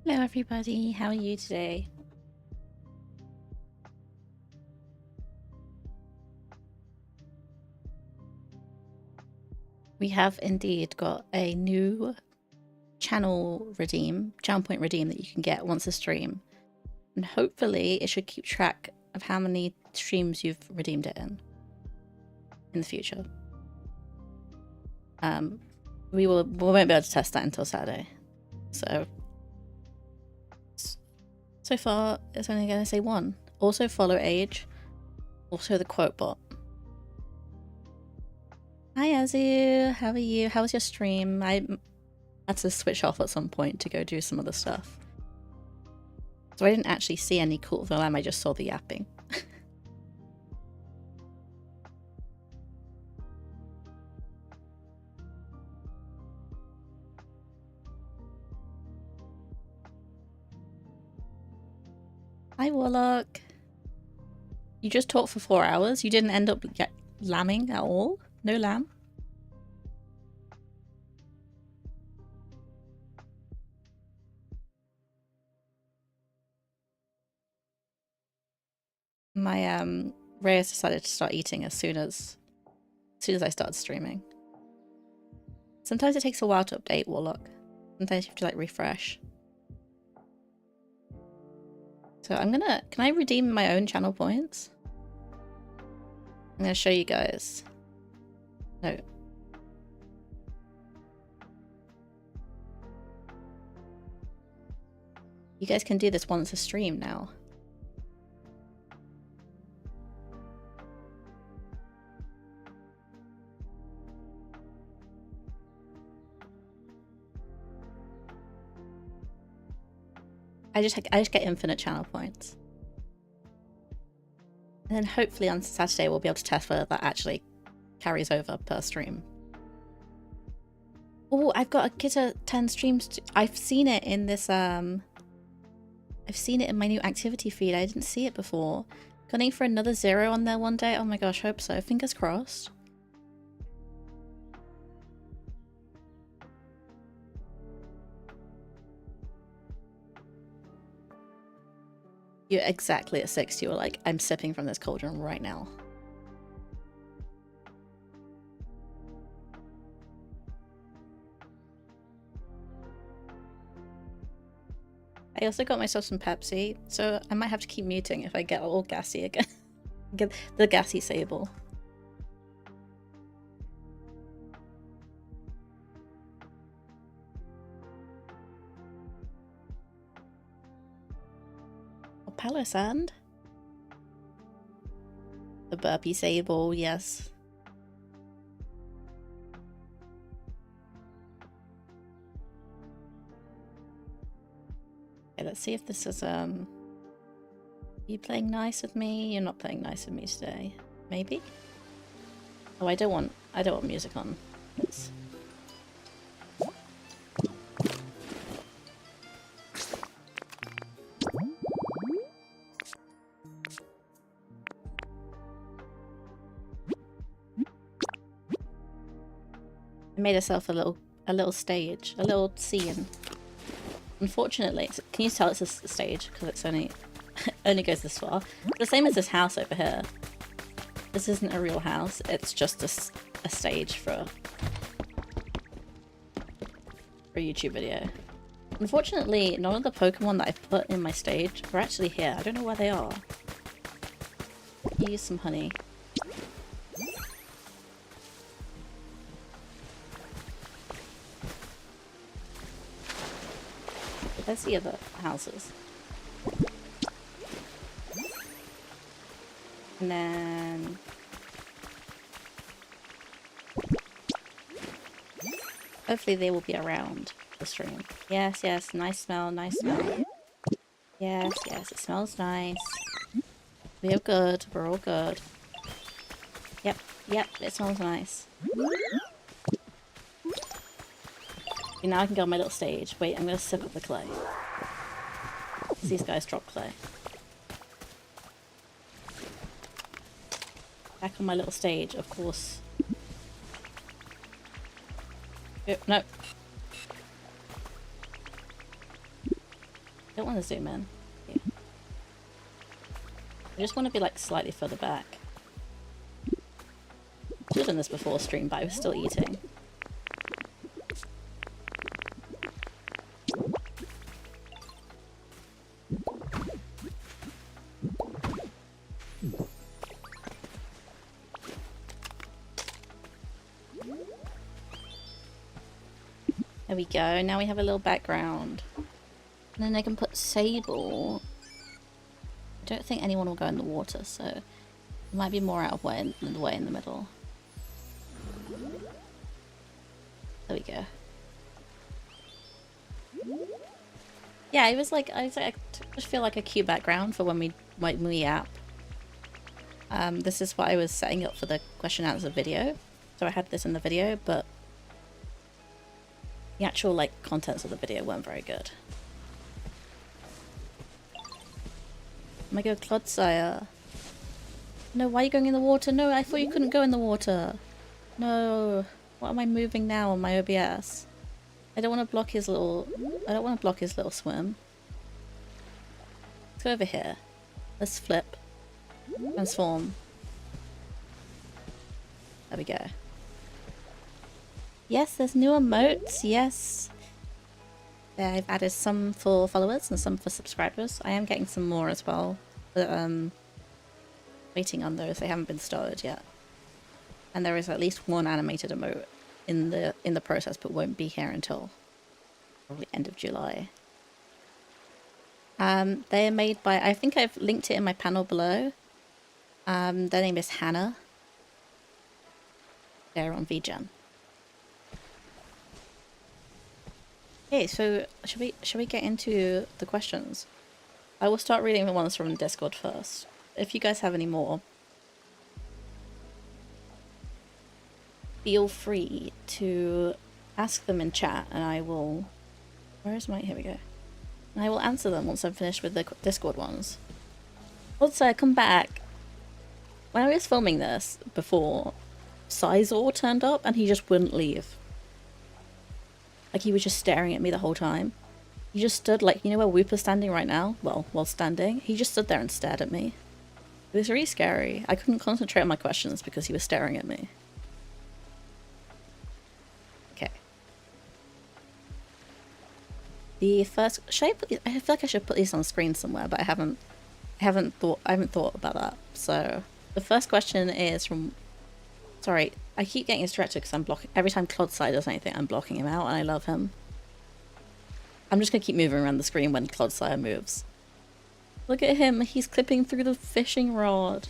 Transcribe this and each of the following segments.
Hello everybody, how are you today? We have indeed got a new channel point redeem that you can get once a stream. And hopefully it should keep track of how many streams you've redeemed it in the future. We won't be able to test that until Saturday. So far, it's only going to say 1. Also follow Age. Also the quote bot. Hi Azu, how are you? How was your stream? I had to switch off at some point to go do some other stuff. So I didn't actually see any Cult of the Lamb, I just saw the yapping. Hi Warlock. You just talked for 4 hours? You didn't end up lambing at all? No lamb? My Reyes decided to start eating as soon as I started streaming. Sometimes it takes a while to update Warlock. Sometimes you have to like refresh. So can I redeem my own channel points? I'm gonna show you guys. No. You guys can do this once a stream now. I just get infinite channel points. And then hopefully on Saturday we'll be able to test whether that actually carries over per stream. Oh, I've got a Kita 10 streams. I've seen it in this I've seen it in my new activity feed. I didn't see it before. Gunning for another 0 on there one day. Oh my gosh, hope so. Fingers crossed. You're exactly at 60. You were like, I'm sipping from this cauldron right now. I also got myself some Pepsi, so I might have to keep muting if I get all gassy again. Get the gassy sable. Oh, Palisand? The burpee sable, yes. Okay, let's see if this is Are you playing nice with me? You're not playing nice with me today. Maybe? Oh, I don't want music on. Let's... I made herself a little stage, a little scene. Unfortunately, can you tell it's a stage because it's only goes this far? The same as this house over here. This isn't a real house. It's just a stage for a YouTube video. Unfortunately, none of the Pokemon that I put in my stage are actually here. I don't know where they are. Use some honey. Let's see other houses. And then... hopefully they will be around the stream. Yes, yes, nice smell, nice smell. Yes, yes, it smells nice. We're good, we're all good. Yep, yep, it smells nice. Okay, now I can go on my little stage. Wait, I'm gonna suck up the clay. These guys drop clay. Back on my little stage, of course. Oh, no. don't want to zoom in. Yeah. I just want to be like slightly further back. Should have done this before stream, but I was still eating. There we go, now we have a little background. And then I can put Sable. I don't think anyone will go in the water, so it might be more out of way in the way in the middle. There we go. Yeah, I just feel like a cute background for when we app. This is what I was setting up for the question answer video. So I had this in the video, but the actual like contents of the video weren't very good. Oh my god, Clodsire. No, why are you going in the water? No, I thought you couldn't go in the water. No. What am I moving now on my OBS? I don't want to block his little swim. Let's go over here. Let's flip. Transform. There we go. Yes, there's new emotes, yes. Yeah, I've added some for followers and some for subscribers. I am getting some more as well, but waiting on those. They haven't been started yet. And there is at least one animated emote in the process, but won't be here until probably end of July. They are made by, I think I've linked it in my panel below. Their name is Hannah. They're on VGen. Okay, so should we get into the questions? I will start reading the ones from Discord first. If you guys have any more, feel free to ask them in chat, and I will. Where is my? Here we go. And I will answer them once I'm finished with the Discord ones. Also, come back. When I was filming this before, Sizor turned up and he just wouldn't leave. Like, he was just staring at me the whole time. He just stood, like, you know where Whooper's standing right now? Well, while standing. He just stood there and stared at me. It was really scary. I couldn't concentrate on my questions because he was staring at me. Okay. The first... I feel like I should put these on screen somewhere, but I haven't thought about that. So, the first question is from... Sorry, I keep getting distracted because I'm blocking... Every time Clodsire does anything, I'm blocking him out, and I love him. I'm just going to keep moving around the screen when Clodsire moves. Look at him, he's clipping through the fishing rod.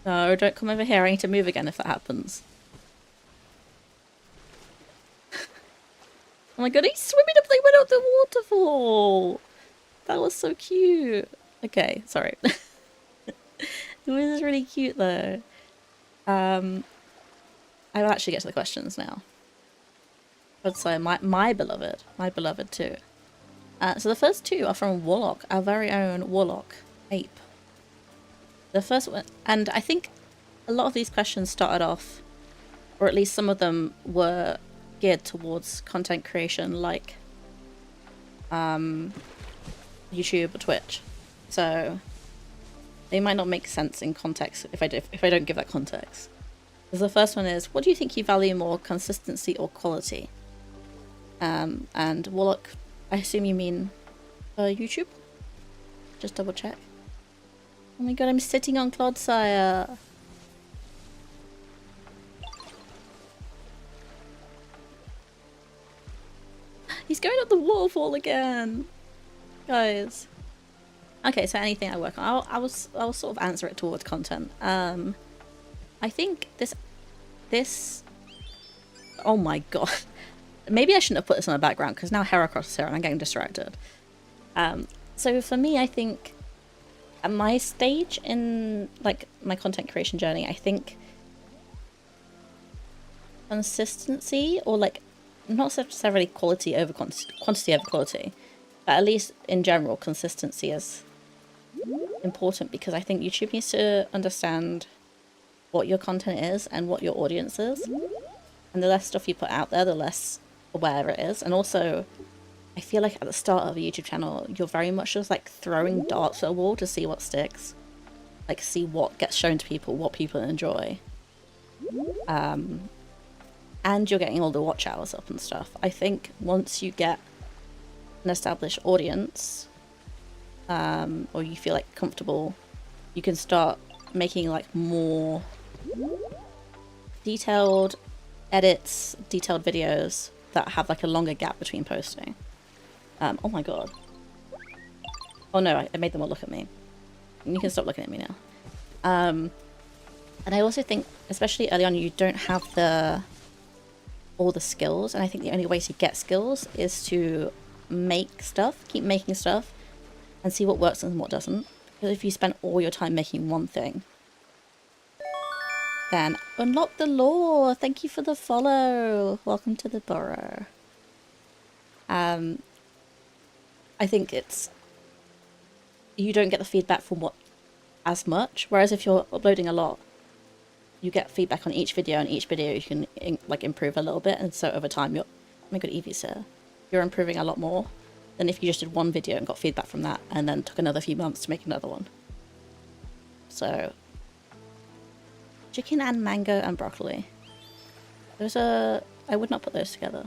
No, don't come over here, I need to move again if that happens. Oh my god, he's swimming up, they went up the waterfall! That was so cute. Okay, sorry. It was really cute though. I will actually get to the questions now. But so my beloved too. So the first two are from Warlock, our very own Warlock Ape. The first one, and I think a lot of these questions started off, or at least some of them were geared towards content creation, like YouTube or Twitch. So they might not make sense in context if I don't give that context. Because the first one is, what do you think you value more, consistency or quality? And Warlock, I assume you mean YouTube? Just double check. Oh my god, I'm sitting on Clodsire. He's going up the waterfall again. Guys. Okay, so anything I work on, I'll sort of answer it towards content. I think this. Oh my god. Maybe I shouldn't have put this in the background because now Heracross is here and I'm getting distracted. So for me, I think at my stage in like my content creation journey, I think consistency, or like not necessarily quality over quantity over quality, but at least in general, consistency is important, because I think YouTube needs to understand what your content is and what your audience is, and the less stuff you put out there, the less aware it is. And also I feel like at the start of a YouTube channel, you're very much just like throwing darts at a wall to see what sticks. Like see what gets shown to people, what people enjoy. And you're getting all the watch hours up and stuff. I think once you get an established audience, or you feel like comfortable, you can start making like more detailed edits, detailed videos that have like a longer gap between posting. Oh my god. Oh no, I made them all look at me. You can stop looking at me now. And I also think, especially early on, you don't have all the skills, and I think the only way to get skills is to make stuff, keep making stuff, and see what works and what doesn't. Because if you spend all your time making one thing, then unlock the lore. Thank you for the follow. Welcome to the borough. I think you don't get the feedback from as much, whereas if you're uploading a lot, you get feedback on each video, and each video you can like improve a little bit, and so over time oh my god, Evie's here. You're improving a lot more than if you just did one video and got feedback from that and then took another few months to make another one. So chicken and mango and broccoli. I would not put those together.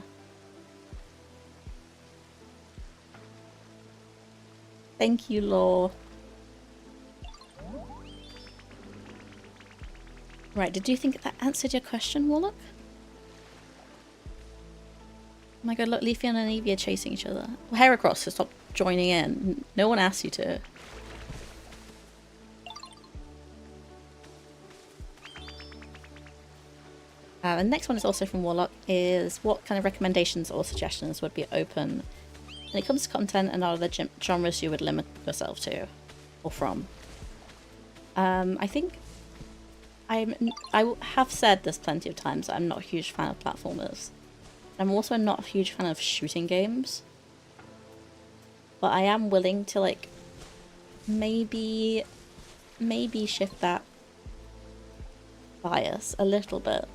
Thank you, Law. Right, did you think that answered your question, Warlock? Oh my god, look, Leafy and Evie are chasing each other. Well, Heracross, so stop joining in. No one asked you to. The next one is also from Warlock, is what kind of recommendations or suggestions would be open when it comes to content and other genres you would limit yourself to or from? I think I have said this plenty of times that I'm not a huge fan of platformers. I'm also not a huge fan of shooting games. But I am willing to like maybe shift that bias a little bit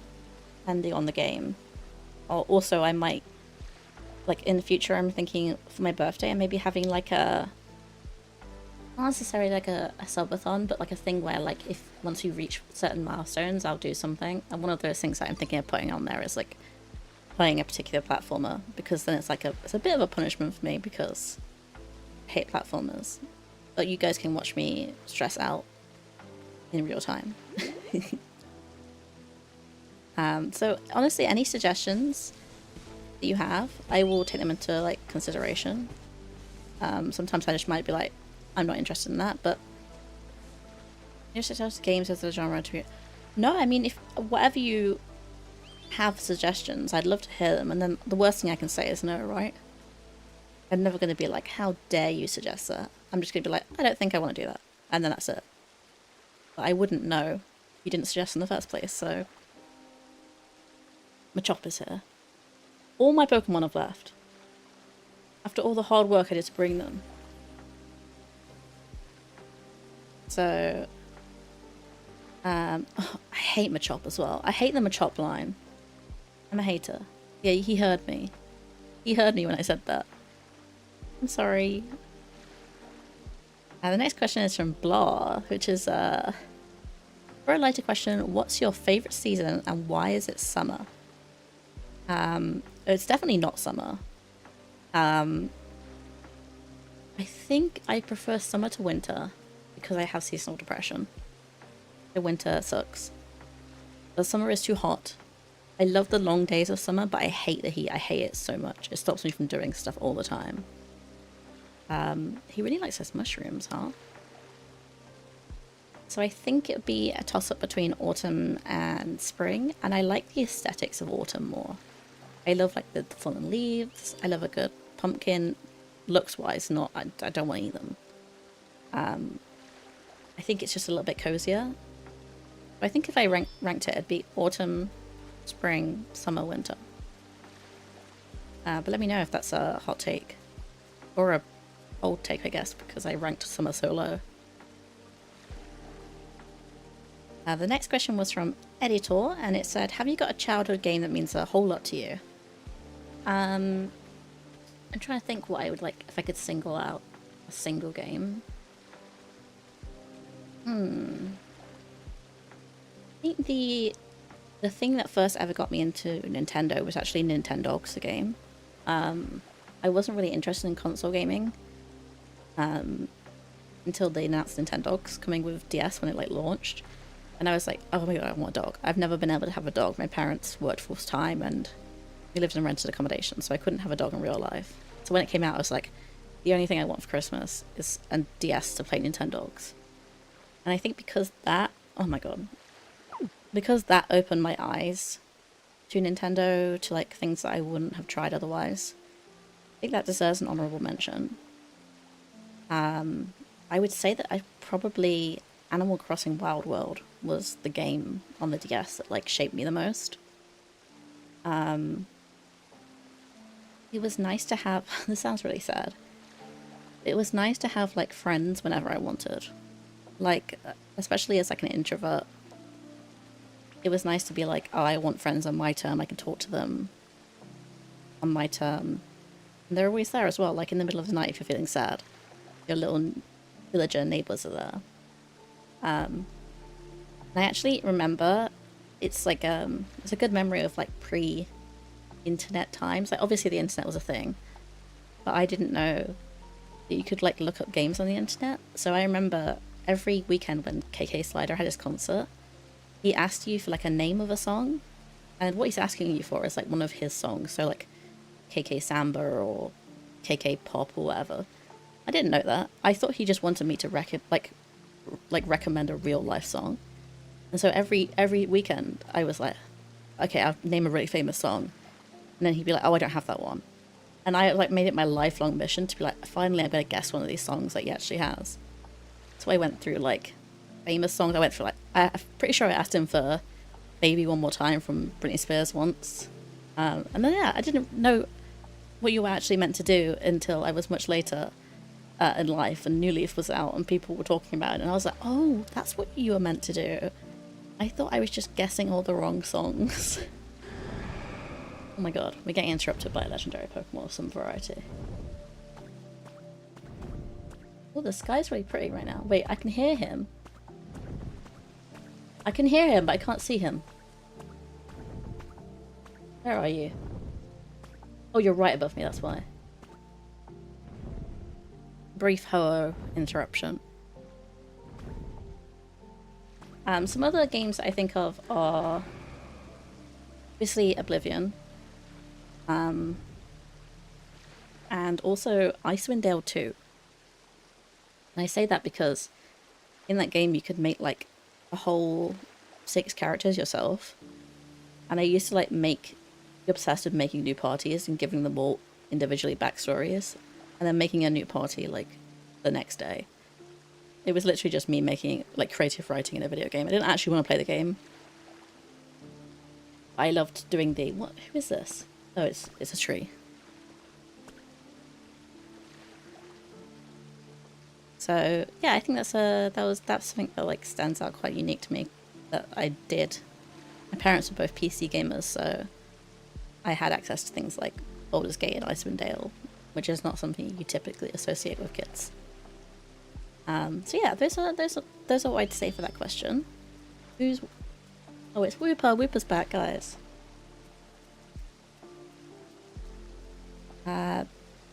depending on the game. Or also I might, like in the future I'm thinking for my birthday I'm maybe having like not necessarily like a subathon, but like a thing where like if once you reach certain milestones I'll do something, and one of those things that I'm thinking of putting on there is like playing a particular platformer, because then it's like it's a bit of a punishment for me because I hate platformers, but you guys can watch me stress out in real time. So honestly, any suggestions that you have, I will take them into like consideration. Sometimes I just might be like, I'm not interested in that, but you suggest games as a genre to me. No, I mean, if whatever you have suggestions, I'd love to hear them, and then the worst thing I can say is no, right? I'm never going to be like, how dare you suggest that? I'm just going to be like, I don't think I want to do that, and then that's it. But I wouldn't know. You didn't suggest in the first place, so Machop is here. All my Pokemon have left. After all the hard work I did to bring them. So, oh, I hate Machop as well. I hate the Machop line. I'm a hater. Yeah, he heard me. He heard me when I said that. I'm sorry. The next question is from Blah, which is, for a lighter question, what's your favourite season and why is it summer? It's definitely not summer. I think I prefer summer to winter because I have seasonal depression. The winter sucks. The summer is too hot. I love the long days of summer, but I hate the heat. I hate it so much. It stops me from doing stuff all the time. He really likes his mushrooms, huh? So I think it would be a toss-up between autumn and spring, and I like the aesthetics of autumn more. I love like the fallen leaves. I love a good pumpkin, looks-wise. Not, I don't want to eat them. I think it's just a little bit cozier. But I think if I ranked it, it'd be autumn, spring, summer, winter. But let me know if that's a hot take. Or a old take, I guess, because I ranked summer so low. The next question was from Editor, and it said, have you got a childhood game that means a whole lot to you? I'm trying to think what I would like if I could single out a single game. I think the thing that first ever got me into Nintendo was actually Nintendogs, the game. I wasn't really interested in console gaming until they announced Nintendogs coming with DS when it like launched, and I was like, oh my god, I want a dog. I've never been able to have a dog. My parents worked full time and we lived in rented accommodation, so I couldn't have a dog in real life. So when it came out, I was like, the only thing I want for Christmas is a DS to play Nintendogs. And I think because that, oh my god, because that opened my eyes to Nintendo, to like things that I wouldn't have tried otherwise, I think that deserves an honorable mention. I would say that I probably Animal Crossing Wild World was the game on the DS that like shaped me the most. It was nice to have, this sounds really sad. It was nice to have like friends whenever I wanted. Like, especially as like an introvert. It was nice to be like, oh, I want friends on my term, I can talk to them on my term. And they're always there as well, like in the middle of the night if you're feeling sad. Your little villager neighbours are there. And I actually remember, it's like, it's a good memory of like pre-internet times. Like obviously the internet was a thing, but I didn't know that you could like look up games on the internet. So I remember every weekend when KK Slider had his concert, he asked you for like a name of a song, and what he's asking you for is like one of his songs, so like KK Samba or KK Pop or whatever. I didn't know that. I thought he just wanted me to recommend a real life song. And so every weekend I was like, okay, I'll name a really famous song. And then he'd be like, oh, I don't have that one. And I like made it my lifelong mission to be like, finally I'm gonna guess one of these songs that he actually has. So I went through like famous songs. I went for like, I'm pretty sure I asked him for Baby One More Time from Britney Spears once. And then yeah, I didn't know what you were actually meant to do until I was much later in life and New Leaf was out and people were talking about it, and I was like, oh, that's what you were meant to do. I thought I was just guessing all the wrong songs. Oh my god, we're getting interrupted by a legendary Pokemon of some variety. Oh, the sky's really pretty right now. Wait, I can hear him. I can hear him, but I can't see him. Where are you? Oh, you're right above me, that's why. Brief Ho-Oh interruption. Some other games that I think of are obviously Oblivion. And also Icewind Dale 2. And I say that because in that game you could make like a whole 6 characters yourself. And I used to like be obsessed with making new parties and giving them all individually backstories. And then making a new party like the next day. It was literally just me making like creative writing in a video game. I didn't actually want to play the game. I loved doing the who is this? Oh, it's a tree. So yeah, I think that's something that like stands out quite unique to me that I did. My parents were both PC gamers, so I had access to things like Baldur's Gate and Icewind Dale, which is not something you typically associate with kids. So yeah, those are what I'd say for that question. Oh, it's Whooper. Whooper's back, guys.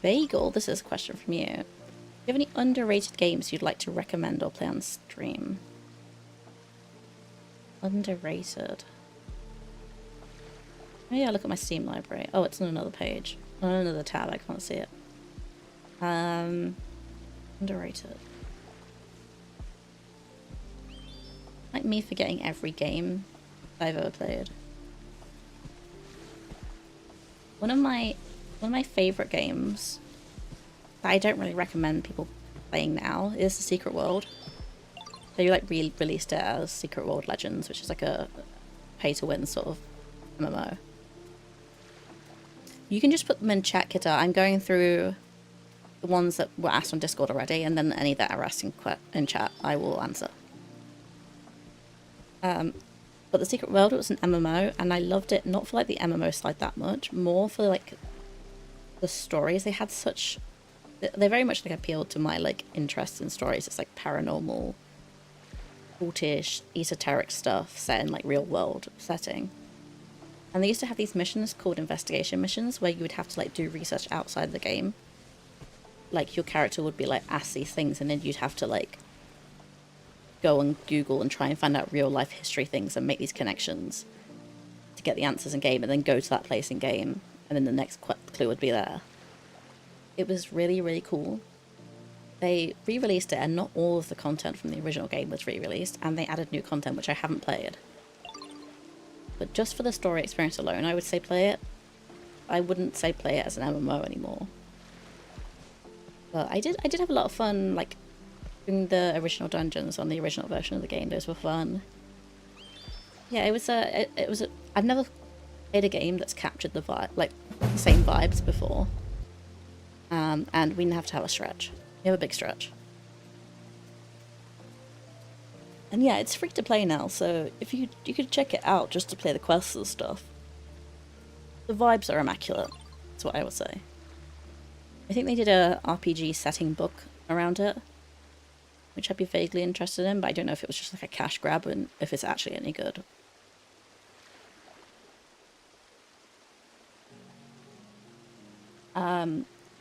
Bagel, this is a question from you. Do you have any underrated games you'd like to recommend or play on stream? Underrated. Oh yeah, look at my Steam library. Oh, it's on another page. On another tab, I can't see it. Underrated. Like me forgetting every game I've ever played. One of my favorite games that I don't really recommend people playing now is The Secret World. They like re-released it as Secret World Legends, which is like a pay-to-win sort of MMO. You can just put them in chat, Kita. I'm going through the ones that were asked on Discord already, and then any that are asked in chat, I will answer. But The Secret World, it was an MMO, and I loved it not for like the MMO side that much, more for like the stories, they had such, they very much like appealed to my like interest in stories. It's like paranormal, cultish, esoteric stuff set in like real world setting. And they used to have these missions called investigation missions where you would have to like do research outside the game. Like your character would be like asked these things and then you'd have to like go and Google and try and find out real life history things and make these connections to get the answers in game, and then go to that place in game, and then the next clue would be there. It was really, really cool. They re-released it, and not all of the content from the original game was re-released, and they added new content which I haven't played. But just for the story experience alone, I would say play it. I wouldn't say play it as an MMO anymore. But I did have a lot of fun, like, doing the original dungeons on the original version of the game. Those were fun. Yeah, it was a. I've never played a game that's captured the vibe, like, the same vibes before. And we didn't have to have a stretch. We have a big stretch. And yeah, it's free to play now, so if you could check it out just to play the quests and stuff. The vibes are immaculate, that's what I would say. I think they did a RPG setting book around it, which I'd be vaguely interested in, but I don't know if it was just like a cash grab and if it's actually any good.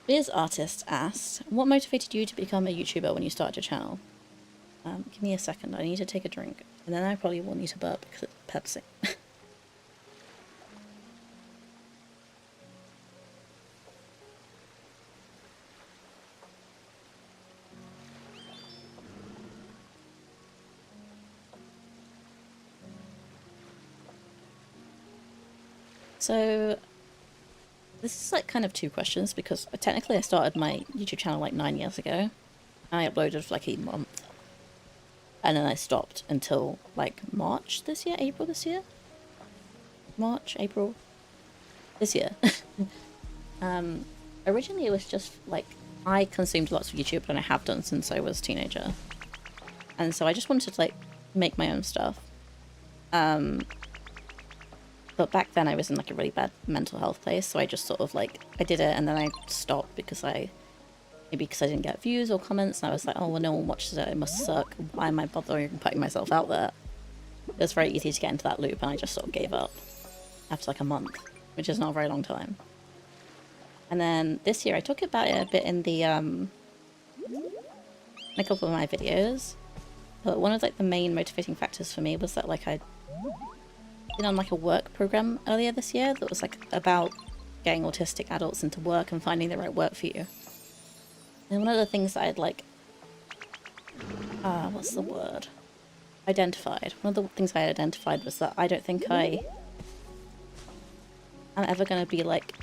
Biz Artist asked, what motivated you to become a YouTuber when you started your channel? Give me a second, I need to take a drink, and then I probably will need to burp because it's Pepsi. So, this is like kind of two questions, because technically I started my YouTube channel like 9 years ago. I uploaded for like a month. And then I stopped until like March this year? April this year? March, April? This year. Originally it was just like, I consumed lots of YouTube, and I have done since I was a teenager. And so I just wanted to like make my own stuff. But back then I was in like a really bad mental health place, so I just sort of like, I did it and then I stopped because maybe because I didn't get views or comments, and I was like, oh well, no one watches it, it must suck, why am I bothering putting myself out there? It was very easy to get into that loop, and I just sort of gave up after like a month, which is not a very long time. And then this year I talked about it a bit in the in a couple of my videos, but one of like the main motivating factors for me was that like I'd been on like a work program earlier this year that was like about getting autistic adults into work and finding the right work for you. And one of the things that I'd like, what's the word? Identified. One of the things I identified was that I don't think I'm ever going to be like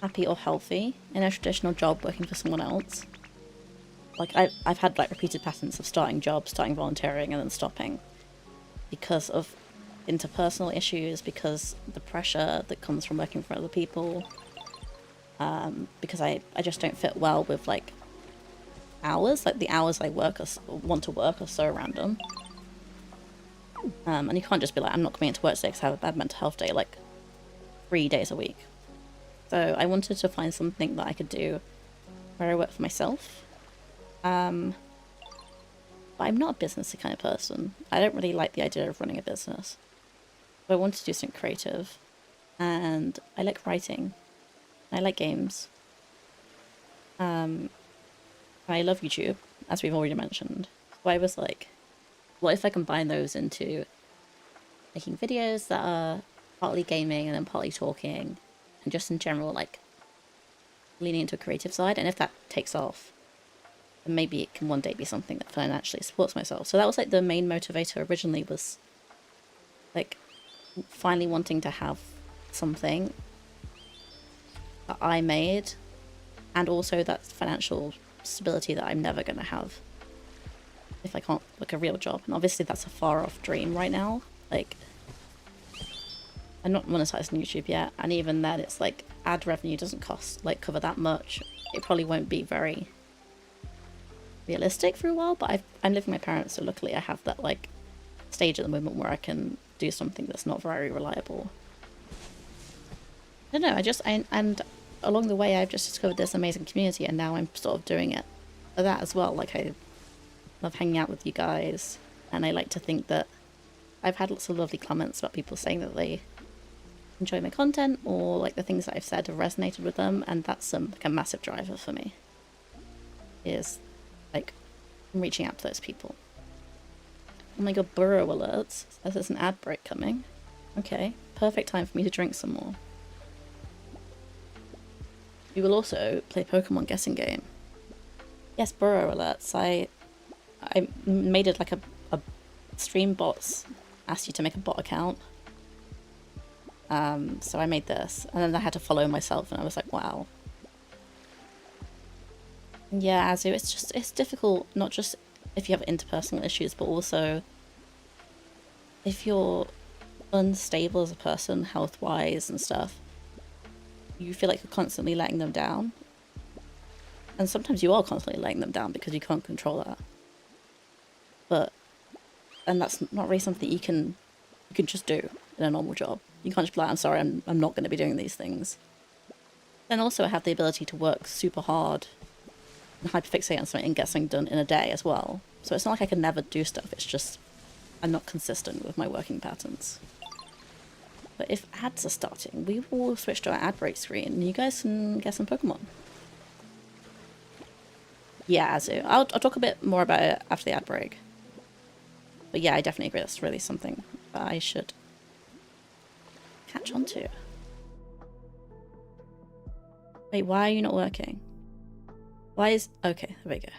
happy or healthy in a traditional job working for someone else. Like I've had like repeated patterns of starting jobs, starting volunteering, and then stopping because of interpersonal issues, because the pressure that comes from working for other people, because I just don't fit well with like hours. Like the hours I want to work are so random, and you can't just be like, I'm not coming into work today because I have a bad mental health day, like 3 days a week. So I wanted to find something that I could do where I work for myself. But I'm not a businessy kind of person. I don't really like the idea of running a business. But I wanted to do something creative, and I like writing. I like games. I love YouTube, as we've already mentioned. So I was like, what if I combine those into making videos that are partly gaming and then partly talking, and just in general like leaning into a creative side, and if that takes off, then maybe it can one day be something that financially supports myself. So that was like the main motivator originally, was like finally wanting to have something that I made, and also that financial stability that I'm never going to have if I can't look a real job. And obviously that's a far off dream right now. Like, I'm not monetized on YouTube yet, and even then it's like ad revenue doesn't cover that much. It probably won't be very realistic for a while, but I'm living with my parents, so luckily I have that like stage at the moment where I can do something that's not very reliable. I don't know, and along the way I've just discovered this amazing community, and now I'm sort of doing it for that as well. Like, I love hanging out with you guys, and I like to think that I've had lots of lovely comments about people saying that they enjoy my content, or like the things that I've said have resonated with them, and that's like a massive driver for me, is like reaching out to those people. Oh my god, burrow alerts. There's an ad break coming. Okay, perfect time for me to drink some more. We will also play Pokemon guessing game. Yes, burrow alerts. I made it like a stream bots asked you to make a bot account. So I made this, and then I had to follow myself, and I was like, wow. Yeah, Azu, it's difficult, not just if you have interpersonal issues, but also if you're unstable as a person, health-wise and stuff, you feel like you're constantly letting them down. And sometimes you are constantly letting them down because you can't control that. And that's not really something you can just do in a normal job. You can't just be like, I'm sorry, I'm not going to be doing these things. Then also I have the ability to work super hard and hyperfixate on something and get something done in a day as well. So it's not like I can never do stuff, it's just I'm not consistent with my working patterns. But if ads are starting, we will switch to our ad break screen and you guys can get some Pokemon. Yeah, Azu. I'll talk a bit more about it after the ad break. But yeah, I definitely agree, that's really something that I should catch on to. Wait, why are you not working? Why is... Okay, there we go.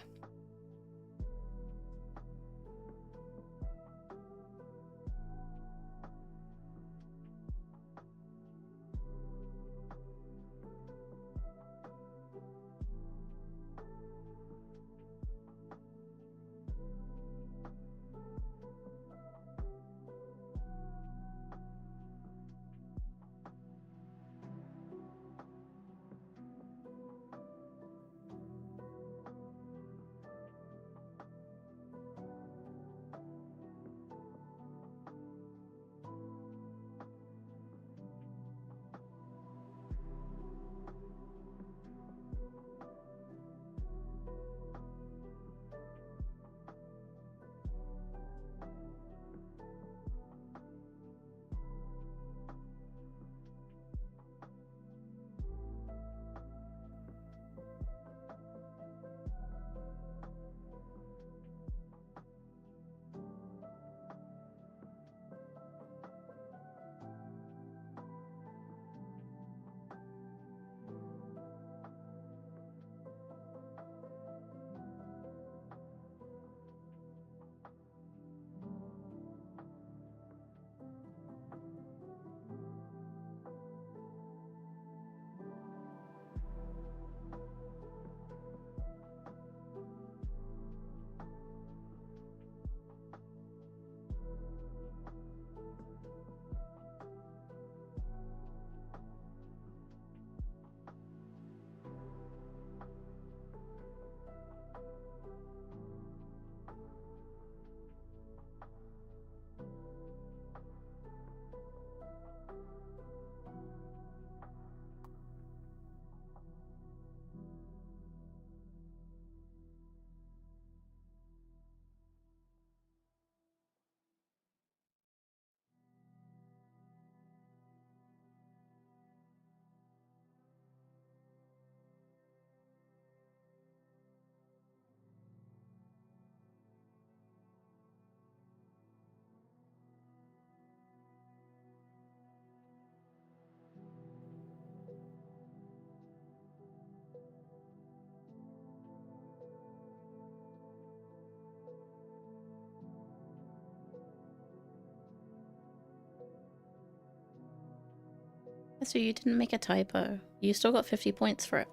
So you didn't make a typo. You still got 50 points for it.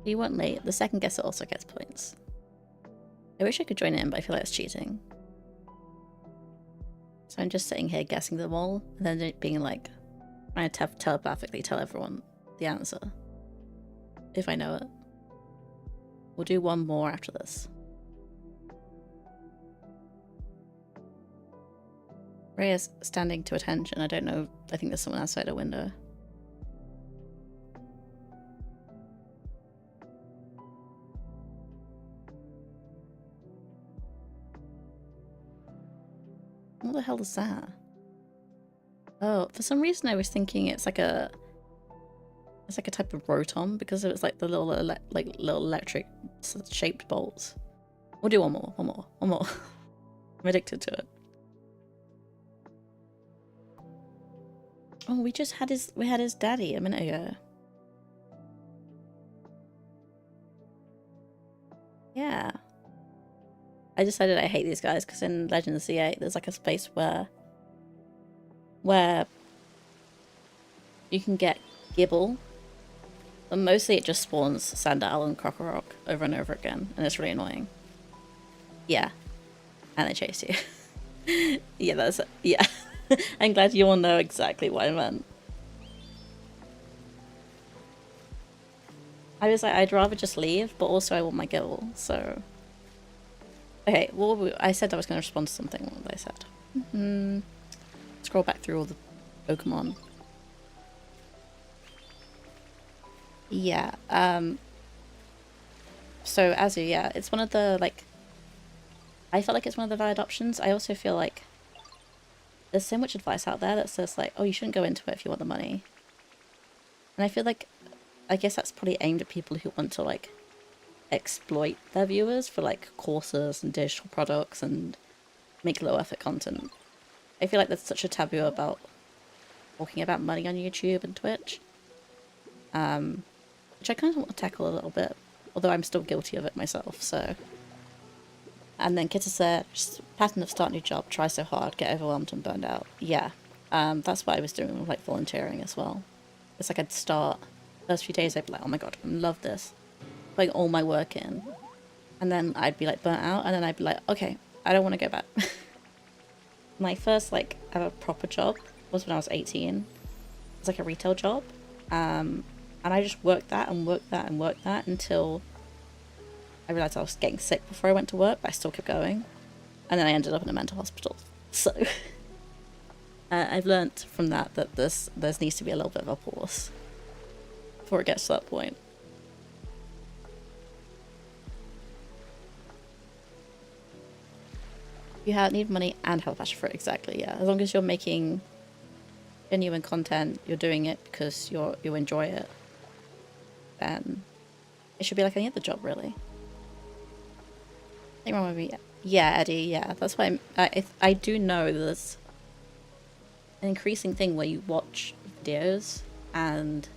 You weren't late. The second guesser also gets points. I wish I could join in, but I feel like it's cheating. So I'm just sitting here guessing them all, and then being like, trying to telepathically tell everyone the answer. If I know it. We'll do one more after this. Rhea's standing to attention. I don't know. I think there's someone outside a window. What the hell is that? Oh, for some reason I was thinking it's like a type of rotom because it was like the little little electric shaped bolts. We'll do one more. I'm addicted to it. Oh, we had his daddy a minute ago. Yeah. I decided I hate these guys because in Legend of Z8 there's like a space where you can get Gibble, but mostly it just spawns Sandal and Krokorok over and over again, and it's really annoying. Yeah. And they chase you. Yeah. I'm glad you all know exactly what I meant. I was like, I'd rather just leave, but also I want my Gibble, so... Okay, well, I said I was going to respond to something. What did I said? Scroll back through all the Pokemon. Yeah, so Azu, yeah, it's one of the, like... I feel like it's one of the valid options. I also feel like there's so much advice out there that says, like, oh, you shouldn't go into it if you want the money. And I feel like, I guess that's probably aimed at people who want to, like, exploit their viewers for, like, courses and digital products and make low-effort content. I feel like there's such a taboo about talking about money on YouTube and Twitch. Which I kind of want to tackle a little bit, although I'm still guilty of it myself, so... And then Kita said, pattern of start new job, try so hard, get overwhelmed and burned out. Yeah, that's what I was doing with, like, volunteering as well. It's like I'd start, first few days I'd be like, oh my god, I love this. Putting all my work in. And then I'd be, like, burnt out, and then I'd be like, okay, I don't want to go back. My first, like, ever proper job was when I was 18. It was, like, a retail job. And I just worked that and worked that and worked that until I realised I was getting sick before I went to work, but I still kept going. And then I ended up in a mental hospital. So I've learnt from that there needs to be a little bit of a pause before it gets to that point. You need money and have a passion for it, exactly, yeah. As long as you're making genuine content, you're doing it because you enjoy it, then it should be like any other job, really. I think wrong with me. Yeah, Eddie, yeah. That's why I do know there's an increasing thing where you watch videos and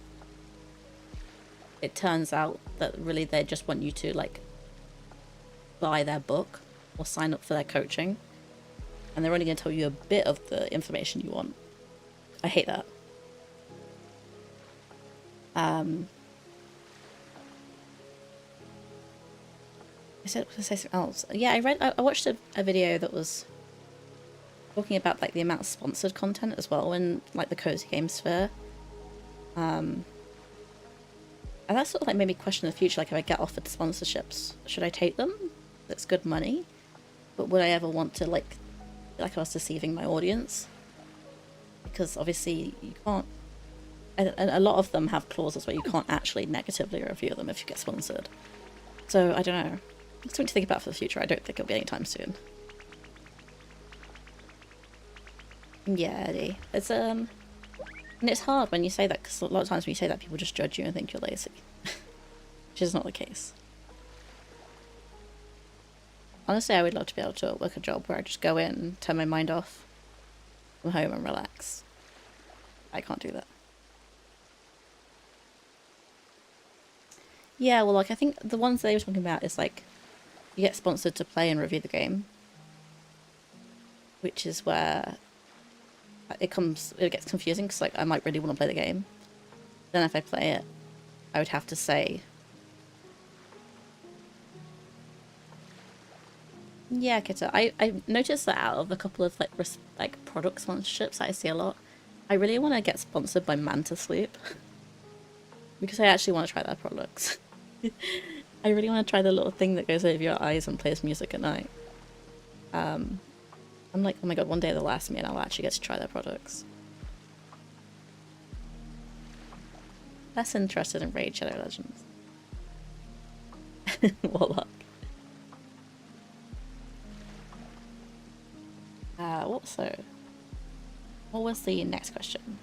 it turns out that really they just want you to, like, buy their book or sign up for their coaching, and they're only going to tell you a bit of the information you want. I hate that. I said to say something else. Yeah, I watched a video that was talking about, like, the amount of sponsored content as well in, like, the Cozy Games sphere. And that sort of, like, made me question the future. Like, if I get offered sponsorships, should I take them? That's good money. But would I ever want to, like I was deceiving my audience? Because obviously you can't... And a lot of them have clauses where you can't actually negatively review them if you get sponsored. So, I don't know. It's something to think about for the future. I don't think it'll be anytime soon. Yeah, Eddie. It's, and it's hard when you say that, because a lot of times when you say that, people just judge you and think you're lazy. Which is not the case. Honestly, I would love to be able to work a job where I just go in, turn my mind off, come home and relax. I can't do that. Yeah, well, like, I think the ones they were talking about is, like, you get sponsored to play and review the game. Which is where it gets confusing, because, like, I might really want to play the game. Then if I play it, I would have to say... Yeah, Kita, I noticed that out of a couple of, like product sponsorships that I see a lot, I really want to get sponsored by Manta Sleep. Because I actually want to try their products. I really want to try the little thing that goes over your eyes and plays music at night. I'm like, oh my god, one day they'll ask me and I'll actually get to try their products. Less interested in Raid Shadow Legends. Warlock. What was the next question?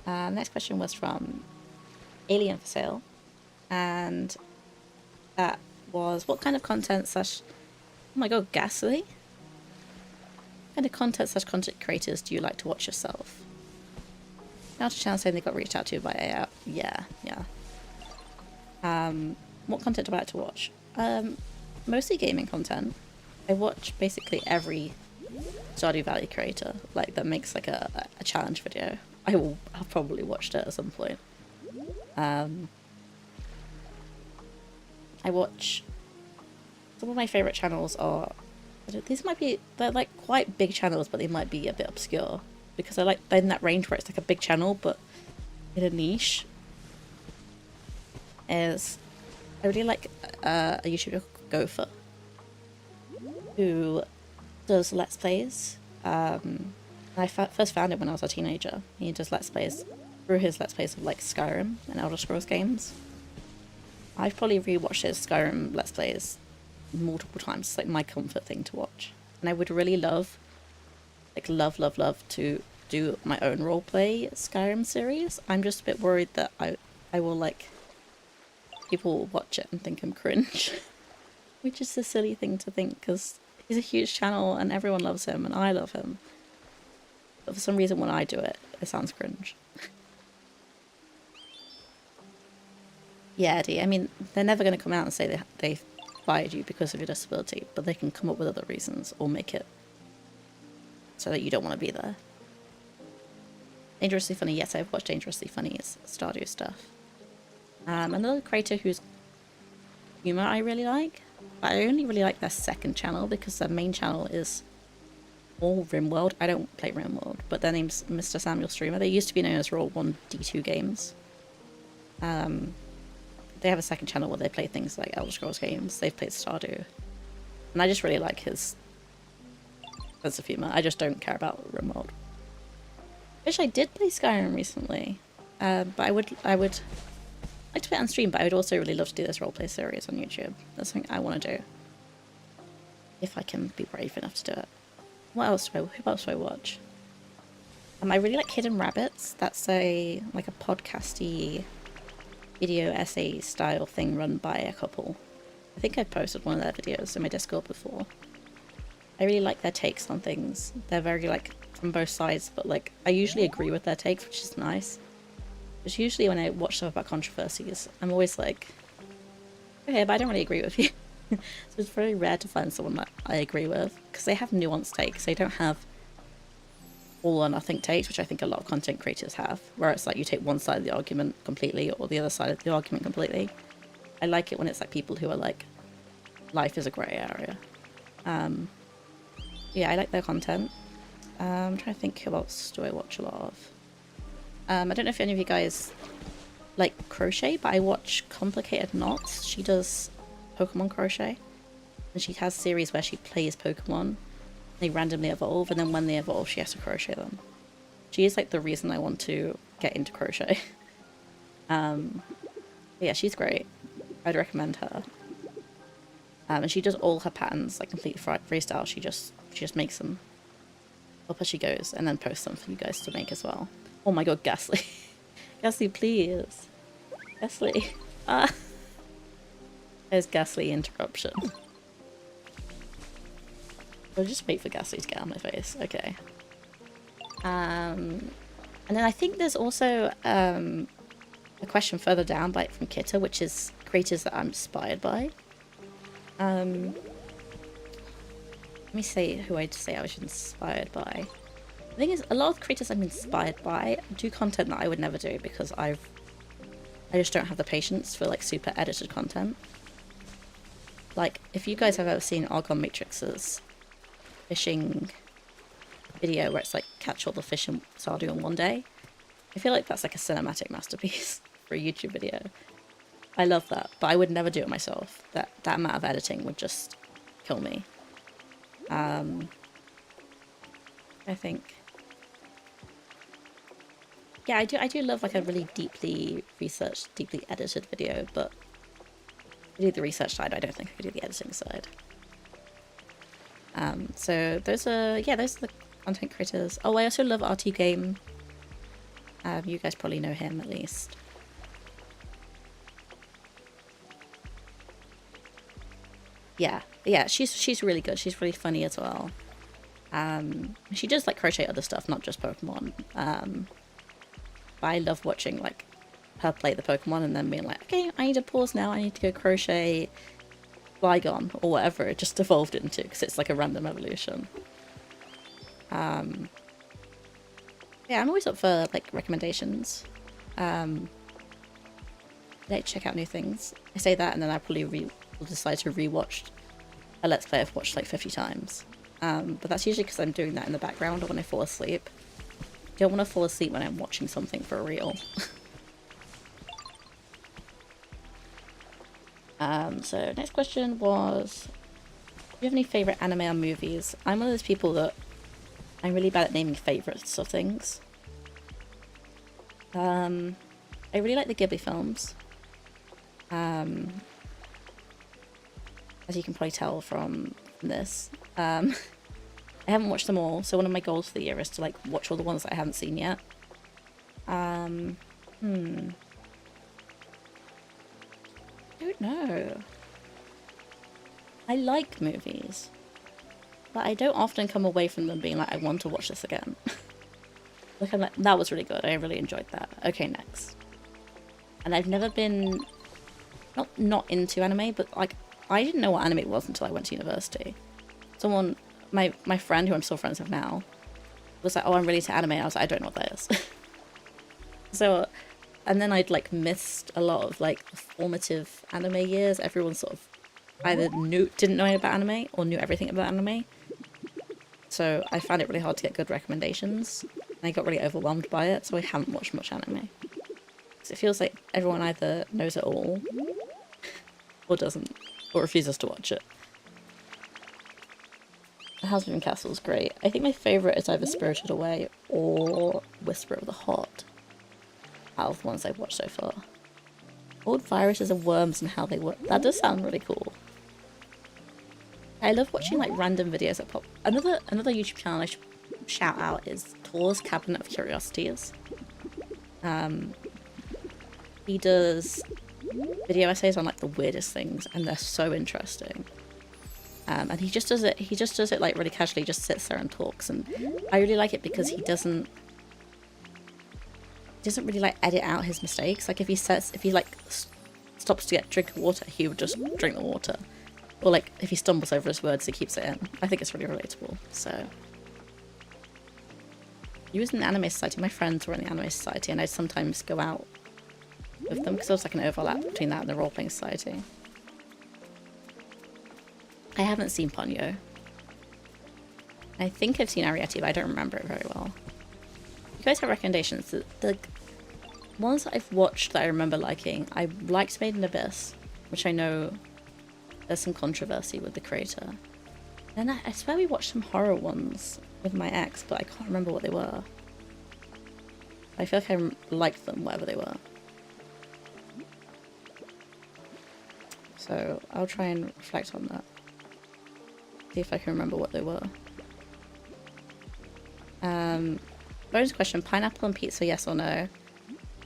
Next question was from Alien for Sale, and that was what kind of content slash, oh my god, Ghastly? What kind of content slash content creators do you like to watch yourself? Now to channel saying they got reached out to by AI. Yeah. What content do I like to watch? Mostly gaming content. I watch basically every Stardew Valley creator, like that makes like a challenge video. I've probably watched it at some point. I watch, some of my favorite channels are, they're like quite big channels, but they might be a bit obscure because I like, they're in that range where it's like a big channel but in a niche. I really like a YouTuber called Gopher, who does Let's Plays. I first found him when I was a teenager. He does Let's Plays, through his Let's Plays of like Skyrim and Elder Scrolls games. I've probably rewatched his Skyrim Let's Plays multiple times. It's like my comfort thing to watch. And I would really love to do my own roleplay Skyrim series. I'm just a bit worried that I will like, people will watch it and think I'm cringe. Which is a silly thing to think because he's a huge channel and everyone loves him and I love him. But for some reason when I do it, it sounds cringe. Yeah, Eddie, I mean, they're never going to come out and say they fired you because of your disability, but they can come up with other reasons or make it so that you don't want to be there. Dangerously Funny, yes, I've watched Dangerously Funny's Stardew stuff. Another creator whose humor I really like, but I only really like their second channel because their main channel is all RimWorld. I don't play RimWorld, but their name's Mr. Samuel Streamer. They used to be known as Roll 1 D2 Games. They have a second channel where they play things like Elder Scrolls games. They've played Stardew. And I just really like his sense of humor. I just don't care about RimWorld. Wish I did play Skyrim recently. But I would like to play it on stream, but I would also really love to do this roleplay series on YouTube. That's something I want to do. If I can be brave enough to do it. Who else do I watch? I really like Hidden Rabbits. That's like a podcasty video essay style thing run by a couple. I think I've posted one of their videos in my Discord before. I really like their takes on things. They're very like from both sides, but like I usually agree with their takes, which is nice. Because usually when I watch stuff about controversies, I'm always like, okay, but I don't really agree with you. So it's very rare to find someone that I agree with, because they have nuanced takes. They don't have all or nothing takes, which I think a lot of content creators have, where it's like you take one side of the argument completely or the other side of the argument completely. I like it when it's like people who are like, life is a grey area. Yeah, I like their content. I'm trying to think who else do I watch a lot of. I don't know if any of you guys like crochet, but I watch Complicated Knots. She does Pokemon crochet, and she has series where she plays Pokemon. They randomly evolve, and then when they evolve, she has to crochet them. She is like the reason I want to get into crochet. Yeah, she's great. I'd recommend her. And she does all her patterns like complete freestyle. She just makes them up as she goes, and then posts them for you guys to make as well. Oh my god, Ghastly. Ghastly, please. Ghastly. There's Ghastly interruption. I'll just wait for Ghastly to get on my face. Okay. And then I think there's also a question further down from Kitta, which is creators that I'm inspired by. Let me say who I'd say I was inspired by. The thing is, a lot of creators I'm inspired by do content that I would never do because I just don't have the patience for like super edited content. Like, if you guys have ever seen Argon Matrix's fishing video where it's like catch all the fish in Stardew in one day, I feel like that's like a cinematic masterpiece for a YouTube video. I love that, but I would never do it myself. That amount of editing would just kill me. I think. Yeah, I do love like a really deeply researched, deeply edited video, but I do the research side, I don't think I could do the editing side. So those are the content creators. Oh, I also love RT Game. You guys probably know him at least. Yeah, she's really good. She's really funny as well. She does like crochet other stuff, not just Pokemon. But I love watching like her play the Pokemon and then being like, okay, I need to pause now. I need to go crochet Flygon or whatever it just evolved into, because it's like a random evolution. Yeah, I'm always up for like recommendations. Like check out new things. I say that and then I probably will decide to rewatch a Let's Play I've watched like 50 times. But that's usually because I'm doing that in the background or when I fall asleep. I don't want to fall asleep when I'm watching something for real. So next question was, do you have any favourite anime or movies? I'm one of those people that I'm really bad at naming favourites of things. I really like the Ghibli films. As you can probably tell from this. I haven't watched them all, so one of my goals for the year is to like watch all the ones that I haven't seen yet. I don't know. I like movies, but I don't often come away from them being like, I want to watch this again. Like, I'm like, that was really good. I really enjoyed that. Okay, next. And I've never been not into anime, but like I didn't know what anime was until I went to university. Someone, my friend who I'm still friends with now, was like, "Oh, I'm really into anime." I was like, "I don't know what that is." So, and then I'd like missed a lot of like the formative anime years. Everyone sort of either didn't know about anime or knew everything about anime. So I found it really hard to get good recommendations. And I got really overwhelmed by it, so I haven't watched much anime. Because it feels like everyone either knows it all or doesn't, or refuses to watch it. House Moving Castle is great. I think my favourite is either Spirited Away or Whisper of the Heart, out of the ones I've watched so far. Old viruses and worms and how they work. That does sound really cool. I love watching like random videos that pop. Another YouTube channel I should shout out is Tor's Cabinet of Curiosities. He does video essays on like the weirdest things, and they're so interesting. And he just does it like really casually, just sits there and talks, and I really like it because he doesn't really like edit out his mistakes. Like if he stops to get a drink of water, he would just drink the water. Or like if he stumbles over his words, he keeps it in. I think it's really relatable. So he was in the Anime Society. My friends were in the Anime Society, and I'd sometimes go out with them because there was like an overlap between that and the role-playing society. I haven't seen Ponyo. I think I've seen Ariete, but I don't remember it very well. You guys have recommendations? The ones that I've watched that I remember liking, I liked Made in Abyss, which I know there's some controversy with the creator. Then I swear we watched some horror ones with my ex, but I can't remember what they were. I feel like I liked them, whatever they were. So I'll try and reflect on that. See if I can remember what they were. Bonus question, pineapple and pizza, yes or no?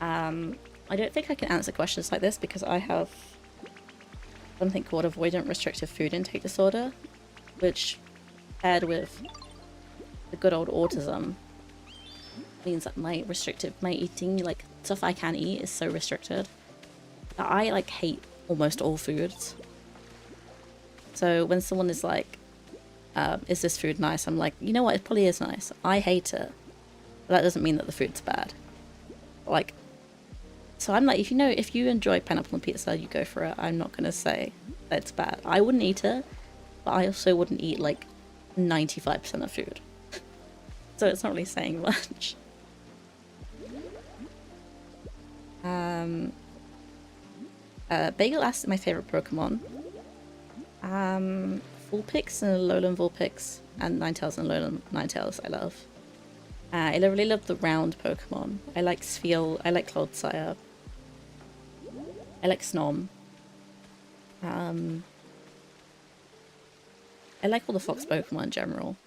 I don't think I can answer questions like this because I have something called avoidant restrictive food intake disorder, which paired with the good old autism means that my eating, like stuff I can eat, is so restricted that I like hate almost all foods. So when someone is like, is this food nice? I'm like, you know what, it probably is nice. I hate it. But that doesn't mean that the food's bad. Like, so I'm like, if you enjoy pineapple and pizza, you go for it. I'm not gonna say that it's bad. I wouldn't eat it, but I also wouldn't eat like 95% of food. So it's not really saying much. Bagel asked my favorite Pokemon. Vulpix and Alolan Vulpix and Ninetales and Alolan Ninetales I love. I really love the round Pokemon. I like Spheal, I like Clodsire. I like Snom. I like all the fox Pokemon in general.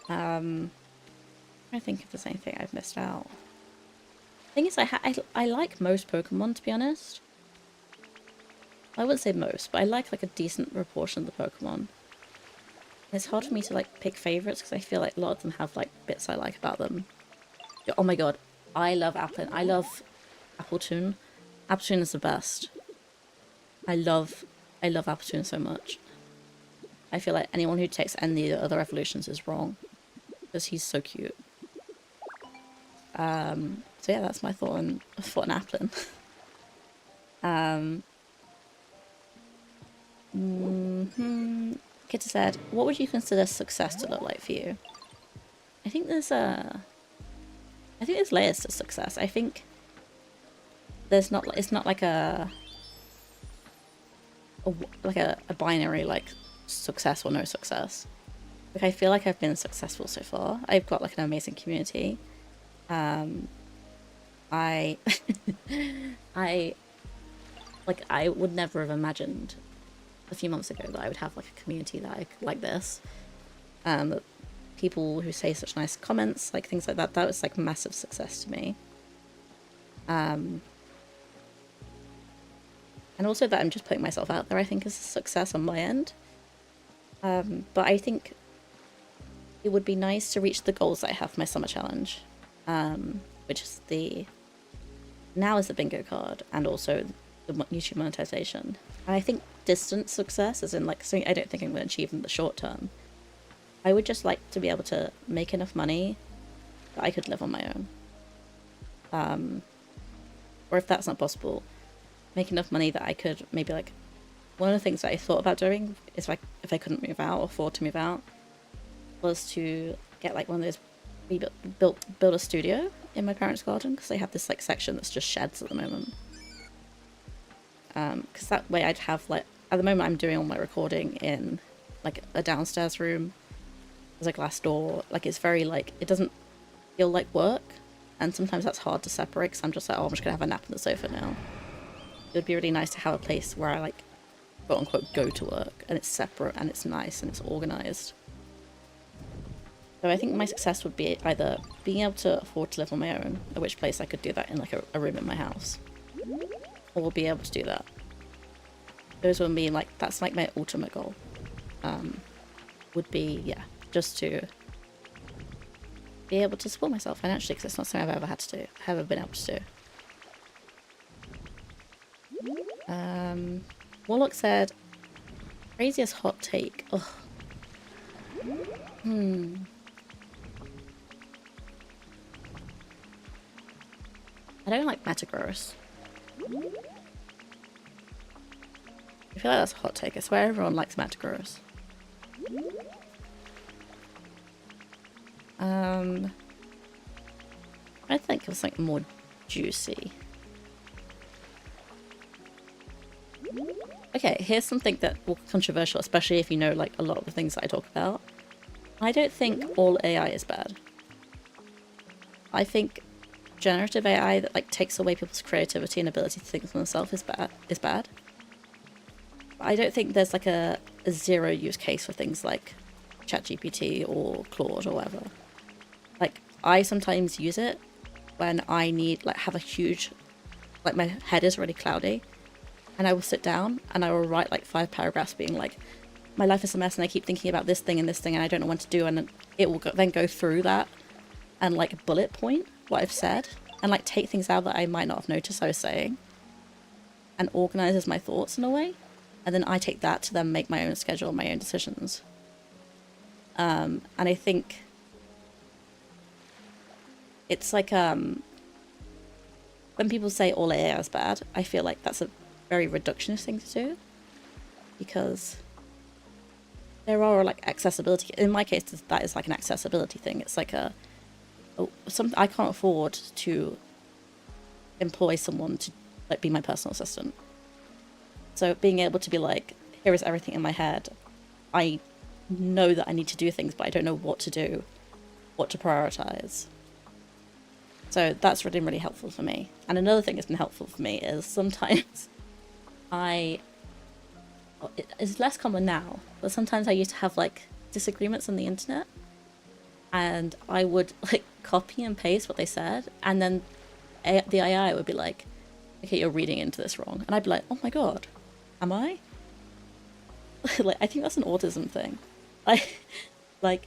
I think if there's anything I've missed out. Thing is, I like most Pokemon, to be honest. I wouldn't say most, but I like a decent proportion of the Pokemon. It's hard for me to like pick favorites because I feel like a lot of them have like bits I like about them. Oh my god, I love Applin. I love Appletoon. Appletoon is the best. I love Appletoon so much. I feel like anyone who takes any of the other evolutions is wrong because he's so cute. So yeah, that's my thought on Applin. Kitty said, what would you consider success to look like for you? I think there's layers to success. I think it's not like a binary like success or no success. Like I feel like I've been successful so far. I've got like an amazing community. I would never have imagined a few months ago that I would have like a community that like this. People who say such nice comments, like things like that, that was like massive success to me. And also that I'm just putting myself out there, I think is a success on my end. But I think it would be nice to reach the goals that I have for my summer challenge, which is now is the bingo card and also the YouTube monetization. And I think distant success, as in like something I don't think I'm going to achieve in the short term. I would just like to be able to make enough money that I could live on my own. Or if that's not possible, make enough money that I could maybe like... One of the things that I thought about doing is if I couldn't move out or afford to move out was to get like one of those build a studio in my parents' garden, because they have this like section that's just sheds at the moment. Because that way I'd have like... At the moment I'm doing all my recording in like a downstairs room. There's a glass door. Like it's very like... It doesn't feel like work. And sometimes that's hard to separate because I'm just like, oh, I'm just going to have a nap on the sofa now. It would be really nice to have a place where I like, quote unquote, go to work. And it's separate and it's nice and it's organised. So I think my success would be either being able to afford to live on my own, at which place I could do that in like a room in my house. Or be able to do that. Those would be like, that's like my ultimate goal. Would be, yeah, just to be able to support myself financially, because it's not something I've ever had to do, ever been able to do. Warlock said, craziest hot take. Ugh. I don't like Metagross. I feel like that's a hot take. I swear everyone likes Metagross. I think it was like more juicy. Okay, here's something that will be controversial, especially if you know like a lot of the things that I talk about. I don't think all AI is bad. I think generative AI that like takes away people's creativity and ability to think for themselves is bad. But I don't think there's like a zero use case for things like ChatGPT or Claude or whatever. Like I sometimes use it when I need like have a huge, like my head is really cloudy, and I will sit down and I will write like 5 paragraphs being like, my life is a mess and I keep thinking about this thing and I don't know what to do, and it will then go through that and like bullet point what I've said and like take things out that I might not have noticed I was saying and organizes my thoughts in a way, and then I take that to then make my own schedule, my own decisions. And I think it's like when people say all AI is bad, I feel like that's a very reductionist thing to do, because there are like accessibility. In my case, that is like an accessibility thing. It's like I can't afford to employ someone to like be my personal assistant. So being able to be like, here is everything in my head. I know that I need to do things, but I don't know what to do, what to prioritize. So that's really, really helpful for me. And another thing that's been helpful for me is sometimes it's less common now, but sometimes I used to have like disagreements on the internet. and I would like copy and paste what they said, and then the AI would be like, okay, you're reading into this wrong. And I'd be like, oh my god, am I? Like, I think that's an autism thing. Like,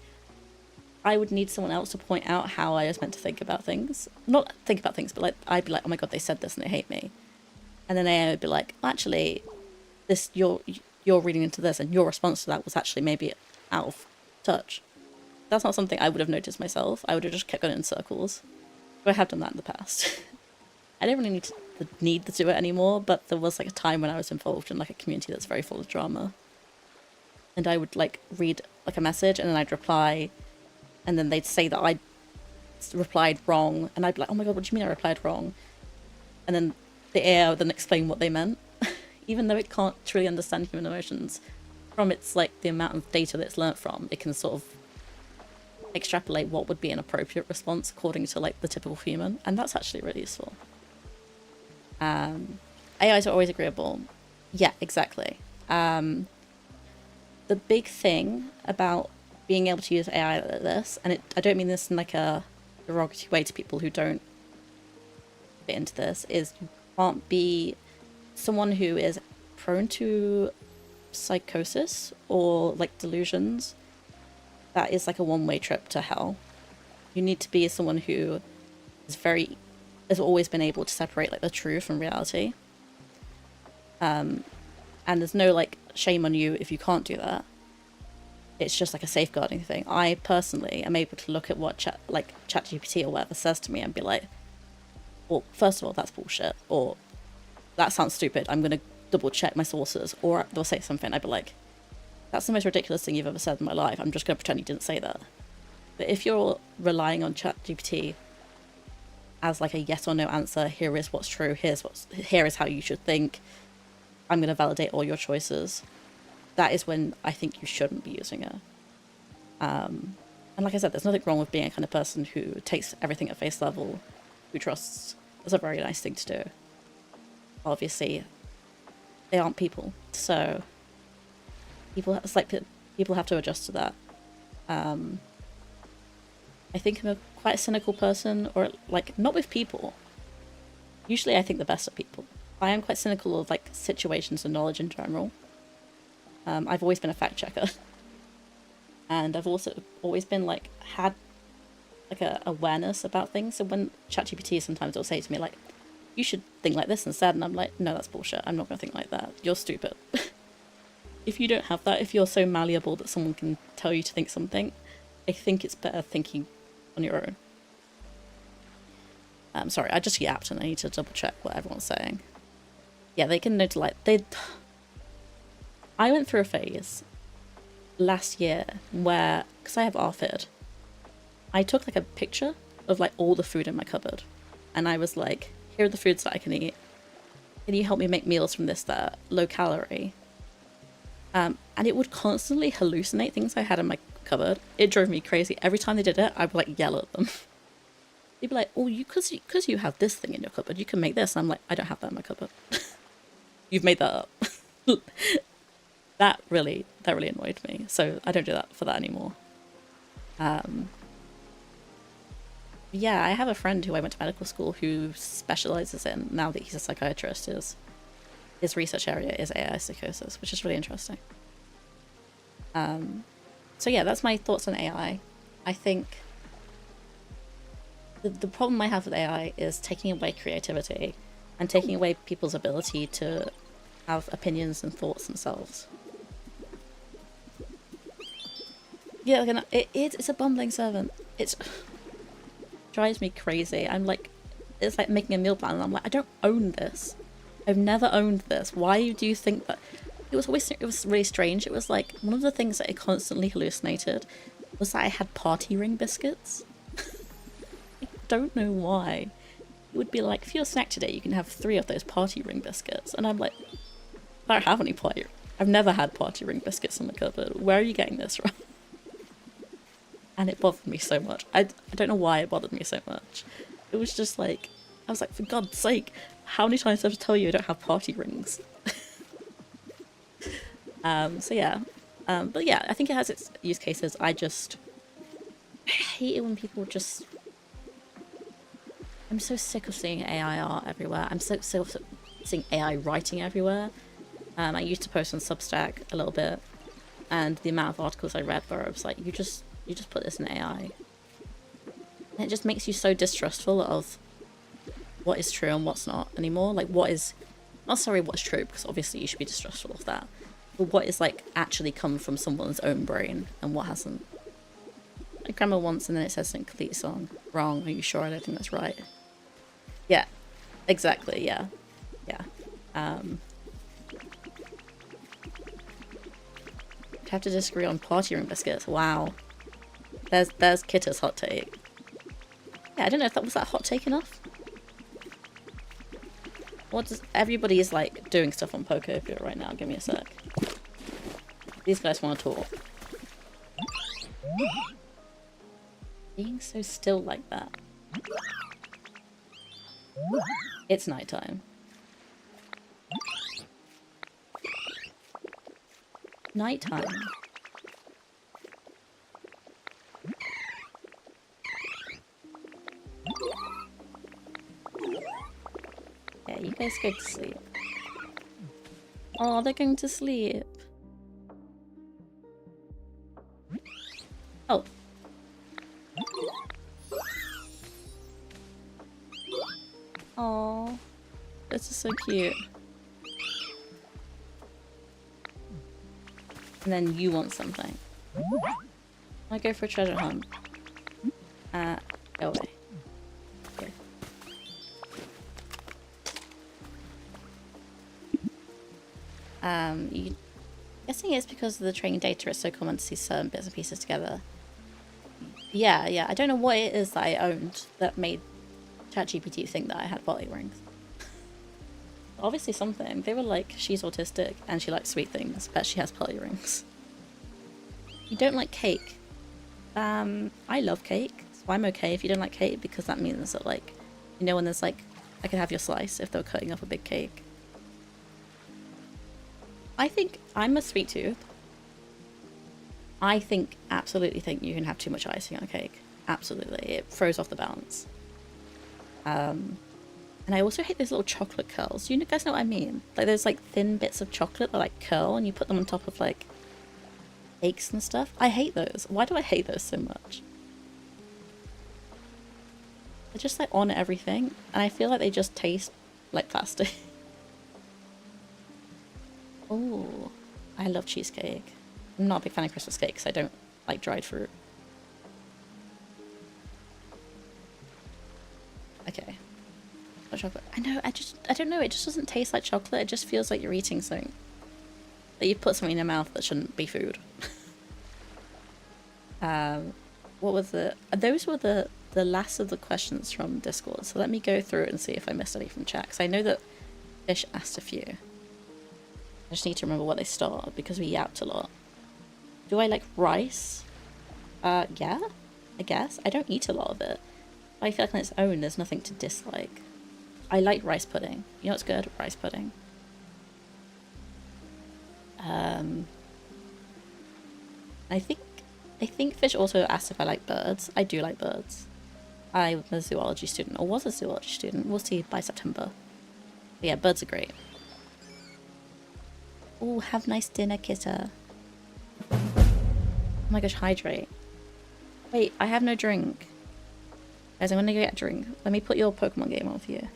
I would need someone else to point out how I was meant to think about things. Not think about things, but like, I'd be like, oh my god, they said this and they hate me. And then AI would be like, actually, this, you're reading into this, and your response to that was actually maybe out of touch. That's not something I would have noticed myself. I would have just kept going in circles. But I have done that in the past. I don't really need to do it anymore, but there was like a time when I was involved in like a community that's very full of drama. And I would like read like a message, and then I'd reply, and then they'd say that I replied wrong, and I'd be like, oh my god, what do you mean I replied wrong? And then the AI would then explain what they meant, even though it can't truly understand human emotions. From its like the amount of data that it's learnt from, it can sort of extrapolate what would be an appropriate response according to like the typical human, and that's actually really useful. AIs are always agreeable. Yeah, exactly. The big thing about being able to use AI like this, and I don't mean this in like a derogatory way to people who don't fit into this, is you can't be someone who is prone to psychosis or like delusions. That is like a one-way trip to hell. You need to be someone who has always been able to separate like the truth from reality. And there's no like shame on you if you can't do that. It's just like a safeguarding thing. I personally am able to look at what ChatGPT or whatever says to me and be like, well, first of all, that's bullshit, or that sounds stupid, I'm gonna double check my sources. Or they'll say something, I'd be like, that's the most ridiculous thing you've ever said in my life, I'm just gonna pretend you didn't say that. But if you're relying on ChatGPT as like a yes or no answer, here is what's true, here is how you should think, I'm gonna validate all your choices, that is when I think you shouldn't be using it. And like I said, there's nothing wrong with being a kind of person who takes everything at face level, who trusts. It's a very nice thing to do. Obviously, they aren't people, so people have to adjust to that. I think I'm quite a cynical person, or like not with people. Usually, I think the best of people. I am quite cynical of like situations and knowledge in general. I've always been a fact checker, and I've also always been like had like a awareness about things. So when ChatGPT sometimes will say to me like, you should think like this instead, and I'm like, no, that's bullshit, I'm not gonna think like that, you're stupid. If you don't have that, if you're so malleable that someone can tell you to think something, I think it's better thinking on your own. Sorry, I just yapped and I need to double check what everyone's saying. Yeah, they can note I went through a phase last year where, because I have ARFID, I took like a picture of like all the food in my cupboard, and I was like, here are the foods that I can eat. Can you help me make meals from this that are low calorie? And it would constantly hallucinate things I had in my cupboard. It drove me crazy. Every time they did it, I would like yell at them. They'd be like, oh, because you have this thing in your cupboard, you can make this. And I'm like, I don't have that in my cupboard. You've made that up. That really annoyed me. So I don't do that for that anymore. Yeah, I have a friend who I went to medical school who specializes in, now that he's a psychiatrist, his research area is AI psychosis, which is really interesting. So yeah, that's my thoughts on AI. I think the problem I have with AI is taking away creativity and taking away people's ability to have opinions and thoughts themselves. Yeah, like it's a bumbling servant. It drives me crazy. I'm like, it's like making a meal plan, and I'm like, I don't own this. I've never owned this. Why do you think that? It was really strange. It was like one of the things that it constantly hallucinated was that I had party ring biscuits. I don't know why. It would be like, for your snack today, you can have 3 of those party ring biscuits, and I'm like, I don't have any party. I've never had party ring biscuits in the cupboard. Where are you getting this from? And it bothered me so much. I don't know why it bothered me so much. It was just like, I was like, for God's sake, how many times do I have to tell you I don't have party rings? So yeah. But yeah, I think it has its use cases. I hate it when people just... I'm so sick of seeing AI art everywhere. I'm so sick of seeing AI writing everywhere. I used to post on Substack a little bit, and the amount of articles I read where I was like, you just put this in AI. And it just makes you so distrustful of what is true and what's not anymore. Like, what is... Not sorry what's true, because obviously you should be distrustful of that. But what is, like, actually come from someone's own brain, and what hasn't. Like, grammar once, and then it says something completely song. Wrong, are you sure? I don't think that's right. Yeah, exactly, yeah. Yeah. Have to disagree on party room biscuits. Wow. There's Kitter's hot take. Yeah, I don't know if that was that hot take enough. What does... Everybody is, like, doing stuff on Pokopia right now. Give me a sec. These guys want to talk. Being so still like that. It's nighttime. Nighttime. Yeah, you guys go to sleep. Oh, they're going to sleep. Oh. Oh, this is so cute. And then you want something. I go for a treasure hunt. Go away. Okay. Guessing it's because of the training data, it's so common to see certain bits and pieces together. Yeah, I don't know what it is that I owned that made ChatGPT think that I had body rings. Obviously something. They were like, she's autistic and she likes sweet things, but she has potty rings. You don't like cake? I love cake, so I'm okay if you don't like cake, because that means that, like, you know, when there's like, I could have your slice if they were cutting up a big cake. I think I'm a sweet tooth. I absolutely think you can have too much icing on a cake. Absolutely. It throws off the balance. And I also hate those little chocolate curls. You guys know what I mean? Like those like thin bits of chocolate that like curl and you put them on top of like cakes and stuff. I hate those. Why do I hate those so much? They're just like on everything, and I feel like they just taste like plastic. Oh, I love cheesecake. I'm not a big fan of Christmas cake because I don't like dried fruit. Okay. Not chocolate. I know, I don't know, it just doesn't taste like chocolate. It just feels like you're eating something. That you put something in your mouth that shouldn't be food. What was the... Those were the last of the questions from Discord. So let me go through it and see if I missed any from chat. Because I know that Fish asked a few. I just need to remember what they start because we yapped a lot. Do I like rice? Yeah, I guess. I don't eat a lot of it. But I feel like on its own there's nothing to dislike. I like rice pudding. You know what's good? Rice pudding. I think Fish also asked if I like birds. I do like birds. I'm a zoology student, or was a zoology student. We'll see by September. But yeah, birds are great. Oh, have nice dinner, Kitter. Oh my gosh, hydrate. Wait, I have no drink. Guys, I'm gonna go get a drink. Let me put your Pokemon game on for you.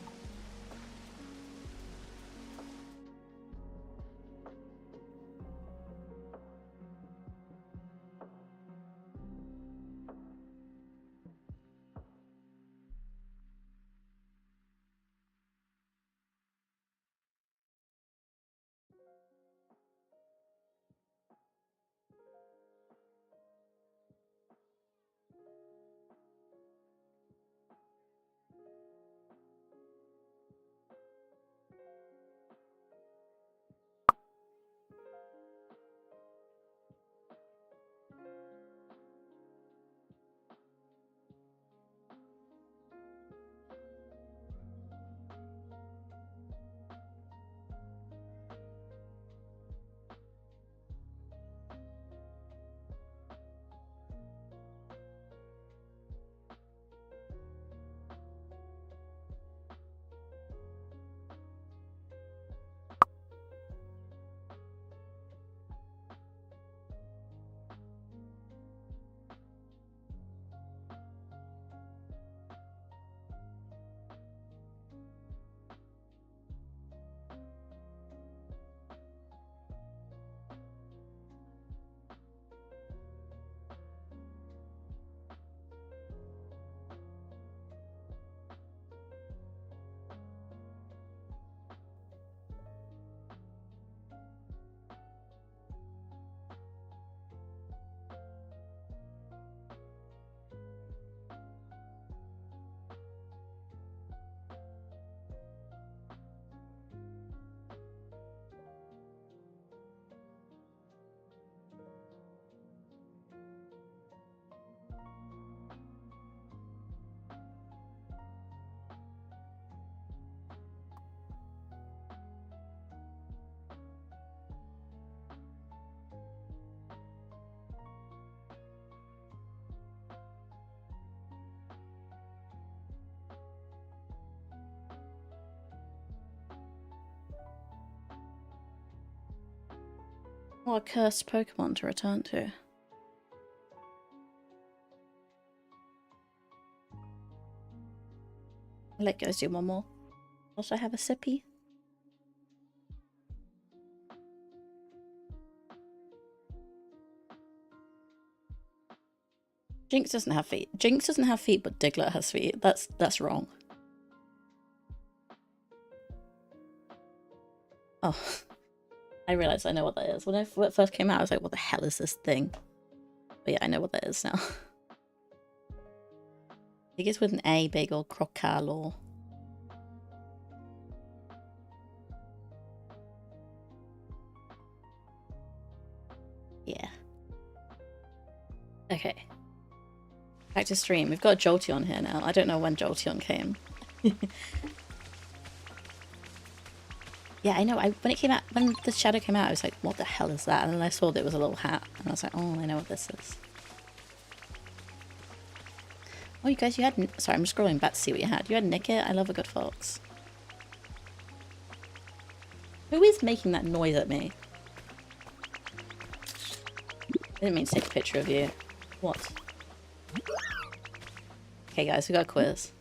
Oh, a cursed Pokemon to return to. I'll let you guys do one more. Also have a sippy. Jinx doesn't have feet. Jinx doesn't have feet, but Diglett has feet. That's wrong. Oh, I realized I know what that is. When it first came out, I was like, what the hell is this thing? But yeah, I know what that is now. I think it's with an A, big or Crocal or... Yeah. Okay. Back to stream. We've got Jolteon here now. I don't know when Jolteon came. Yeah, I know. When it came out, when the shadow came out, I was like, what the hell is that? And then I saw that it was a little hat. And I was like, oh, I know what this is. Oh, you guys, you had... Sorry, I'm scrolling back to see what you had. You had Nickit. I love a good fox. Who is making that noise at me? I didn't mean to take a picture of you. What? Okay, guys, we got a quiz.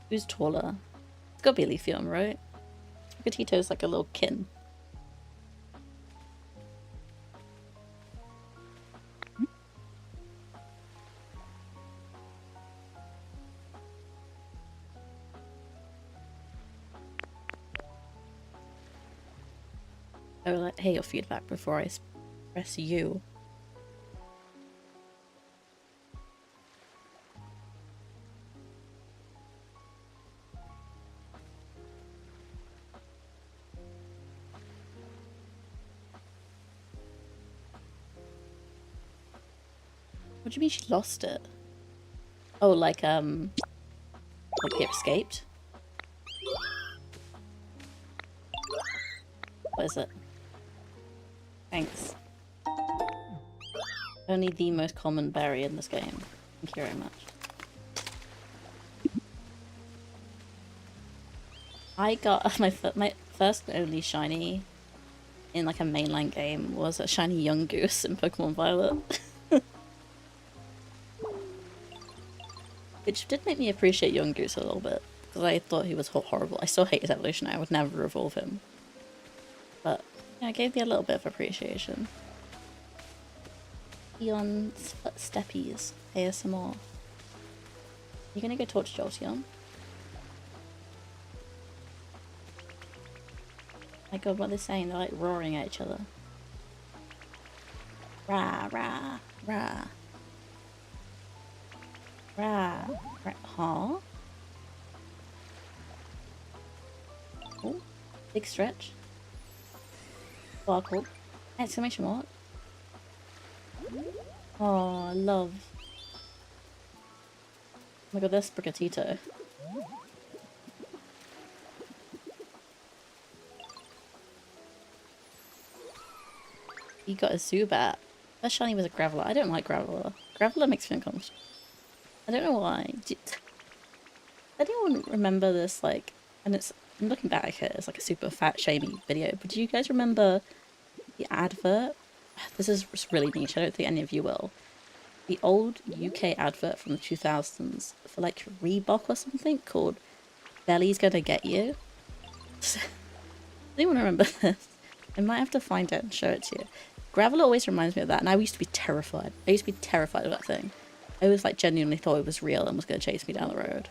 Who's taller? It's gotta be Leafeon, right? Sprigatito's like a little kitten. Oh, like, hey, your feedback before I press you. What do you mean she lost it? Oh, like it escaped? What is it? Thanks. Only the most common berry in this game. Thank you very much. I got my first and only shiny in like a mainline game was a shiny Yungoos in Pokemon Violet. Which did make me appreciate Yungoos a little bit, because I thought he was horrible. I still hate his evolution, I would never evolve him. But yeah, it gave me a little bit of appreciation. Eon Steppies, ASMR. You gonna go talk to Jolteon? My god, what are they saying? They're like roaring at each other. Rah, rah, rah. Rah, rah. Huh? Oh, big stretch. Sparkle. Exclamation mark. Oh, love. Oh my god, there's Sprigatito. You got a Zubat. First shiny was a Graveler. I don't like Graveler. Graveler makes me uncomfortable. I don't know why. Anyone remember this, like, and I'm looking back here, it's like a super fat shamey video, but do you guys remember the advert? This is really niche, I don't think any of you will. The old UK advert from the 2000s for like Reebok or something called Belly's Gonna Get You. Anyone remember this? I might have to find it and show it to you. Graveler always reminds me of that, and I used to be terrified. I used to be terrified of that thing. I was like genuinely thought it was real and was going to chase me down the road.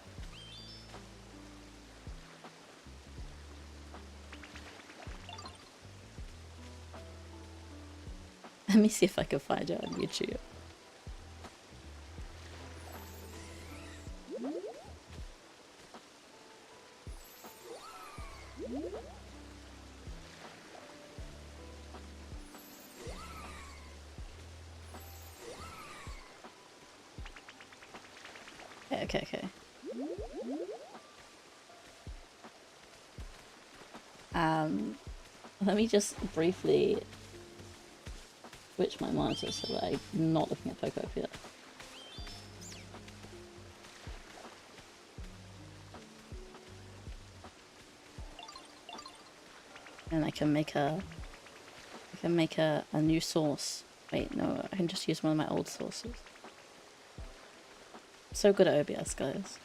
Let me see if I can find it on YouTube. Okay. Let me just briefly switch my monitor so that I'm not looking at Pokopia. And I can make a new source. Wait, no, I can just use one of my old sources. So good at OBS, guys.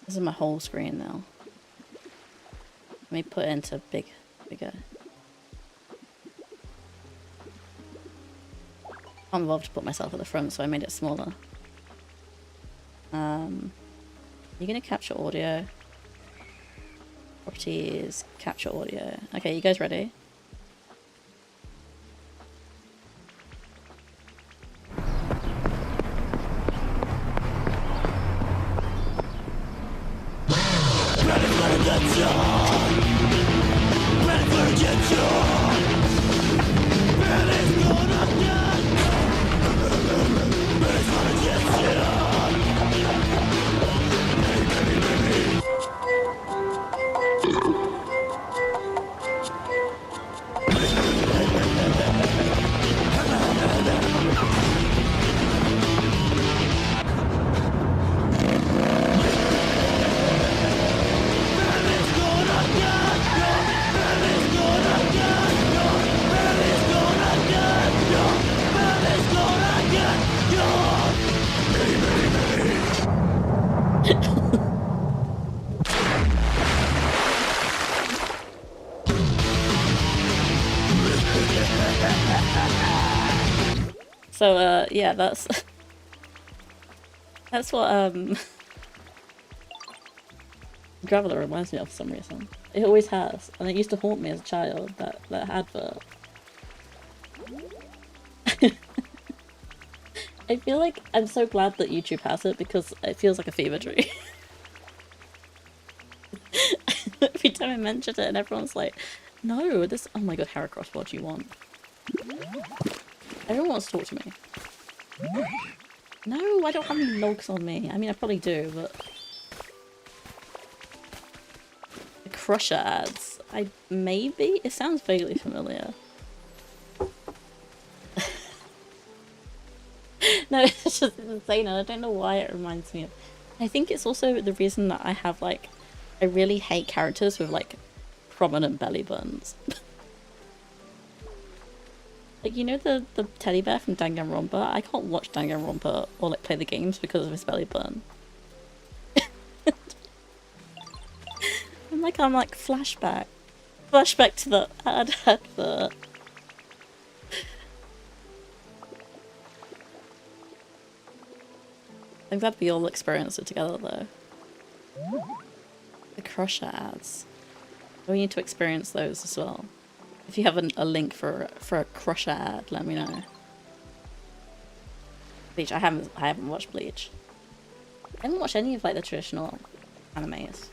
This is my whole screen now. Let me put it into bigger. I'm involved to put myself at the front, so I made it smaller. You're gonna capture audio. Properties, capture audio. Okay, you guys ready? So, yeah, that's what, Graveler reminds me of for some reason. It always has, and it used to haunt me as a child, that advert. I feel like I'm so glad that YouTube has it, because it feels like a fever dream. Every time I mention it and everyone's like, no, this- oh my god, Heracross, what do you want? Everyone wants to talk to me. No, I don't have any logs on me. I mean, I probably do, but... The Crusher ads. Maybe? It sounds vaguely familiar. No, it's just insane, and I don't know why it reminds me of... I think it's also the reason that I have, like... I really hate characters with, like, prominent belly buttons. Like, you know the teddy bear from Danganronpa? I can't watch Danganronpa or, like, play the games because of his belly button. I'm like, flashback. Flashback to the advert. I'm glad we all experienced it together, though. The Crusher ads. We need to experience those as well. If you have a link for a Crusher ad, let me know. Bleach. I haven't watched Bleach. I haven't watched any of like the traditional animes.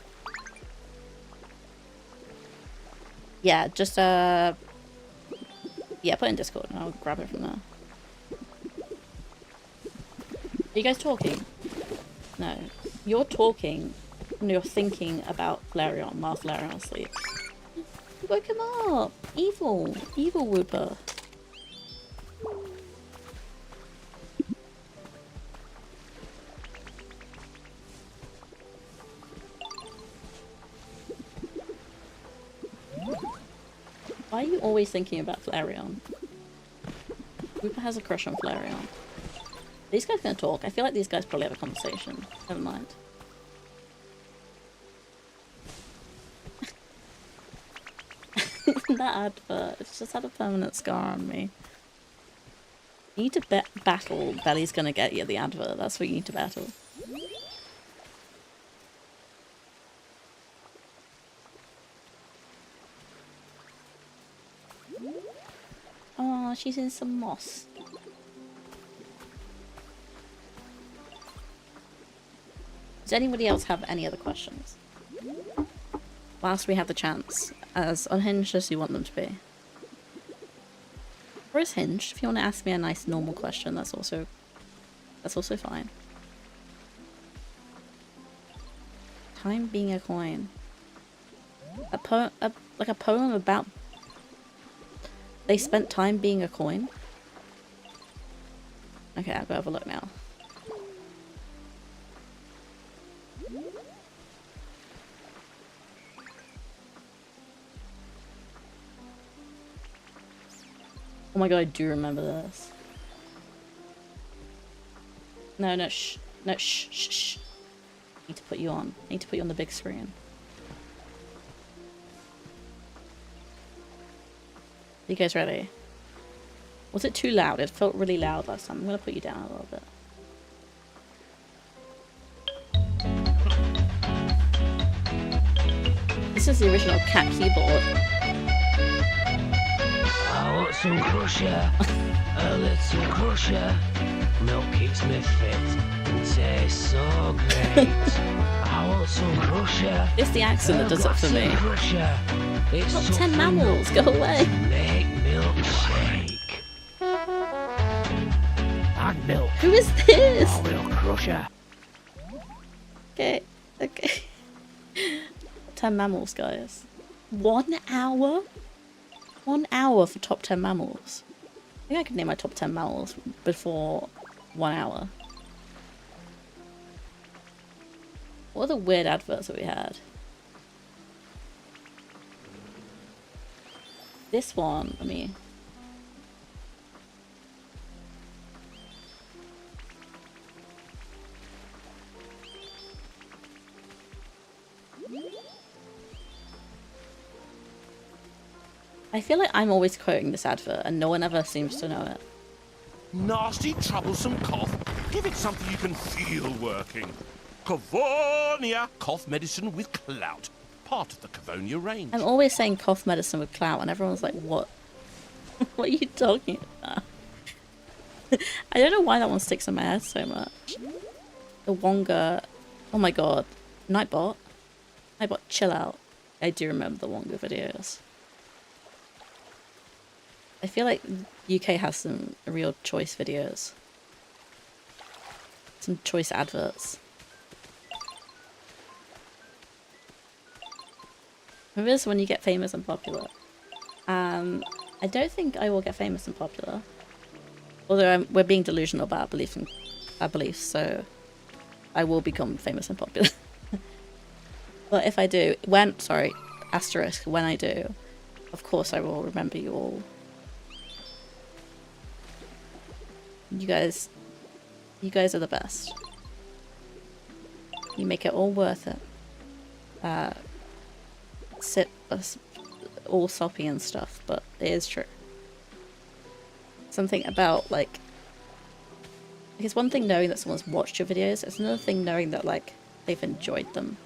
Yeah, just yeah, put it in Discord and I'll grab it from there. Are you guys talking? No. You're talking and you're thinking about Flareon while Flareon sleeps. Woke him up! Evil! Evil Wooper. Why are you always thinking about Flareon? Wooper has a crush on Flareon. These guys gonna talk? I feel like these guys probably have a conversation. Never mind. That advert, it's just had a permanent scar on me. You need to battle Belly's gonna get you, the advert. That's what you need to battle. Oh, she's in some moss. Does anybody else have any other questions? Whilst we have the chance, as unhinged as you want them to be. Or as hinged, if you want to ask me a nice normal question, that's also fine. Time being a coin. Like a poem about... They spent time being a coin? Okay, I'll go have a look now. Oh my god, I do remember this. No, no, shh. No, shh, shh, shh. I need to put you on. I need to put you on the big screen. You guys ready? Was it too loud? It felt really loud last time. I'm gonna put you down a little bit. This is the original cat keyboard. I want some crusher, a little crusher. Milk keeps me fit and tastes so great. I want some crusher. It's the accent that does it for me. Crusher. It's Top 10 mammals, go away. Make milkshake. Add milk. Who is this? Oh, milk crusher. Okay, okay. 10 mammals, guys. 1 hour? 1 hour for top 10 mammals. I think I could name my top 10 mammals before 1 hour. What are the weird adverts that we had? This one, let me... I feel like I'm always quoting this advert and no one ever seems to know it. Nasty, troublesome cough. Give it something you can feel working. Cavonia cough medicine with clout. Part of the Cavonia range. I'm always saying cough medicine with clout and everyone's like, what? What are you talking about? I don't know why that one sticks in my head so much. The Wonga... Oh my god. Nightbot? Nightbot, chill out. I do remember the Wonga videos. I feel like UK has some real choice videos. Some choice adverts. Remember this when you get famous and popular? I don't think I will get famous and popular. Although we're being delusional about our beliefs, so I will become famous and popular. But if I do, asterisk, when I do, of course I will remember you all. You guys are the best. You make it all worth it. All soppy and stuff, but it is true. Something about, like, it's one thing knowing that someone's watched your videos, it's another thing knowing that, like, they've enjoyed them.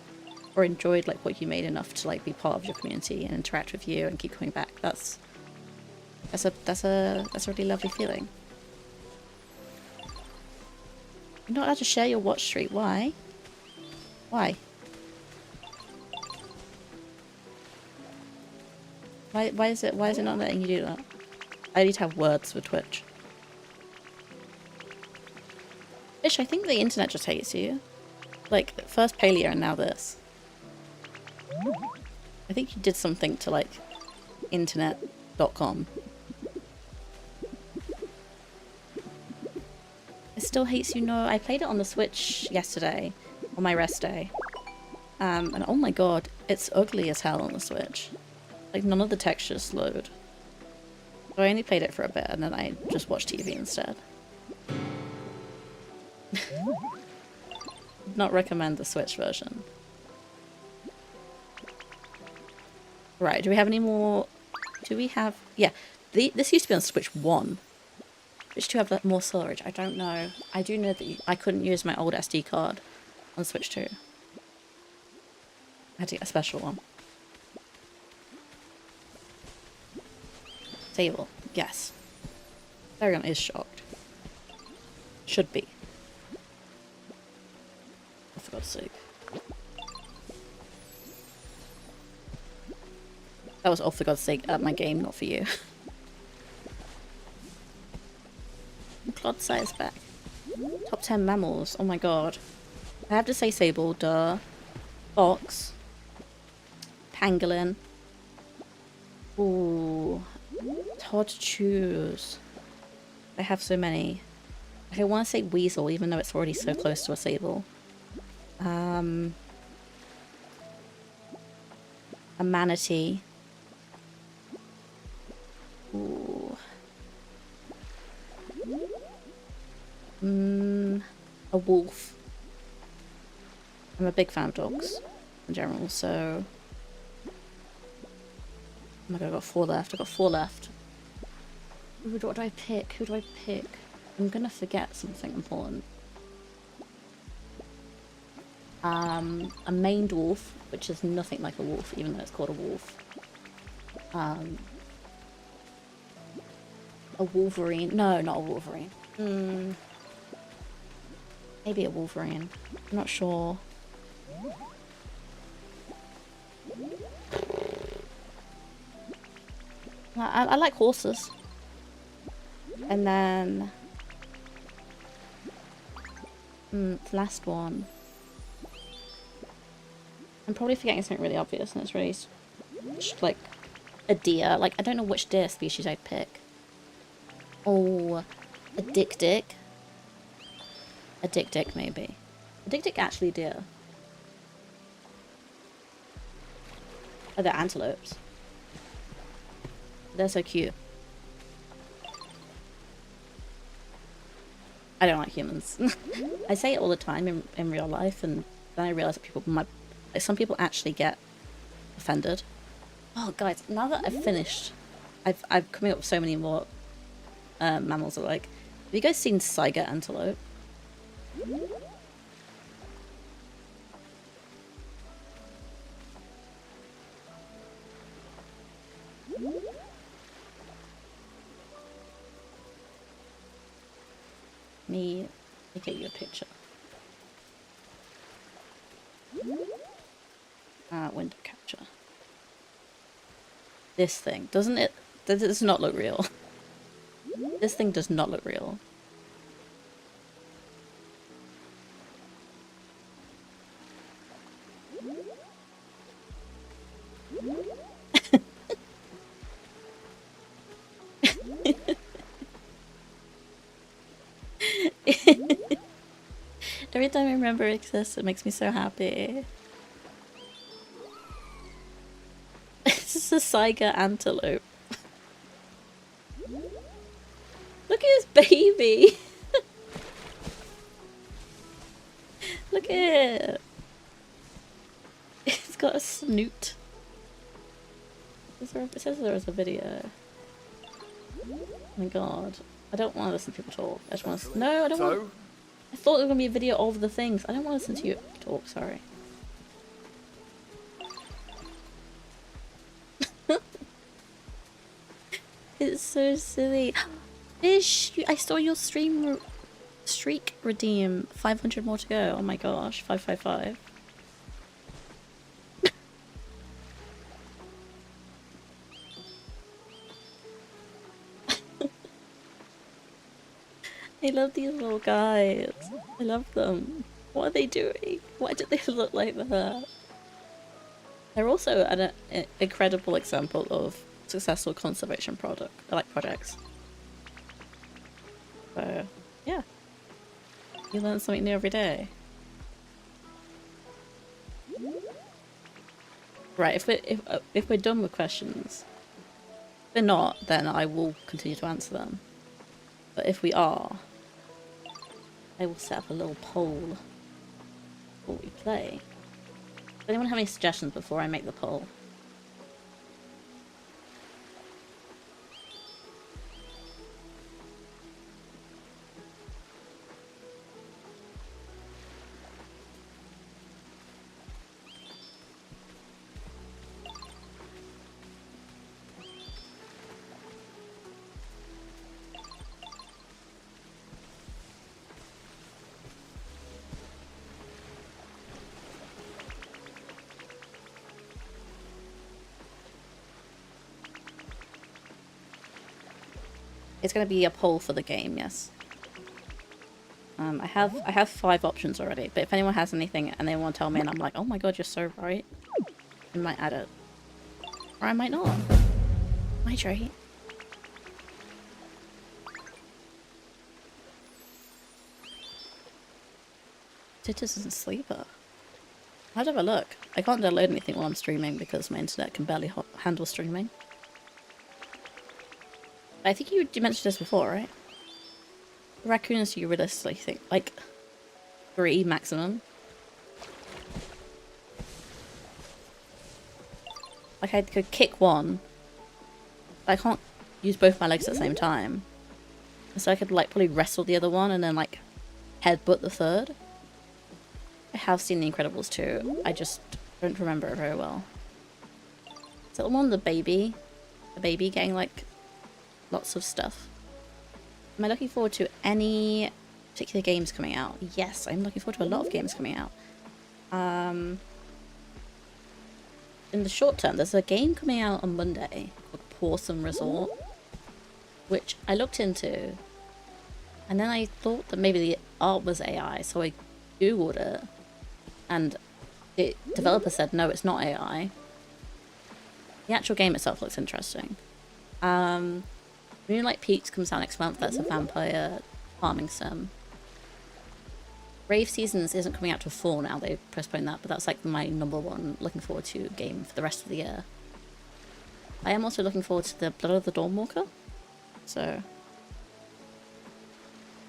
Or enjoyed, like, what you made enough to, like, be part of your community and interact with you and keep coming back. That's a really lovely feeling. You're not allowed to share your watch streak. Why? Why? Why is it not letting you do that? I need to have words with Twitch. Fish, I think the internet just hates you. Like, first Paleo and now this. I think you did something to, like, internet.com. It still hates you, no. I played it on the Switch yesterday, on my rest day. And oh my god, it's ugly as hell on the Switch. Like, none of the textures load. So I only played it for a bit, and then I just watched TV instead. Not recommend the Switch version. Right, do we have any more... Do we have... Yeah, this used to be on Switch 1. Switch 2 have more storage. I don't know. I do know that I couldn't use my old SD card on Switch 2. I had to get a special one. Table. Yes. Therion is shocked. Should be. Oh, for God's sake. That was, oh, for God's sake, my game, not for you. Clodsire is back. Top 10 mammals. Oh my god. I have to say Sable, duh. Fox. Pangolin. Ooh. It's hard to choose. I have so many. I want to say Weasel, even though it's already so close to a Sable. A manatee. Ooh. A wolf. I'm a big fan of dogs in general, so... Oh my god, I got 4 left. I got 4 left. What do I pick? Who do I pick? I'm gonna forget something important. A maned wolf, which is nothing like a wolf, even though it's called a wolf. A wolverine. No, not a wolverine. Maybe a wolverine. I'm not sure. I like horses. And then... last one. I'm probably forgetting something really obvious, and it's really... like, a deer. Like, I don't know which deer species I'd pick. Oh, a dick. A dick, maybe. A dick actually deer. Oh, they're antelopes. They're so cute. I don't like humans. I say it all the time in real life, and then I realize that people might... like, some people actually get offended. Oh, guys, now that I've finished... I've coming up with so many more mammals I like. Have you guys seen Saiga antelope? Let me get you a picture. Window capture. This thing, doesn't it? Does it not look real? This thing does not look real. Every time I remember it exists, it makes me so happy. This is a Saiga antelope. Look at his baby! Look at it! It's got a snoot. It says there was a video. Oh my god. I don't want to listen to people talk. I just want to... No, I don't want... I thought there was going to be a video of the things. I don't want to listen to you talk, sorry. It's so silly. Fish! I saw your streak redeem. 500 more to go. Oh my gosh. 555. I love these little guys. I love them. What are they doing? Why do they look like that? They're also an incredible example of successful conservation projects. So, yeah. You learn something new every day. Right, if we're done with questions, if we're not, then I will continue to answer them. But if we are, I will set up a little poll before we play. Does anyone have any suggestions before I make the poll? It's going to be a poll for the game, yes. I have 5 options already, but if anyone has anything and they want to tell me and I'm like, oh my god, you're so right, I might add it. Or I might not. Hydrate. Citizen Sleeper. I'd have a look. I can't download anything while I'm streaming because my internet can barely handle streaming. I think you mentioned this before, right? Raccoons you realistically think, like, 3 maximum. Like, I could kick one, but I can't use both my legs at the same time. So I could, like, probably wrestle the other one and then, like, headbutt the third. I have seen The Incredibles 2, I just don't remember it very well. Is that the one, the baby getting, like, lots of stuff? Am I looking forward to any particular games coming out? Yes, I'm looking forward to a lot of games coming out. In the short term, there's a game coming out on Monday called Pawsome Resort, which I looked into, and then I thought that maybe the art was AI, so I googled it, and the developer said no, it's not AI. The actual game itself looks interesting. Moonlight Peaks comes out next month. That's a vampire farming sim. Rave Seasons isn't coming out till fall now. They've postponed that, but that's like my #1 looking forward to game for the rest of the year. I am also looking forward to the Blood of the Dawnwalker. So,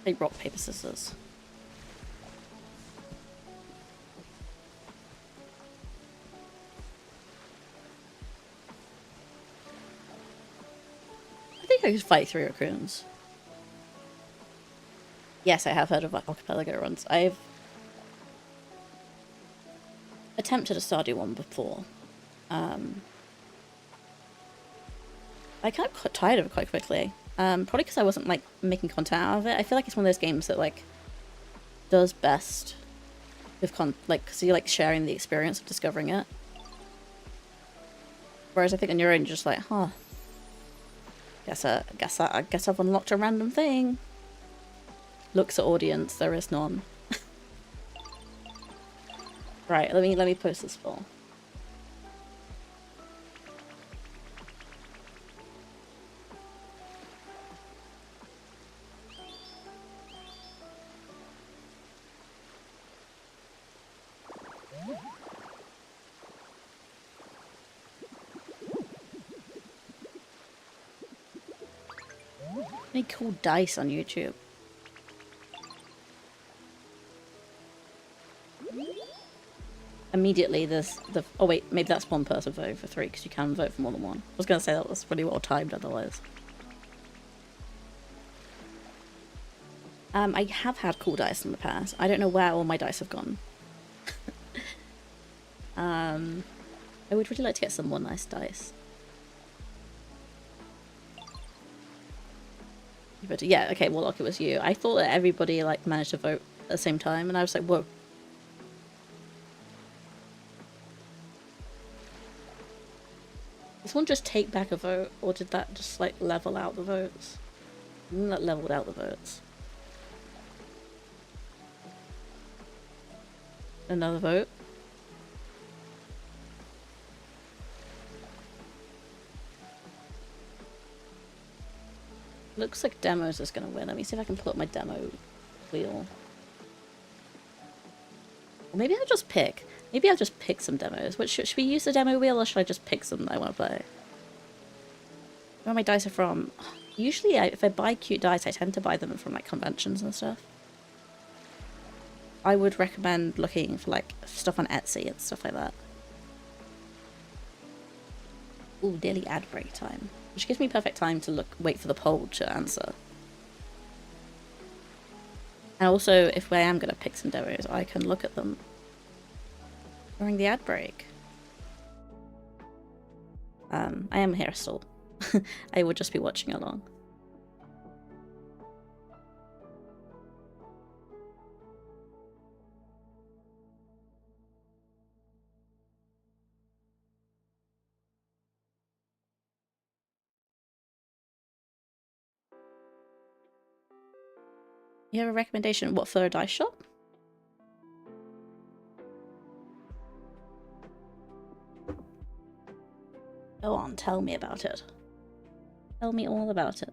play rock, paper, scissors. I think I could fight 3 raccoons. Yes, I have heard of archipelago runs. I've attempted a Stardew one before. I kind of got tired of it quite quickly. Probably because I wasn't, like, making content out of it. I feel like it's one of those games that, like, does best with because you're, like, sharing the experience of discovering it. Whereas I think on your own, you're just like, huh. I guess I've unlocked a random thing. Looks at audience, there is none. Right, let me post this poll. Make cool dice on YouTube. Immediately there's the oh wait, maybe that's one person voting for 3 because you can vote for more than one. I was gonna say that was pretty well timed otherwise. I have had cool dice in the past. I don't know where all my dice have gone. I would really like to get some more nice dice. But yeah, okay, Warlock, it was you. I thought that everybody like managed to vote at the same time, and I was like, whoa. Did someone just take back a vote, or did that just like level out the votes? That leveled out the votes. Another vote. Looks like Demos is gonna win. Let me see if I can pull up my demo wheel. Or maybe I'll just pick. Maybe I'll just pick some demos. What should we use the demo wheel, or should I just pick some that I want to play? Where my dice are from? Usually, if I buy cute dice, I tend to buy them from like conventions and stuff. I would recommend looking for like stuff on Etsy and stuff like that. Ooh, daily ad break time. Which gives me perfect time to wait for the poll to answer. And also, if I am going to pick some demos, I can look at them during the ad break. I am here still. I would just be watching along. You have a recommendation? What, for a dice shop? Go on, tell me about it. Tell me all about it.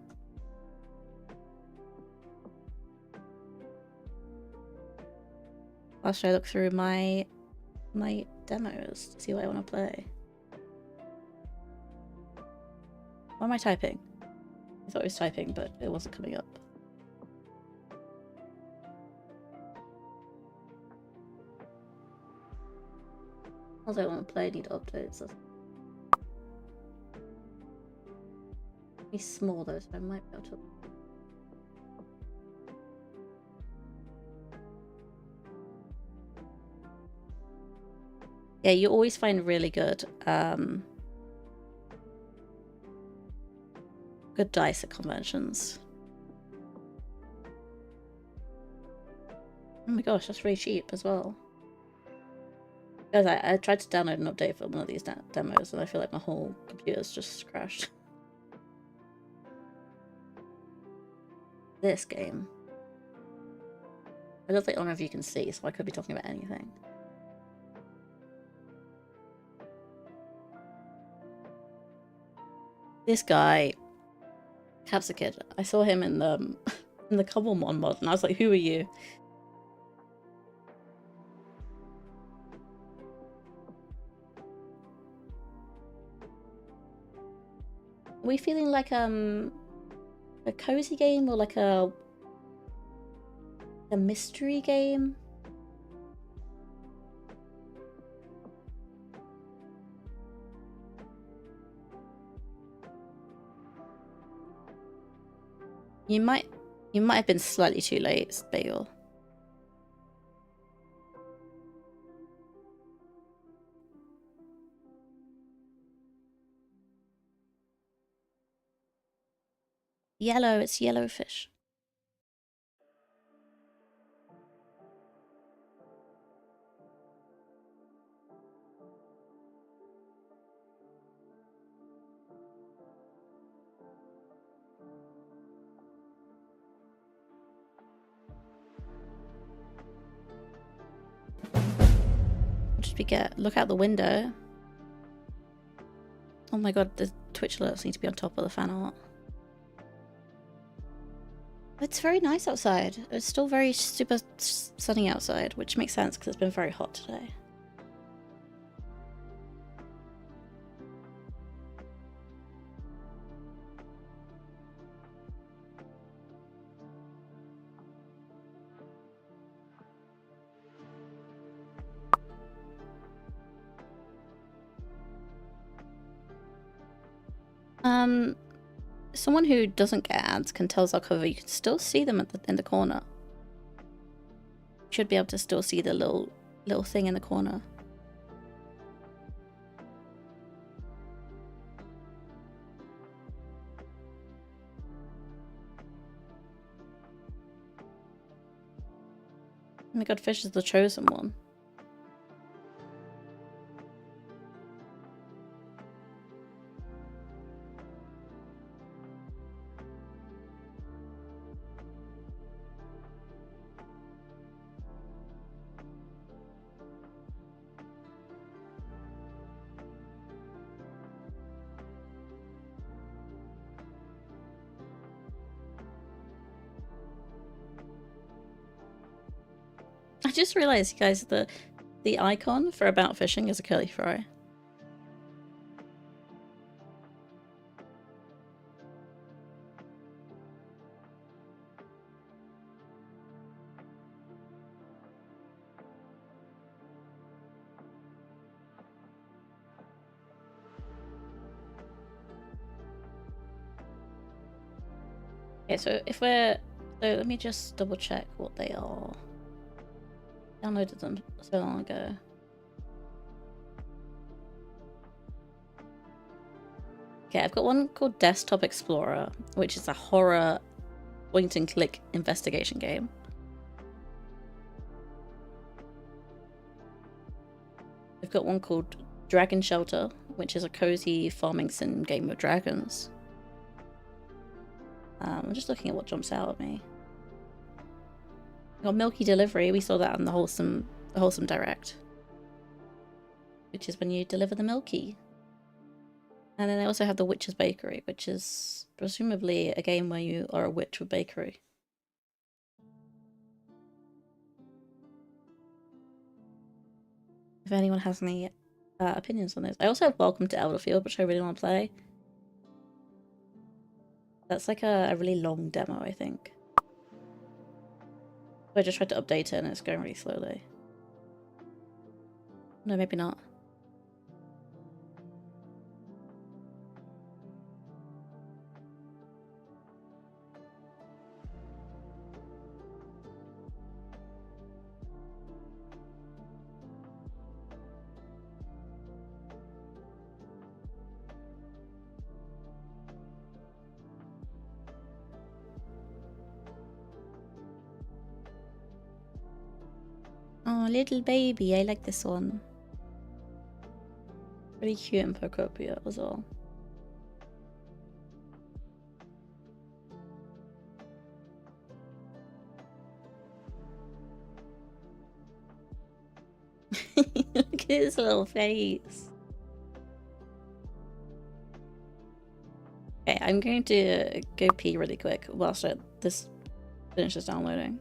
Whilst I look through my my demos to see what I want to play. What am I typing? I thought I was typing, but it wasn't coming up. What do I want to play? I need updates. He's small though, so I might be able to. Yeah, you always find really good good dice at conventions. Oh my gosh, that's really cheap as well. Guys, I tried to download an update for one of these demos and I feel like my whole computer's just crashed. This game. I don't think none of you can see, so I could be talking about anything. This guy, Capsicid, I saw him in the Cobblemon mod, and I was like, "Who are you?" Are we feeling like a cozy game or like a mystery game? You might have been slightly too late, Bagel. Yellow, it's yellowfish. What did we get? Look out the window. Oh my god, the Twitch alerts need to be on top of the fan art. It's very nice outside. It's still very super sunny outside, which makes sense because it's been very hot today. Someone who doesn't get ads can tell Zarkova you can still see them in the corner. You should be able to still see the little thing in the corner. Oh my god, Fish is the chosen one. I just realized, guys, the icon for About Fishing is a curly fry. Okay, so let me just double check what they are. Downloaded them so long ago. Okay, I've got one called Desktop Explorer, which is a horror point and click investigation game. I've got one called Dragon Shelter, which is a cozy farming sim game with dragons. I'm just looking at what jumps out at me. Got Milky Delivery. We saw that on the Wholesome Direct, which is when you deliver the Milky. And then they also have the Witch's Bakery, which is presumably a game where you are a witch with bakery. if anyone has any opinions on this. I also have Welcome to Elderfield, which I really want to play. That's like a really long demo, I think. I just tried to update it and it's going really slowly. No, maybe not. Oh, little baby, I like this one. Pretty cute and Procopia as well. Look at his little face. Okay, I'm going to go pee really quick whilst this finishes downloading.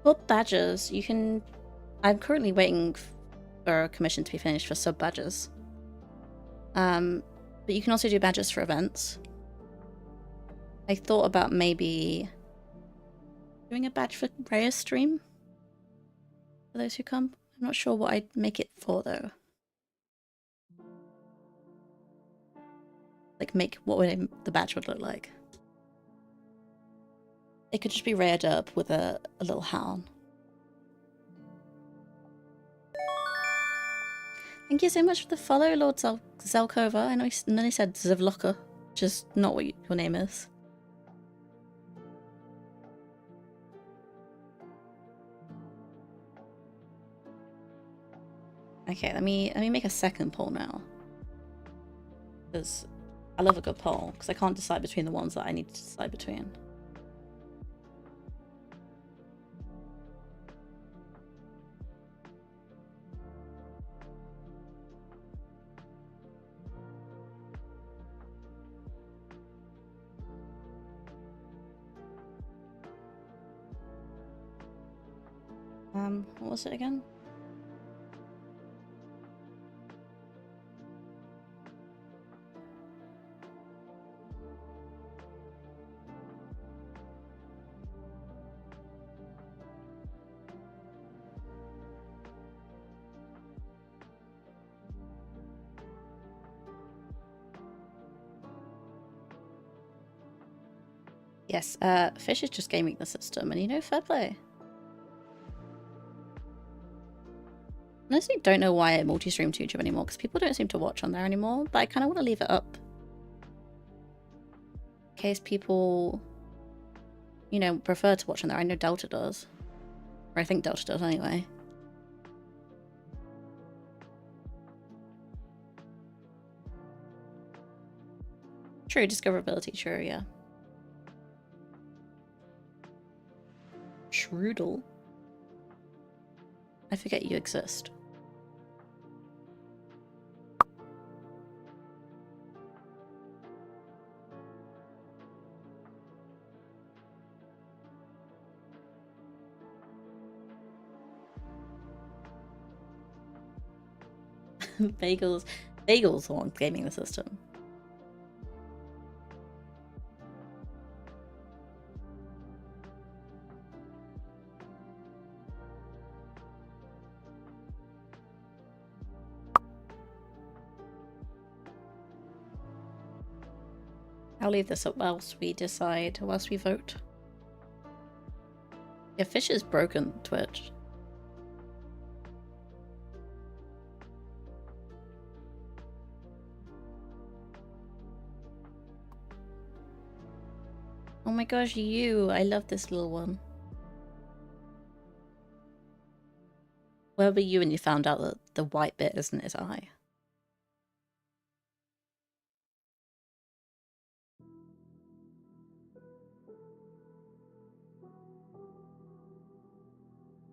For badges, you can... I'm currently waiting for a commission to be finished for sub badges. But you can also do badges for events. I thought about maybe doing a badge for Raya stream for those who come. I'm not sure what I'd make it for though. Like what would the badge would look like. It could just be reared up with a little hat on. Thank you so much for the follow, Lord Zelkova. I know and then he said Zivloka, which is not what your name is. Okay, let me make a second poll now. Because I love a good poll, because I can't decide between the ones that I need to decide between. What was it again? Yes, Fish is just gaming the system, and you know, fair play. Honestly, don't know why I multi-stream YouTube anymore, because people don't seem to watch on there anymore, but I kind of want to leave it up. In case people, you know, prefer to watch on there. I know Delta does. Or I think Delta does anyway. True, discoverability, true, yeah. Strudel? I forget you exist. Bagels. Bagels the one gaming the system. I'll leave this up whilst we decide, whilst we vote. Yeah, Fish is broken, Twitch. Oh my gosh, you! I love this little one. Where were you when you found out that the white bit isn't his eye?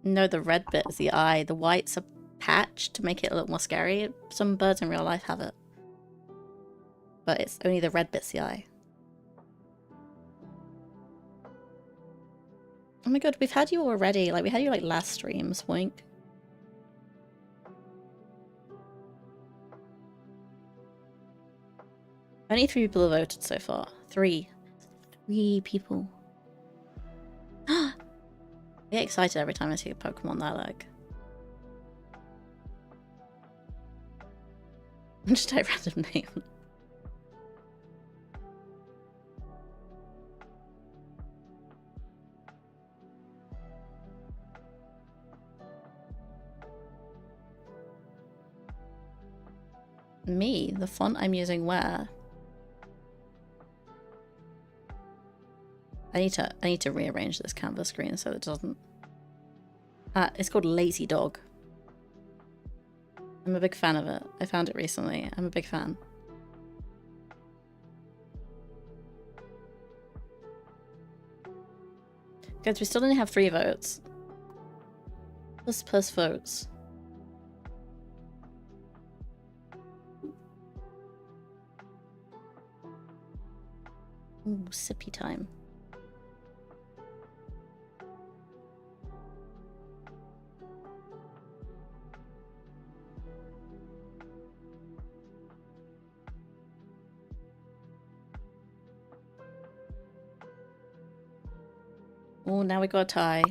No, the red bit is the eye. The white's a patch to make it a little more scary. Some birds in real life have it. But it's only the red bit's the eye. Oh my god, we've had you already. Like, we had you like last stream, Swoink. Only 3 people have voted so far. 3. 3 people. I get excited every time I see a Pokemon that I like. Just type random name. Me? The font I'm using where? I need to rearrange this canvas screen so it doesn't... it's called Lazy Dog. I'm a big fan of it. I found it recently. I'm a big fan. Guys, we still only have 3 votes. Plus votes. Ooh, sippy time. Oh, now we got a tie.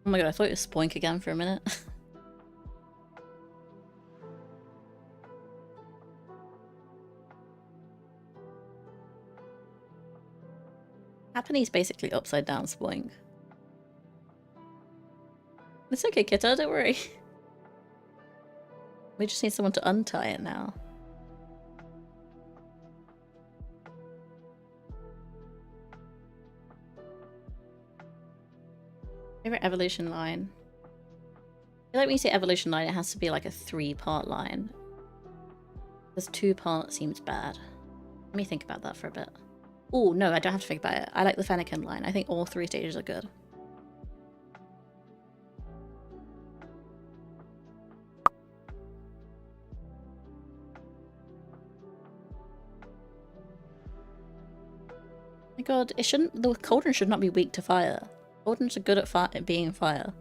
Oh my god, I thought it was Spoink again for a minute. Happany's basically upside down Spoink. It's okay, Kitta, don't worry. We just need someone to untie it now. Favorite evolution line? I feel like when you say evolution line, it has to be like a 3-part line. Because 2-part seems bad. Let me think about that for a bit. Oh, no, I don't have to think about it. I like the Fennekin line. I think all 3 stages are good. My god, it shouldn't... The cauldron should not be weak to fire. Cauldrons are good at being fire.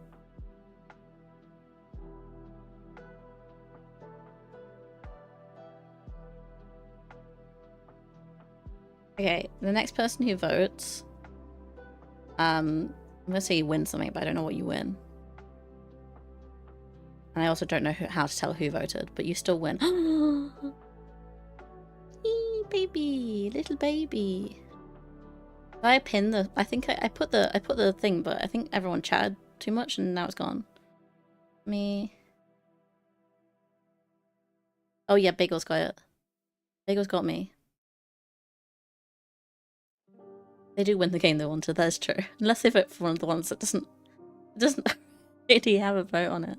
Okay, the next person who votes... I'm gonna say you win something, but I don't know what you win. And I also don't know how to tell who voted, but you still win. Eee, baby! Little baby! I pinned the... I think I put the thing, but I think everyone chatted too much and now it's gone. Me... Oh yeah, Bagel's got it. Bagel's got me. They do win the game they wanted, that is true. Unless they vote for one of the ones that doesn't really have a vote on it.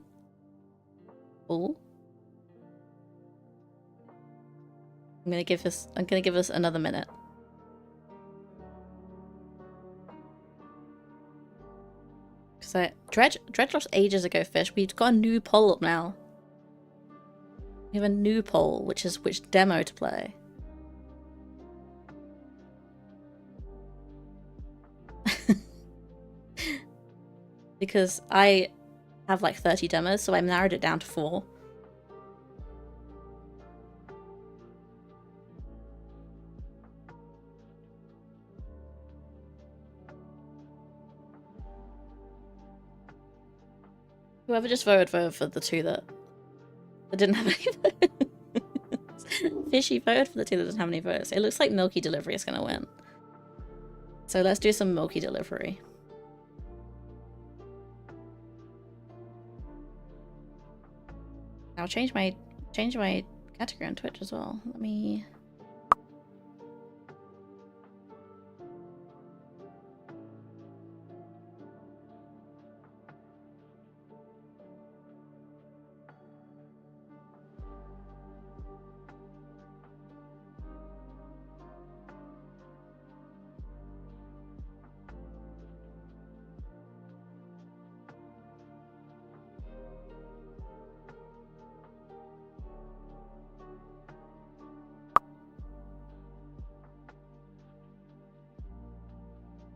Oh. I'm gonna give us another minute. Because Dredge lost ages ago, Fish. We've got a new poll up now. We have a new poll, which is which demo to play. Because I have like 30 demos, so I narrowed it down to 4. Whoever just voted for the two that didn't have any votes. Fishy voted for the two that didn't have any votes. It looks like Milky Delivery is gonna win. So let's do some Milky Delivery. I'll change my category on Twitch as well. Let me.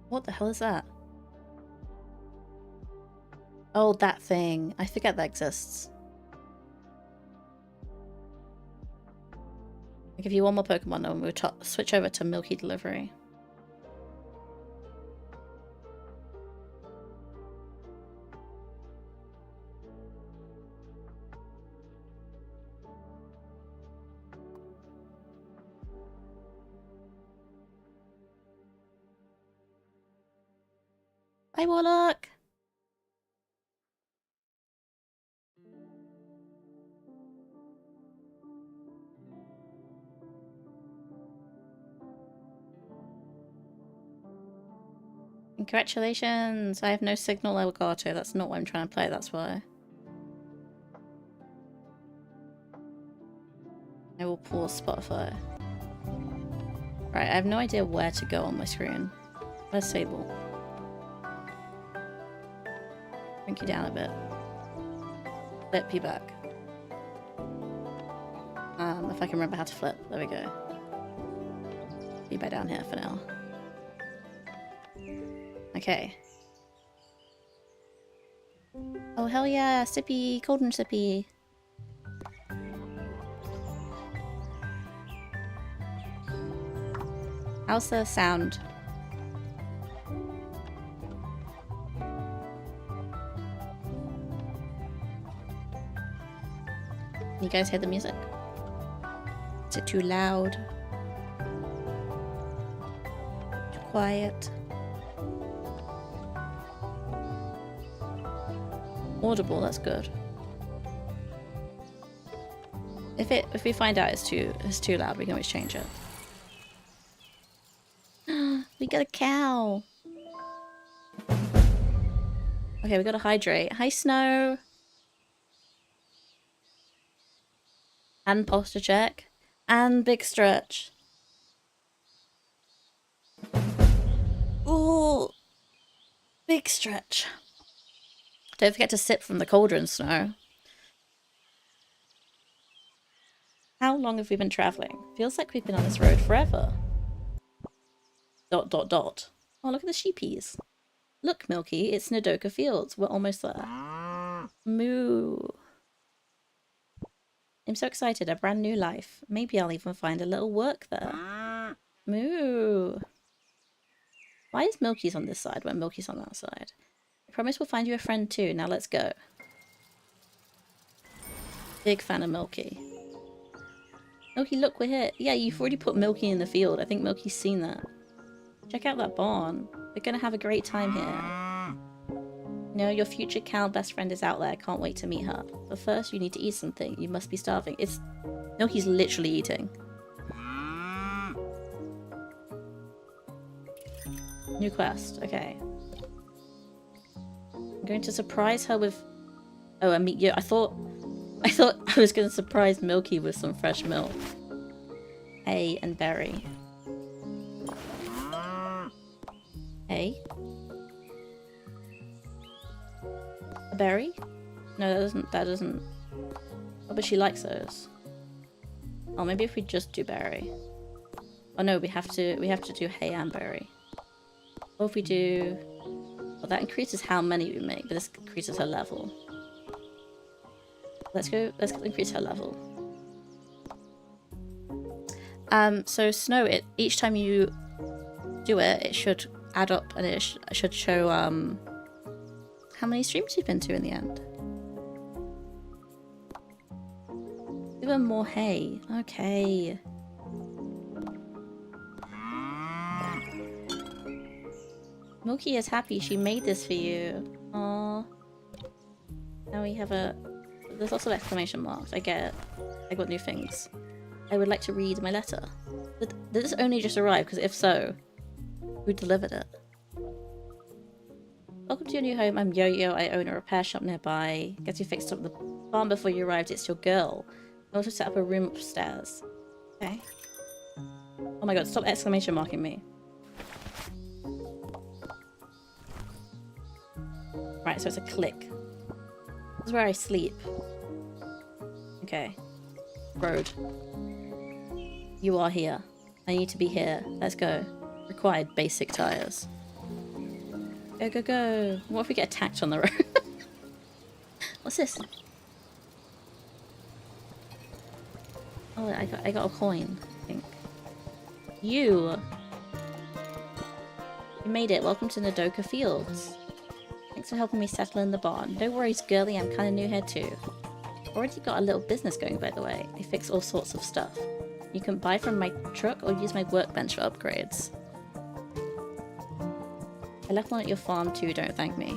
What the hell is that? Oh, that thing. I forget that exists. I'll give you one more Pokemon and we'll switch over to Milky Delivery. Bye, Warlock! Congratulations! I have no signal Elgato. That's not what I'm trying to play, that's why. I will pause Spotify. Right, I have no idea where to go on my screen. Where's Sable? Shrink you down a bit. Flip you back. If I can remember how to flip. There we go. Be back down here for now. Okay. Oh hell yeah, Sippy, Golden Sippy. How's the sound? You guys hear the music? Is it too loud? Too quiet? Audible, that's good. If we find out it's too loud, we can always change it. We got a cow. Okay, we gotta hydrate. Hi, Snow. And posture check. And big stretch. Ooh. Big stretch. Don't forget to sip from the cauldron, Snow. How long have we been traveling? Feels like we've been on this road forever. ... Oh, look at the sheepies. Look, Milky, it's Nodoka Fields. We're almost there. Moo. I'm so excited. A brand new life. Maybe I'll even find a little work there. Moo. Why is Milky's on this side when Milky's on that side? I promise we'll find you a friend too. Now let's go. Big fan of Milky. Milky, look, we're here. Yeah, you've already put Milky in the field. I think Milky's seen that. Check out that barn. We're gonna have a great time here. No, your future cow best friend is out there. Can't wait to meet her. But first, you need to eat something. You must be starving. Milky's literally eating. New quest. Okay. I'm going to surprise her with... Oh, I mean, yeah, I thought I was going to surprise Milky with some fresh milk. Hay and berry. Hay? A berry? No, that doesn't... Oh, but she likes those. Oh, maybe if we just do berry. Oh no, we have to do hay and berry. Or if we do... Well, that increases how many we make, but this increases her level. Let's increase her level. So Snow, each time you do it, it should add up and it should show how many streams you've been to in the end. Give him more hay. Okay. Milky is happy she made this for you. Aww. Now we have a... There's also exclamation marks. I get it. I got new things. I would like to read my letter. Did this only just arrive? Because if so, who delivered it? Welcome to your new home. I'm Yo-Yo. I own a repair shop nearby. Guess you fixed up the barn before you arrived. It's your girl. I also set up a room upstairs. Okay. Oh my god, stop exclamation marking me. Right, so it's a click. This is where I sleep. Okay. Road. You are here. I need to be here. Let's go. Required basic tires. Go, go, go. What if we get attacked on the road? What's this? Oh, I got a coin, I think. You made it. Welcome to Nodoka Fields. Thanks for helping me settle in the barn. No worries, girlie. I'm kind of new here too. Already got a little business going, by the way. I fix all sorts of stuff. You can buy from my truck or use my workbench for upgrades. I left one at your farm too, don't thank me.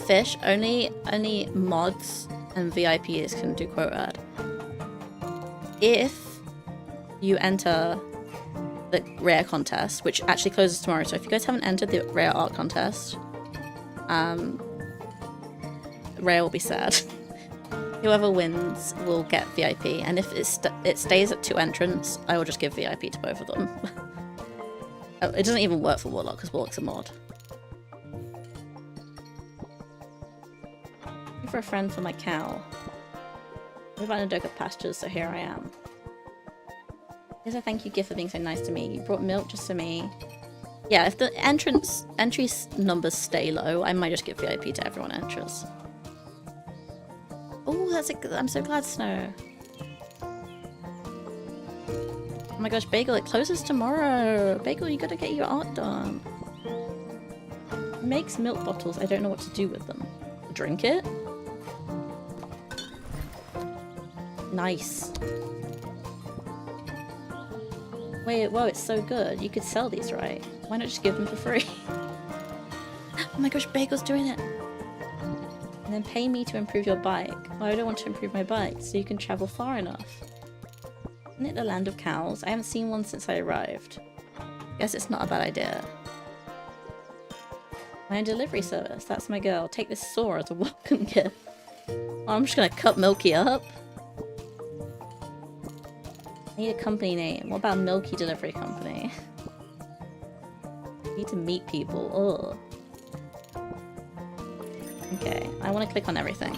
Fish, only mods and VIPs can do quote ad. If you enter the rare contest, which actually closes tomorrow, so if you guys haven't entered the rare art contest, Rare will be sad. Whoever wins will get VIP, and if it stays at 2 entrants, I will just give VIP to both of them. Oh, it doesn't even work for Warlock, because Warlock's a mod. Looking for a friend for my cow. What about Nodoka pastures, so here I am. Here's a thank you gift for being so nice to me. You brought milk just for me. Yeah, if the entry numbers stay low, I might just give VIP to everyone who enters. Oh, I'm so glad, Snow. Oh my gosh, Bagel, it closes tomorrow. Bagel, you gotta get your art done. It makes milk bottles. I don't know what to do with them. Drink it? Nice. Wait, whoa, it's so good. You could sell these, right? Why not just give them for free? Oh my gosh, Bagel's doing it. And then pay me to improve your bike. Well, I don't want to improve my bike, so you can travel far enough. Isn't it the land of cows? I haven't seen one since I arrived. Guess it's not a bad idea. My own delivery service. That's my girl. Take this saw as a welcome gift. Oh, I'm just gonna cut Milky up. I need a company name. What about Milky Delivery Company? I need to meet people. Ugh. Okay, I want to click on everything.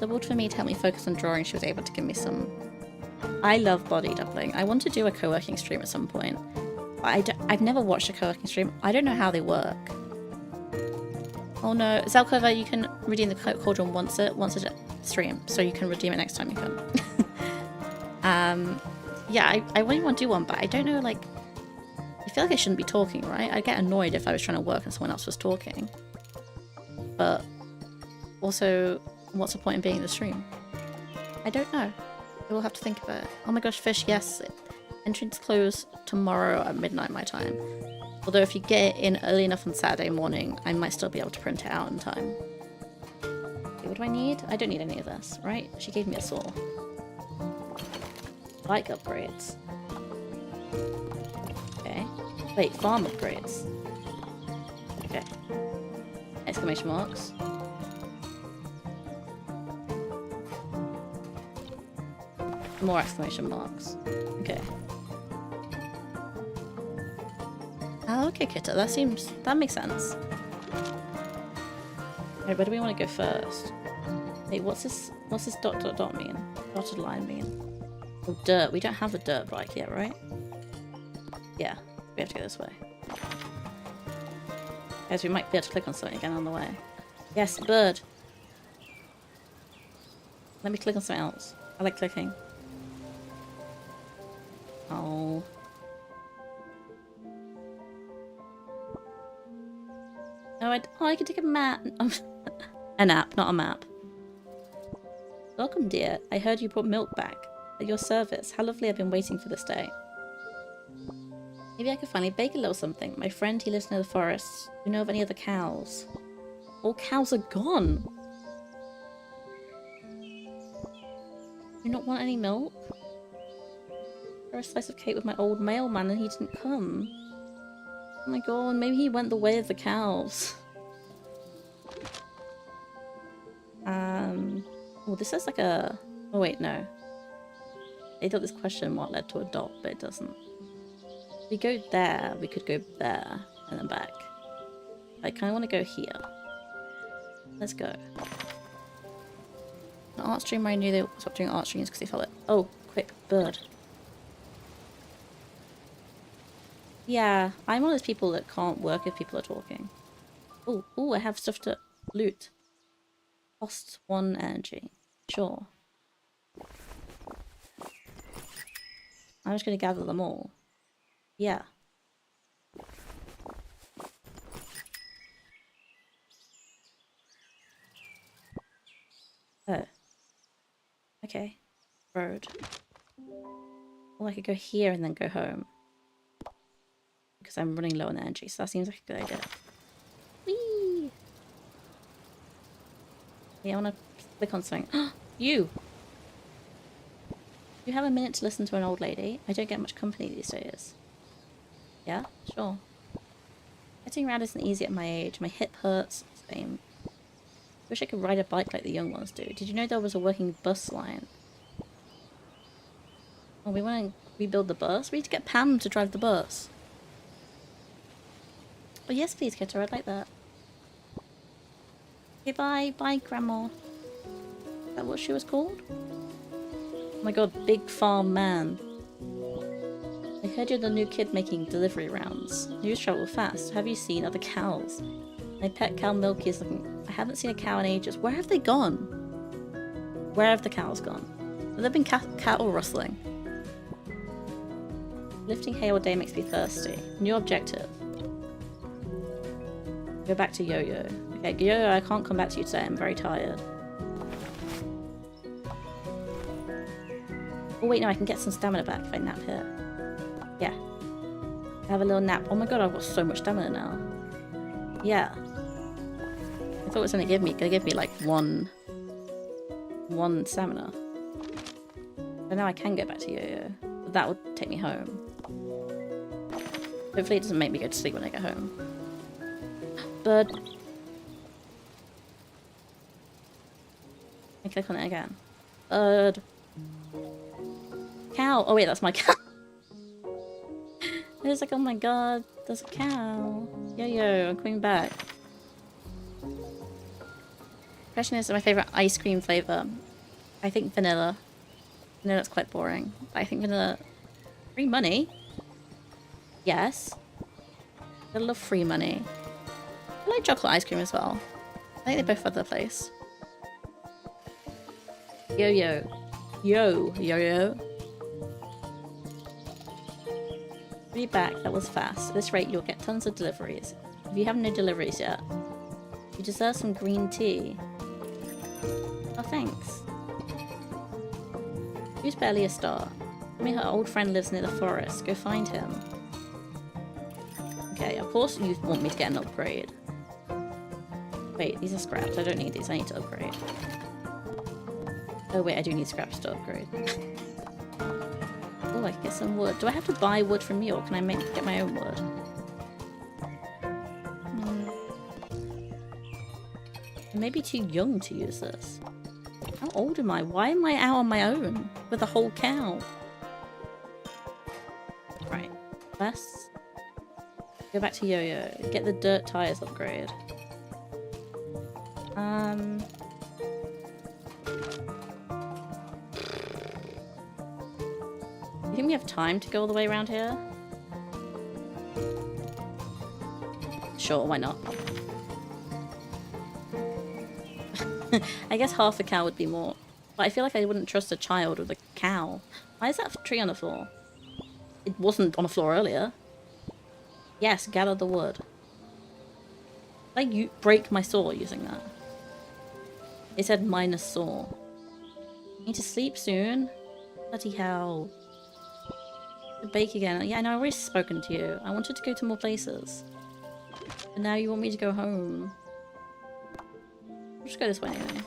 Doubled for me to help me focus on drawing. She was able to give me some... I love body doubling. I want to do a co-working stream at some point. I've never watched a co-working stream. I don't know how they work. Oh no, Zelkova, you can redeem the cauldron once a stream, so you can redeem it next time you come. Yeah, I really want to do one, but I don't know, like, I feel like I shouldn't be talking, right? I'd get annoyed if I was trying to work and someone else was talking. But also, what's the point in being in the stream? I don't know. I will have to think about it. Oh my gosh, Fish, yes. Entrance close tomorrow at midnight my time. Although if you get in early enough on Saturday morning, I might still be able to print it out in time. Okay, what do I need? I don't need any of this, right? She gave me a saw. Bike upgrades. Okay. Wait, farm upgrades. Okay. Exclamation marks. More exclamation marks. Okay. Oh, okay, Kitta. That makes sense. Right, where do we want to go first? Wait, what's this dot dot dot mean? Dotted line mean? Oh, dirt. We don't have a dirt bike yet, right? Yeah, we have to go this way. Guys, we might be able to click on something again on the way. Yes, bird. Let me click on something else. I like clicking. Oh. Oh, I can take a map. A nap, not a map. Welcome, dear. I heard you brought milk back. At your service. How lovely, I've been waiting for this day. Maybe I could finally bake a little something. My friend, he lives near the forest. Do you know of any other cows? All cows are gone. Do you not want any milk? Or a slice of cake with my old mailman and he didn't come. Oh my god, maybe he went the way of the cows. Oh, this is like a... Oh wait, no. I thought this question mark led to a dot, but it doesn't. If we go there, we could go there, and then back. I kind of want to go here. Let's go. The art stream, I knew they stopped doing art streams because they felt it. Oh, quick, bird. Yeah, I'm one of those people that can't work if people are talking. Oh, I have stuff to loot. Costs 1 energy. Sure. I'm just going to gather them all. Yeah. Oh. Okay. Road. Well, I could go here and then go home. Because I'm running low on energy, so that seems like a good idea. Whee! Yeah, I want to click on something. You! You have a minute to listen to an old lady? I don't get much company these days. Yeah? Sure. Getting around isn't easy at my age. My hip hurts. Same. Wish I could ride a bike like the young ones do. Did you know there was a working bus line? Oh, we want to rebuild the bus? We need to get Pam to drive the bus. Oh yes, please, Ketta, I'd like that. Okay, bye. Bye, Grandma. Is that what she was called? Oh my god, Big Farm Man. I heard you're the new kid making delivery rounds. News travel fast. Have you seen other cows? My pet cow Milky is looking... I haven't seen a cow in ages. Where have they gone? Where have the cows gone? Have there been cattle rustling? Lifting hay all day makes me thirsty. New objective. Go back to Yo-Yo. Okay, Yo-Yo, I can't come back to you today. I'm very tired. Oh wait, no, I can get some stamina back if I nap here. Yeah. Have a little nap. Oh my god, I've got so much stamina now. Yeah. I thought it was gonna give me like one stamina. But now I can go back to Yo-Yo. But that would take me home. Hopefully it doesn't make me go to sleep when I get home. Bird. I click on it again. Bird. Cow. Oh wait, that's my cow. I was like, oh my god, there's a cow. Yo-Yo, I'm coming back. Question is my favourite ice cream flavour. I think vanilla. I know that's quite boring. But I think vanilla... Free money? Yes. I love free money. I like chocolate ice cream as well. I think they both have their place. Yo-Yo. Yo-Yo. Be back, that was fast. At this rate, you'll get tons of deliveries. If you have no deliveries yet, you deserve some green tea. Oh, thanks. Who's barely a star? I mean, her old friend lives near the forest. Go find him. Okay, of course you want me to get an upgrade. Wait, these are scraps. I don't need these. I need to upgrade. Oh wait, I do need scraps to upgrade. Oh, I can get some wood. Do I have to buy wood from you, or can I get my own wood? I may be too young to use this. How old am I? Why am I out on my own with a whole cow? Right. Let's go back to Yo-Yo. Get the dirt tires upgrade. You think we have time to go all the way around here? Sure, why not? I guess half a cow would be more. But I feel like I wouldn't trust a child with a cow. Why is that tree on the floor? It wasn't on the floor earlier. Yes, gather the wood. Like you break my saw using that. It said minus saw. Need to sleep soon. Bloody hell. To bake again. Yeah, I know, I've already spoken to you. I wanted to go to more places. But now you want me to go home. I'll just go this way anyway.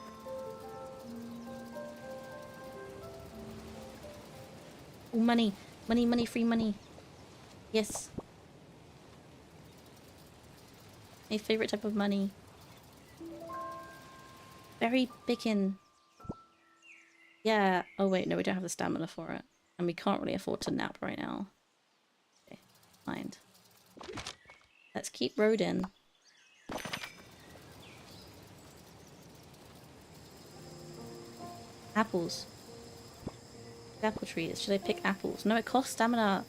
Oh, money. Money, money, free money. Yes. My favorite type of money. Very pickin'. Yeah. Oh wait, no, we don't have the stamina for it. And we can't really afford to nap right now. Okay, mind. Let's keep roading. Apples. Apple trees. Should I pick apples? No, it costs stamina.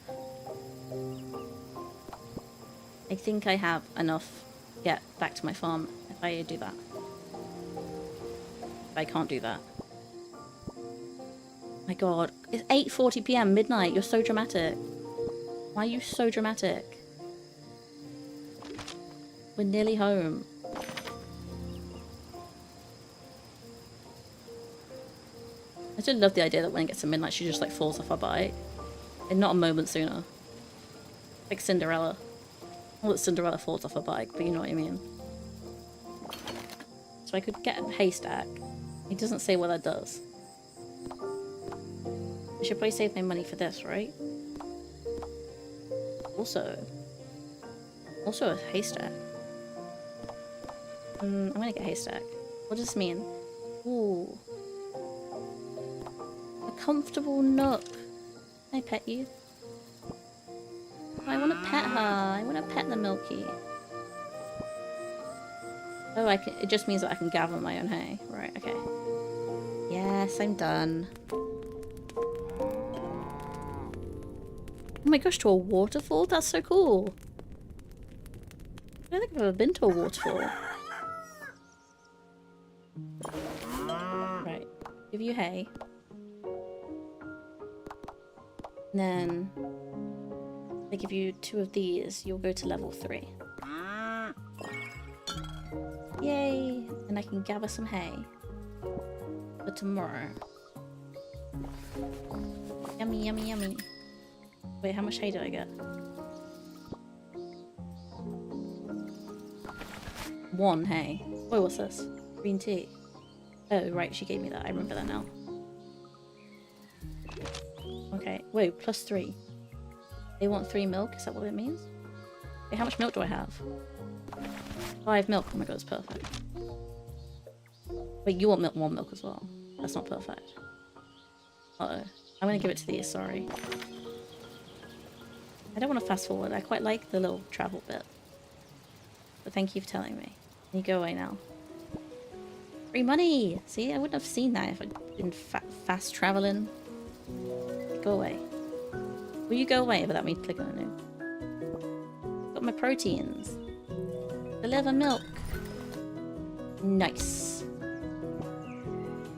I think I have enough to get back to my farm if I do that. I can't do that. My god. It's 8:40 PM, midnight. You're so dramatic. Why are you so dramatic? We're nearly home. I just love the idea that when it gets to midnight, she just like falls off her bike. And not a moment sooner. Like Cinderella. Not that Cinderella falls off her bike, but you know what I mean. So I could get a haystack. It doesn't say what that does. I should probably save my money for this, right? Also a haystack. I'm gonna get a haystack. What does this mean? Ooh. A comfortable nook. Can I pet you? I want to pet her. I want to pet the Milky. Oh, it just means that I can gather my own hay. Right, okay. Yes, I'm done. Oh my gosh, to a waterfall? That's so cool. I don't think I've ever been to a waterfall. Right. Give you hay. And then if I give you 2 of these, you'll go to level 3. Yay! And I can gather some hay for tomorrow. Yummy, yummy, yummy. Wait, how much hay do I get? 1 hay. Wait, what's this? Green tea. Oh, right, she gave me that. I remember that now. Okay, wait, +3. They want 3 milk? Is that what it means? Wait, how much milk do I have? 5 milk. Oh my god, it's perfect. Wait, you want 1 milk as well? That's not perfect. Uh-oh. I'm gonna give it to these, sorry. I don't want to fast forward. I quite like the little travel bit. But thank you for telling me. Can you go away now? Free money! See, I wouldn't have seen that if I'd been fast traveling. Go away. Will you go away without me clicking on it? Got my proteins. Deliver milk. Nice.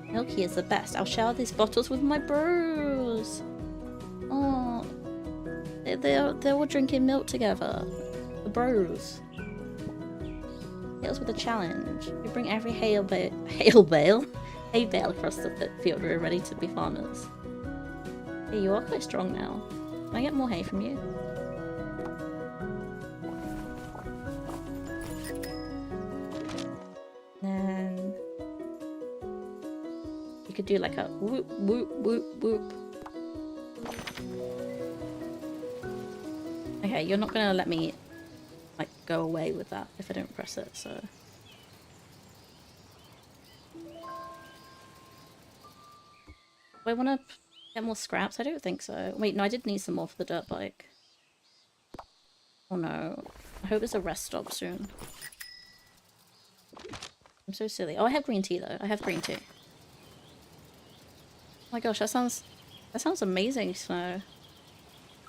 Milky is the best. I'll share these bottles with my bros. Oh, they're all drinking milk together. The bros. Hit us with a challenge. We bring every hay bale across the field. We're ready to be farmers. Hey, you are quite strong now. Can I get more hay from you? Then you could do like a whoop whoop whoop whoop. Okay, you're not gonna let me like go away with that if I don't press it, so. Do I want to get more scraps? I don't think so. Wait, no, I did need some more for the dirt bike. Oh no. I hope there's a rest stop soon. I'm so silly. Oh, I have green tea though. I have green tea. Oh my gosh, that sounds amazing, Snow.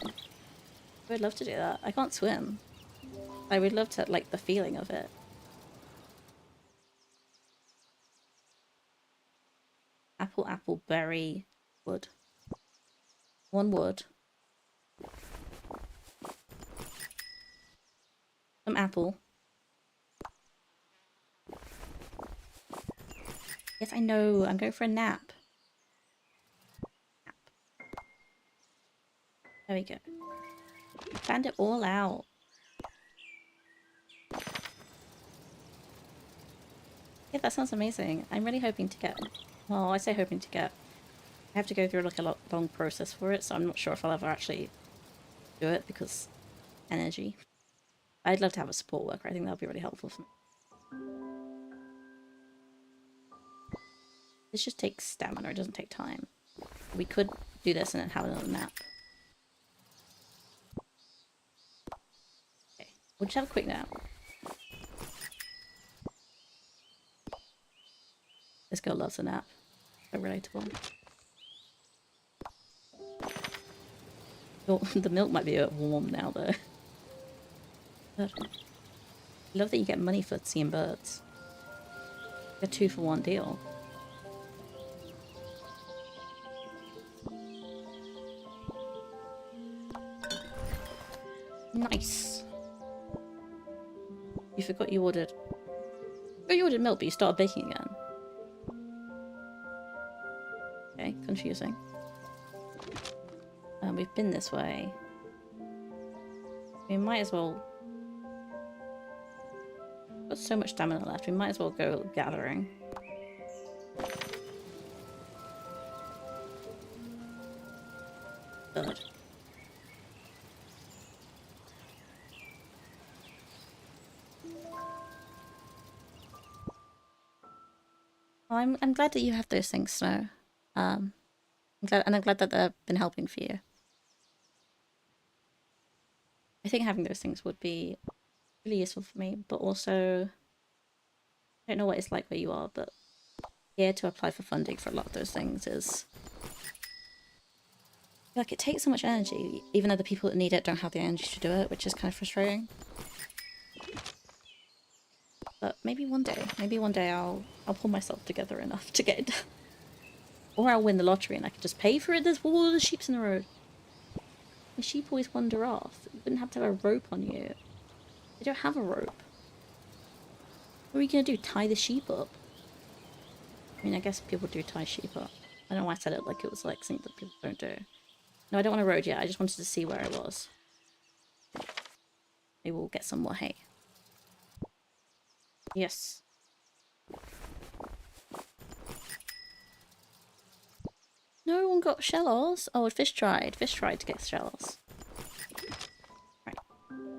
I would love to do that. I can't swim. I would love to like the feeling of it. Apple, apple, berry, wood. 1 wood. Some apple. Yes, I know. I'm going for a nap. There we go. Found it all out. Yeah, that sounds amazing. I'm really hoping to get... Well, I say hoping to get... I have to go through like a long process for it, so I'm not sure if I'll ever actually do it because energy. I'd love to have a support worker. I think that would be really helpful for me. This just takes stamina. It doesn't take time. We could do this and then have another nap. Okay, we'll just have a quick nap. This girl loves a nap. So relatable. Oh, the milk might be a bit warm now, though. But I love that you get money for seeing birds. A 2-for-1 deal. Nice. You forgot you ordered... Oh, you ordered milk, but you started baking again. Okay, confusing. We've been this way. We might as well... We've got so much stamina left, we might as well go gathering. Good. Well, I'm glad that you have those things, Snow. I'm glad that they've been helping for you. I think having those things would be really useful for me, but also I don't know what it's like where you are, but here to apply for funding for a lot of those things is like it takes so much energy, even though the people that need it don't have the energy to do it, which is kind of frustrating. But maybe one day I'll pull myself together enough to get it done. Or I'll win the lottery and I can just pay for it. There's all the sheep in the road. The sheep always wander off. You wouldn't have to have a rope on you. You don't have a rope. What are you going to do? Tie the sheep up? I mean, I guess people do tie sheep up. I don't know why I said it like it was like something that people don't do. No, I don't want a road yet. I just wanted to see where I was. Maybe we'll get some more hay. Yes. No one got shells. Oh, Fish tried. Fish tried to get shells. Right.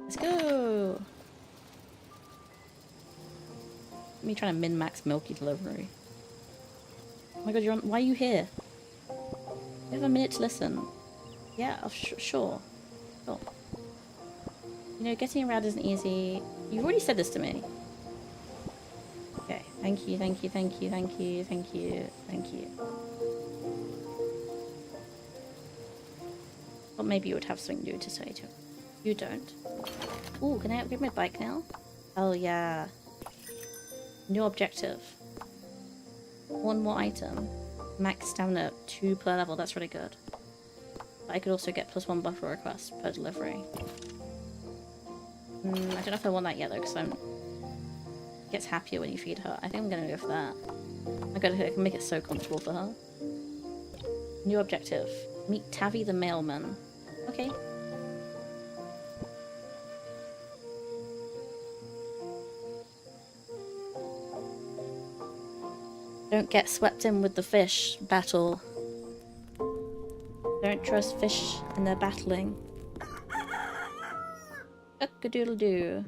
Let's go. Me trying to min-max Milky delivery. Oh my god, you're on. Why are you here? You have a minute to listen. Yeah, sure. Sure. You know, getting around isn't easy. You've already said this to me. Okay. Thank you, thank you, thank you, thank you, thank you, thank you. Or maybe you would have something new to say to him. You don't. Ooh, can I upgrade my bike now? Oh yeah. New objective. One more item. Max stamina, 2 per level, that's really good. But I could also get +1 buffer request per delivery. I don't know if I want that yet though, because gets happier when you feed her. I think I'm gonna go for that. I can make it so comfortable for her. New objective. Meet Tavi the mailman. Okay. Don't get swept in with the fish battle. Don't trust fish in their battling. Cock-a-doodle-doo.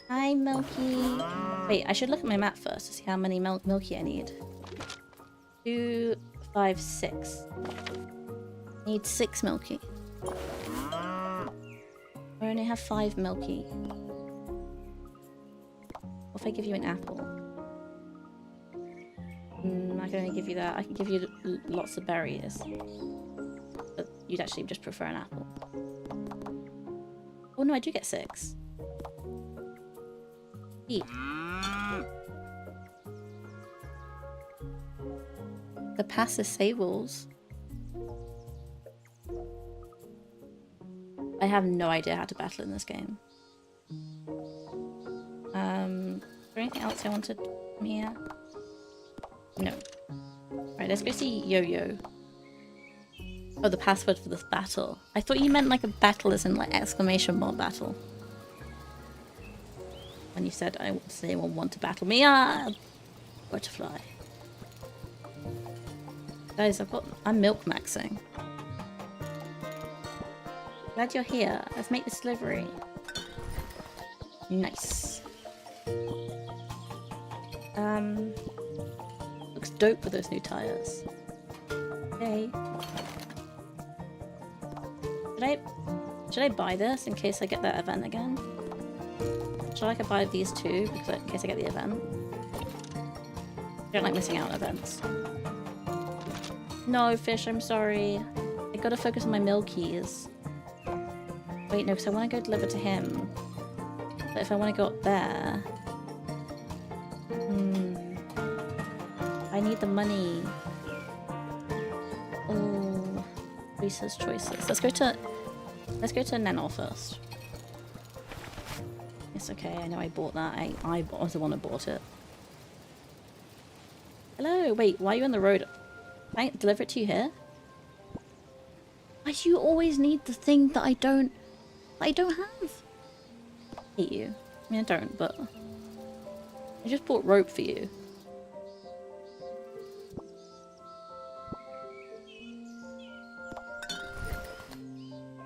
Hi, Milky. Wait, I should look at my map first to see how many Milky I need. 2, 5, 6. Need 6 Milky. I only have 5 Milky. What if I give you an apple? I can only give you that. I can give you lots of berries. But you'd actually just prefer an apple. Oh no, I do get 6. Eat. The pass is Sables. I have no idea how to battle in this game. Is there anything else I wanted from here? No. let's go see Yo-Yo. Oh, the password for this battle. I thought you meant like a battle as in like exclamation mark battle. When you said, does anyone want to battle me? Ah! Butterfly. Guys, I'm milk maxing. Glad you're here. Let's make this delivery. Nice. Looks dope with those new tires. Okay. Should I buy this in case I get that event again? Should I buy these two because in case I get the event? I don't like missing out on events. No, Fish, I'm sorry. I gotta focus on my Milkies. Wait, no, because I want to go deliver to him. But if I want to go up there... I need the money. Oh, Lisa's choices. Let's go to Nenor first. It's okay, I know I bought that. I was the one who bought it. Hello, wait, why are you on the road? Can I deliver it to you here? Why do you always need the thing that I don't have? I hate you. I mean, I don't, but... I just bought rope for you.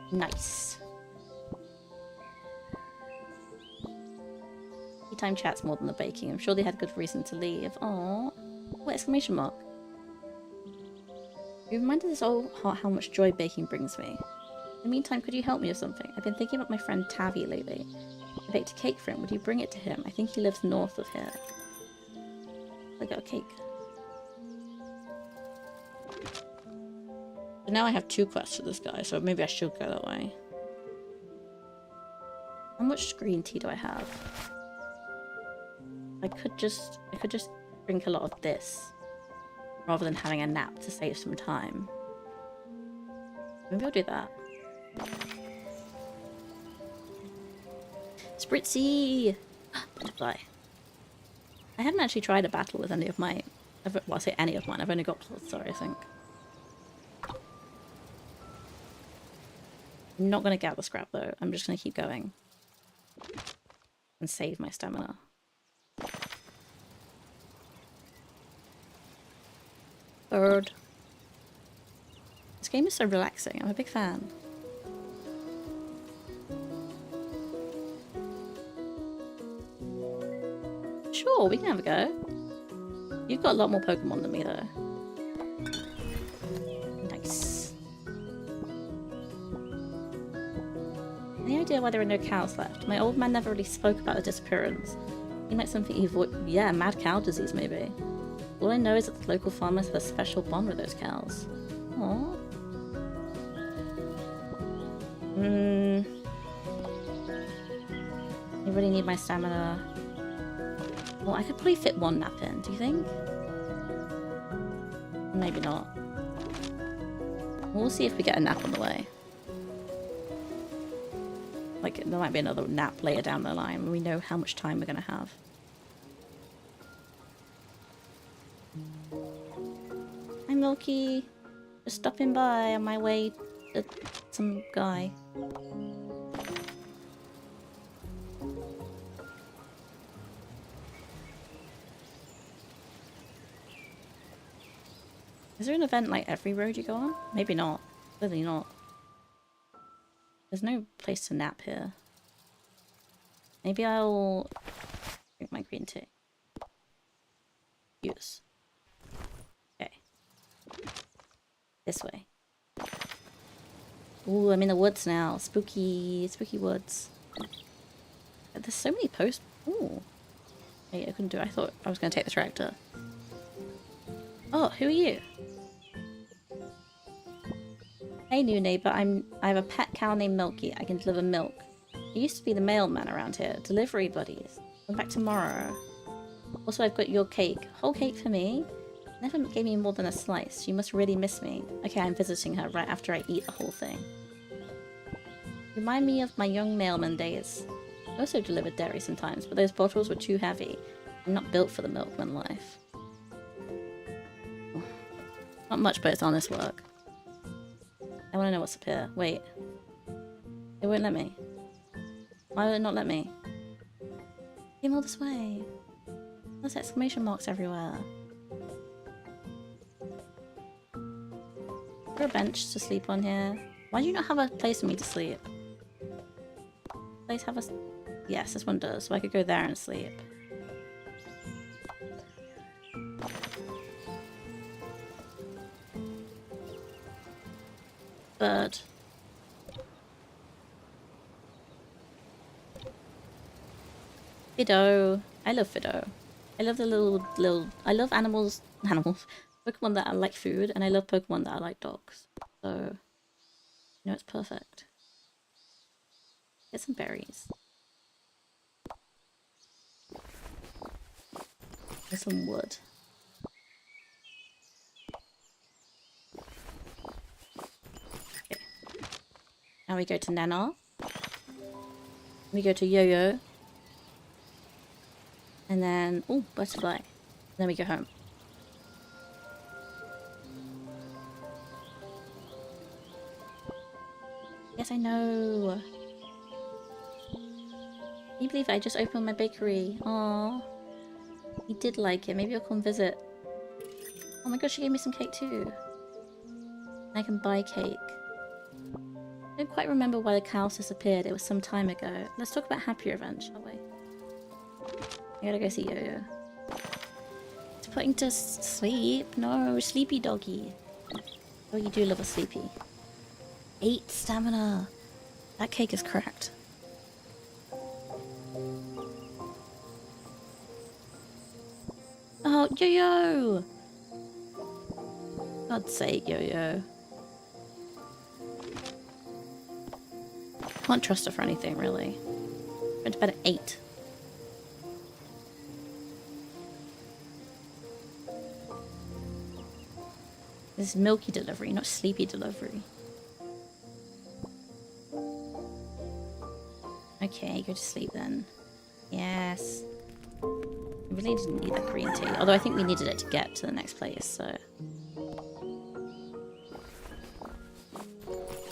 Nice. Time chats more than the baking. I'm sure they had good reason to leave. Aww. What exclamation mark? You reminded us all how much joy baking brings me. In the meantime, could you help me with something? I've been thinking about my friend Tavi lately. I baked a cake for him. Would you bring it to him? I think he lives north of here. I got a cake. So now I have 2 quests for this guy, so maybe I should go that way. How much green tea do I have? I could just drink a lot of this rather than having a nap to save some time. Maybe I'll do that. Spritzy! Butterfly. I haven't actually tried a battle with any of my... well, I say any of mine. I've only got sorry, I think. I'm not going to gather scrap though. I'm just going to keep going. And save my stamina. Bird. This game is so relaxing. I'm a big fan. Sure, we can have a go. You've got a lot more Pokemon than me though. Nice. Any idea why there are no cows left? My old man never really spoke about the disappearance. Seemed like something he avoided. Yeah, mad cow disease maybe. All I know is that the local farmers have a special bond with those cows. Aww. I really need my stamina. Well, I could probably fit 1 nap in, do you think? Maybe not. We'll see if we get a nap on the way. Like, there might be another nap later down the line when we know how much time we're going to have. Hi, Milky. Just stopping by on my way to some guy. Is there an event like every road you go on? Maybe not. Clearly not. There's no place to nap here. Maybe I'll drink my green tea. Use. Okay. This way. Ooh, I'm in the woods now. Spooky, spooky woods. There's so many posts. Ooh. Wait, I couldn't do it. I thought I was going to take the tractor. Oh, who are you? Hey, new neighbor. I have a pet cow named Milky. I can deliver milk. I used to be the mailman around here. Delivery buddies. Come back tomorrow. Also, I've got your cake. Whole cake for me? Never gave me more than a slice. You must really miss me. Okay, I'm visiting her right after I eat the whole thing. Remind me of my young mailman days. I also delivered dairy sometimes, but those bottles were too heavy. I'm not built for the milkman life. Not much, but it's honest work. I want to know what's up here. Wait. It won't let me. Why will it not let me? Came all this way. There's exclamation marks everywhere. Is there a bench to sleep on here? Why do you not have a place for me to sleep? Place have a... Yes, this one does, so I could go there and sleep. Bird. Fido. I love Fido. I love the little... I love animals... Pokemon that are like food, and I love Pokemon that are like dogs. So, you know, it's perfect. Get some berries. Get some wood. Okay. Now we go to Nana. We go to Yo-Yo. And then, oh, butterfly. And then we go home. Yes, I know. Can you believe I just opened my bakery? Aww. He did like it. Maybe I'll come visit. Oh my gosh, she gave me some cake too. I can buy cake. I don't quite remember why the cows disappeared. It was some time ago. Let's talk about Happier Event, shall we? I gotta go see Yo-Yo. It's putting to sleep. No, sleepy doggy. Oh, you do love a sleepy. 8 stamina. That cake is cracked. Oh, Yo-Yo! God's sake, Yo-Yo. Can't trust her for anything, really. Went to bed at 8. This is milky delivery, not sleepy delivery. Okay, go to sleep then. Yes. I really didn't need that green tea. Although I think we needed it to get to the next place, so...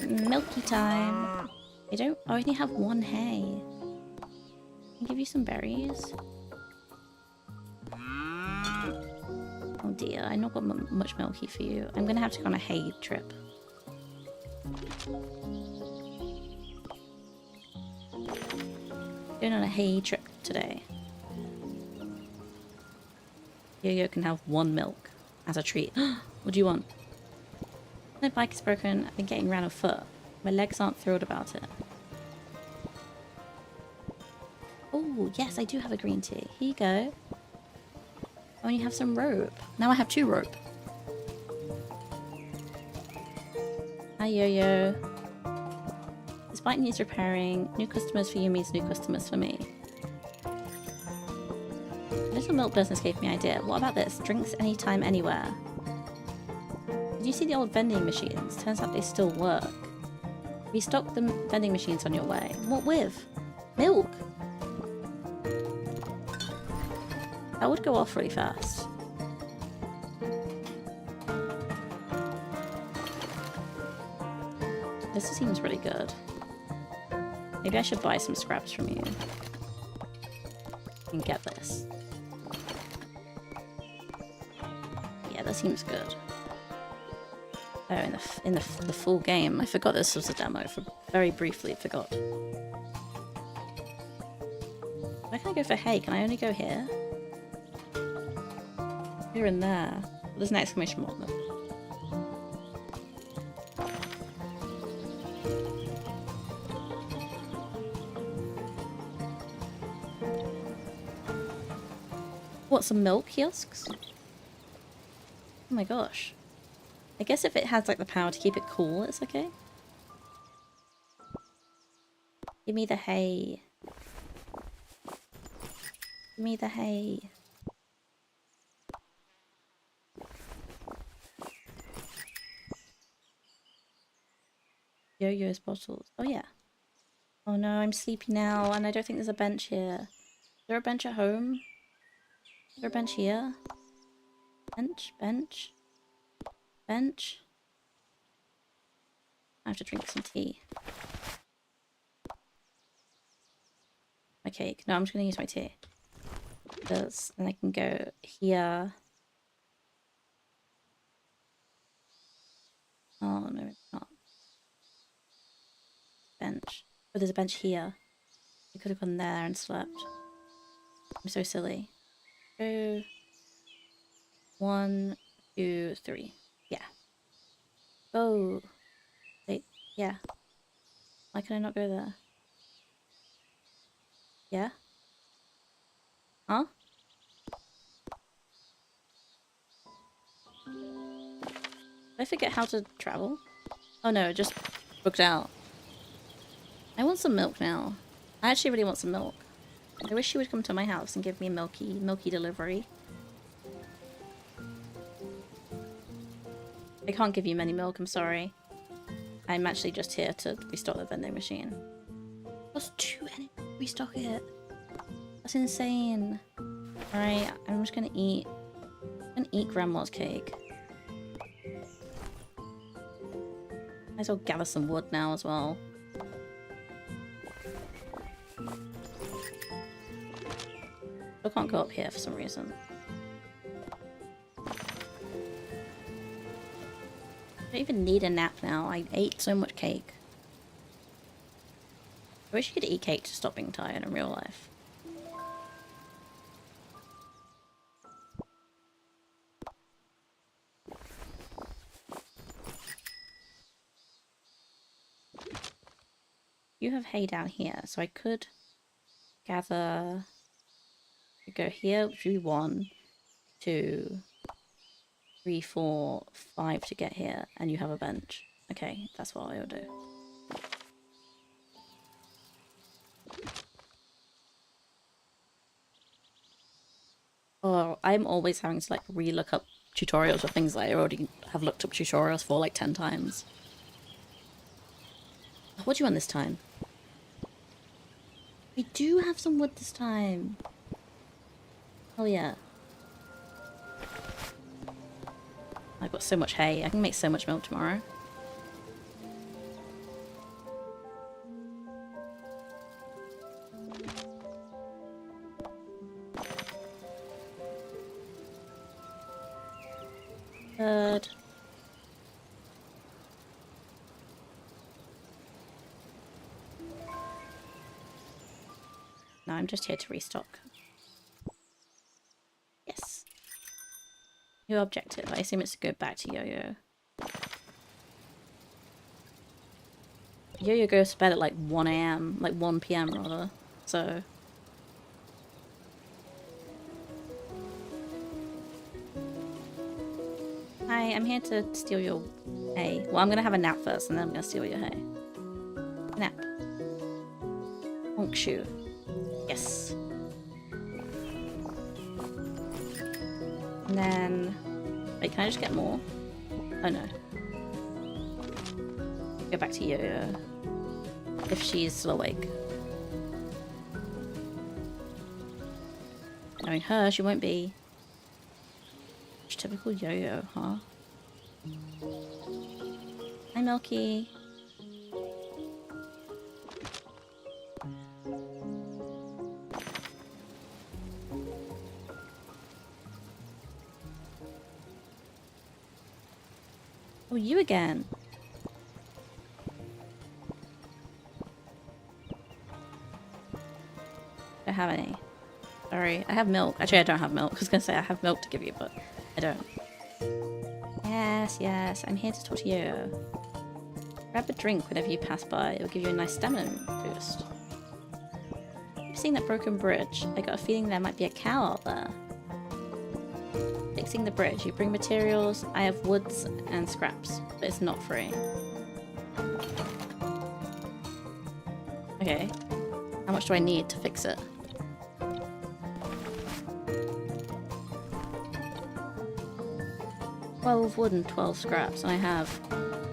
Milky time! I don't... I only have 1 hay. Can I give you some berries? Oh dear, I not got much milky for you. I'm gonna have to go on a hay trip. Going on a hay trip today. Yo-Yo can have 1 milk as a treat. What do you want? My bike is broken. I've been getting around on foot. My legs aren't thrilled about it. Oh, yes, I do have a green tea. Here you go. Oh, and you have some rope. Now I have 2 rope. Hi, Yo-Yo. This bike needs repairing. New customers for you means new customers for me. Little milk business gave me an idea. What about this? Drinks anytime, anywhere. Did you see the old vending machines? Turns out they still work. Restock the vending machines on your way. What with? Milk? That would go off really fast. This seems really good. Maybe I should buy some scraps from you. And get this. Yeah, that seems good. Oh, in the full game. I forgot this was a demo. Very briefly forgot. Where can I go for hay? Can I only go here? Here and there. Well, there's an exclamation mark though. What, some milk kiosks? Oh my gosh. I guess if it has like the power to keep it cool, it's okay. Give me the hay. Give me the hay. Yo-Yo's bottles. Oh yeah. Oh no, I'm sleepy now and I don't think there's a bench here. Is there a bench at home? Is there a bench here? Bench? Bench? bench. I have to drink some tea. My cake. No, I'm just gonna use my tea. Because then I can go here. Oh, no, it's not. Bench. Oh, there's a bench here. I could have gone there and slept. I'm so silly. Go. 1, 2, 3. Yeah. Go. Wait, yeah. Why can I not go there? Yeah? Huh? Did I forget how to travel? Oh no, it just booked out. I want some milk now. I actually really want some milk. I wish she would come to my house and give me a milky delivery. I can't give you many milk, I'm sorry. I'm actually just here to restock the vending machine. Plus 2 and restock it. That's insane. Alright, I'm just gonna eat. I'm gonna eat grandma's cake. Might as well gather some wood now as well. I can't go up here for some reason. I don't even need a nap now. I ate so much cake. I wish you could eat cake to stop being tired in real life. You have hay down here, so I could gather. Go here, which would be 1, 2, 3, 4, 5 to get here, and you have a bench. Okay, that's what I'll do. Oh, I'm always having to like re-look up tutorials for things that I already have looked up tutorials for like 10 times. What do you want this time? We do have some wood this time. Oh yeah. I've got so much hay. I can make so much milk tomorrow. Good. No, I'm just here to restock. Yes. Your objective. I assume it's to go back to Yo-Yo. Yo-Yo goes to bed at like 1 AM, like 1 PM rather, so... Hi, I'm here to steal your hay. Well, I'm gonna have a nap first, and then I'm gonna steal your hay. Nap. Honk shoe. Yes. And then... Wait, can I just get more? Oh no. Go back to Yo-Yo. If she's still awake. Knowing her, she won't be. Just typical Yo-Yo, huh? Hi, Milky. Oh, you again. Don't have any. Sorry, I have milk. Actually, I don't have milk. I was gonna say I have milk to give you, but I don't. Yes, yes, I'm here to talk to you. Grab a drink whenever you pass by. It'll give you a nice stamina boost. I've seen that broken bridge. I got a feeling there might be a cow out there. Fixing the bridge. You bring materials. I have woods and scraps, but it's not free. Okay. How much do I need to fix it? "12 wood and 12 scraps, and I have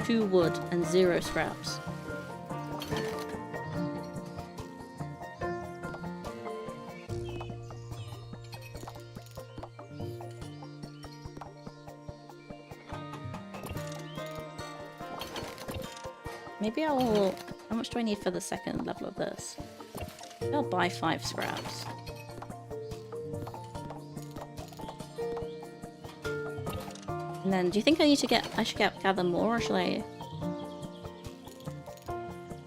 2 wood and 0 scraps. Maybe I'll... How much do I need for the second level of this? Maybe I'll buy 5 scraps. And then, do you think I should gather more, or should I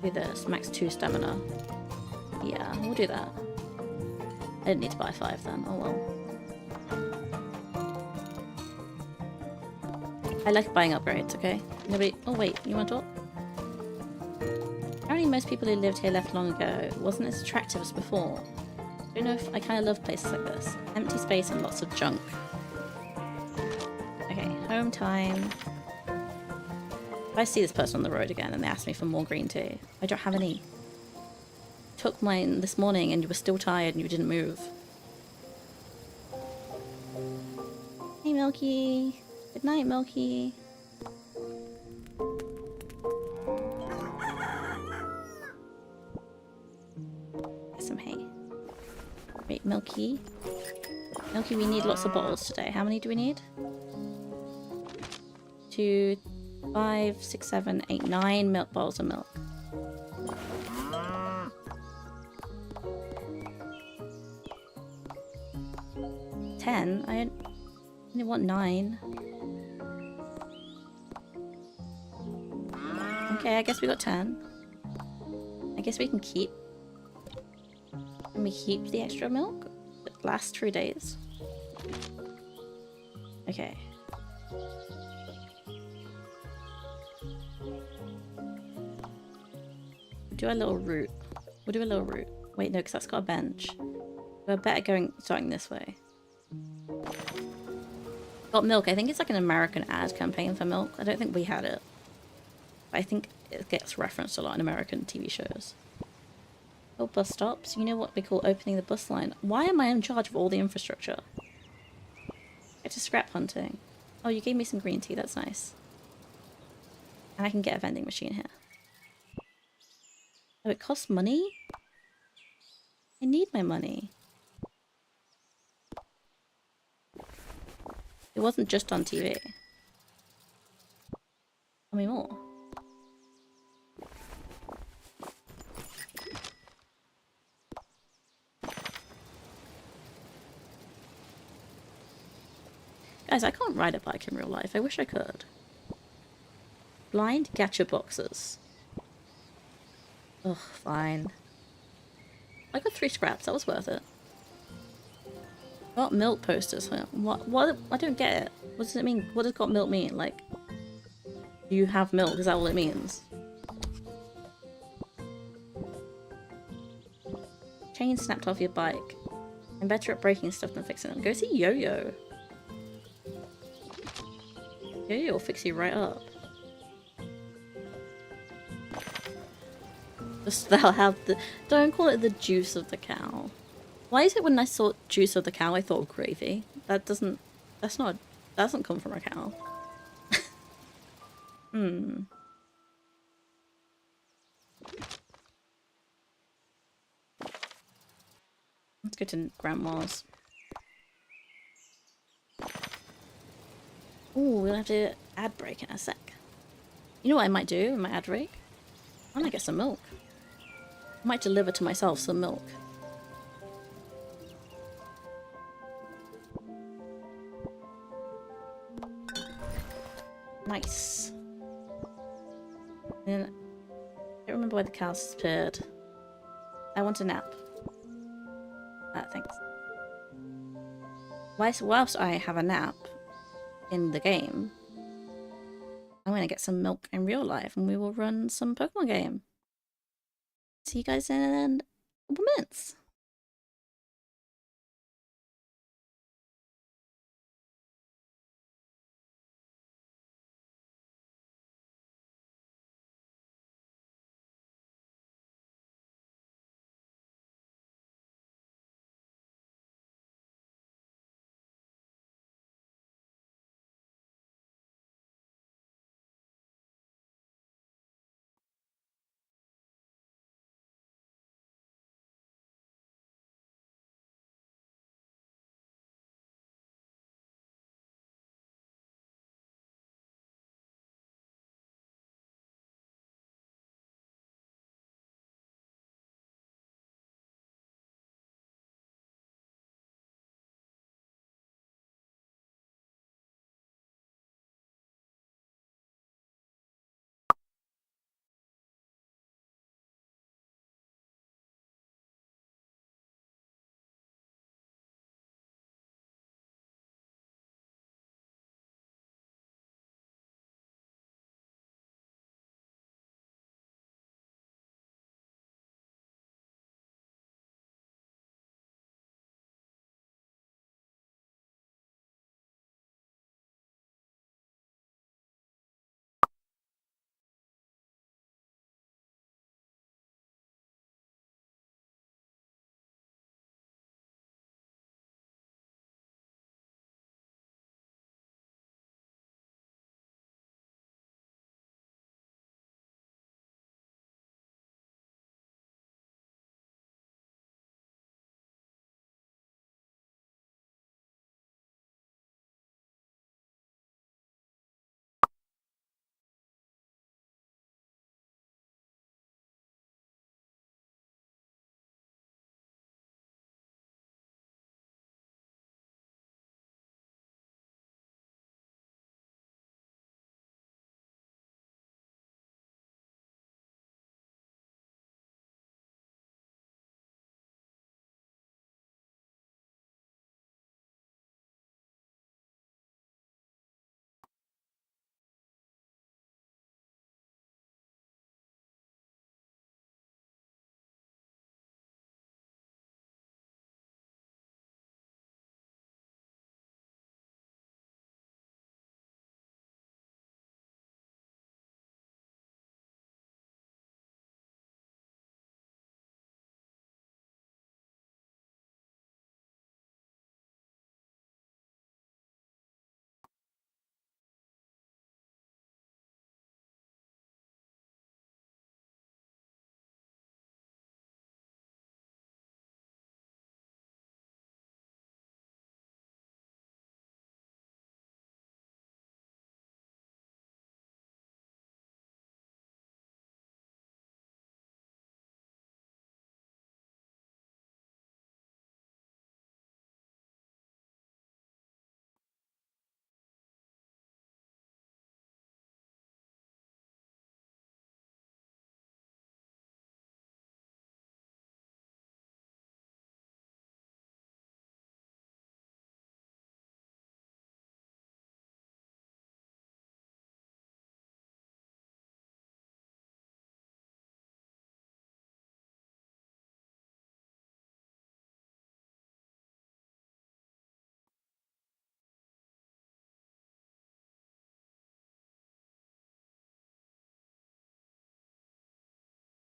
do this? Max 2 stamina. Yeah, we'll do that. I didn't need to buy 5 then. Oh well. I like buying upgrades, okay? Nobody... Oh wait, you want to talk? Apparently most people who lived here left long ago. It wasn't as attractive as before. I don't know if... I kind of love places like this. Empty space and lots of junk. Okay, home time. If I see this person on the road again and they ask me for more green tea, I don't have any. Took mine this morning and you were still tired and you didn't move. Hey Milky. Good night, Milky. Get some hay. Wait, Milky. Milky, we need lots of bottles today. How many do we need? 2, 5, 6, 7, 8, 9 milk bottles of milk. I only want 9. Okay, I guess we got 10. I guess we can keep... Can we keep the extra milk? It lasts 3 days. Okay. Do a little route. We'll do a little route. Wait, no, because that's got a bench. We're better starting this way. Got milk. I think it's like an American ad campaign for milk. I don't think we had it. But I think it gets referenced a lot in American TV shows. Oh, bus stops. You know what we call opening the bus line. Why am I in charge of all the infrastructure? Get to scrap hunting. Oh, you gave me some green tea. That's nice. And I can get a vending machine here. Oh, it costs money? I need my money. It wasn't just on TV. Tell me more. Guys, I can't ride a bike in real life. I wish I could. Blind gacha boxes. Ugh, fine. I got 3 scraps. That was worth it. Got milk posters. Huh? What? I don't get it. What does it mean? What does got milk mean? Like, do you have milk? Is that all it means? Chain snapped off your bike. I'm better at breaking stuff than fixing them. Go see Yo-Yo. Yo-Yo will fix you right up. Just thou have the... Don't call it the juice of the cow. Why is it when I saw juice of the cow I thought gravy? That doesn't come from a cow. Let's go to Grandma's. Ooh, we'll have to ad break in a sec. You know what I might do in my ad break? I might get some milk. I might deliver to myself some milk. Nice. Then I don't remember where the cows disappeared. I want a nap. Thanks. Whilst I have a nap in the game, I'm gonna get some milk in real life and we will run some Pokemon game. See you guys in a couple minutes.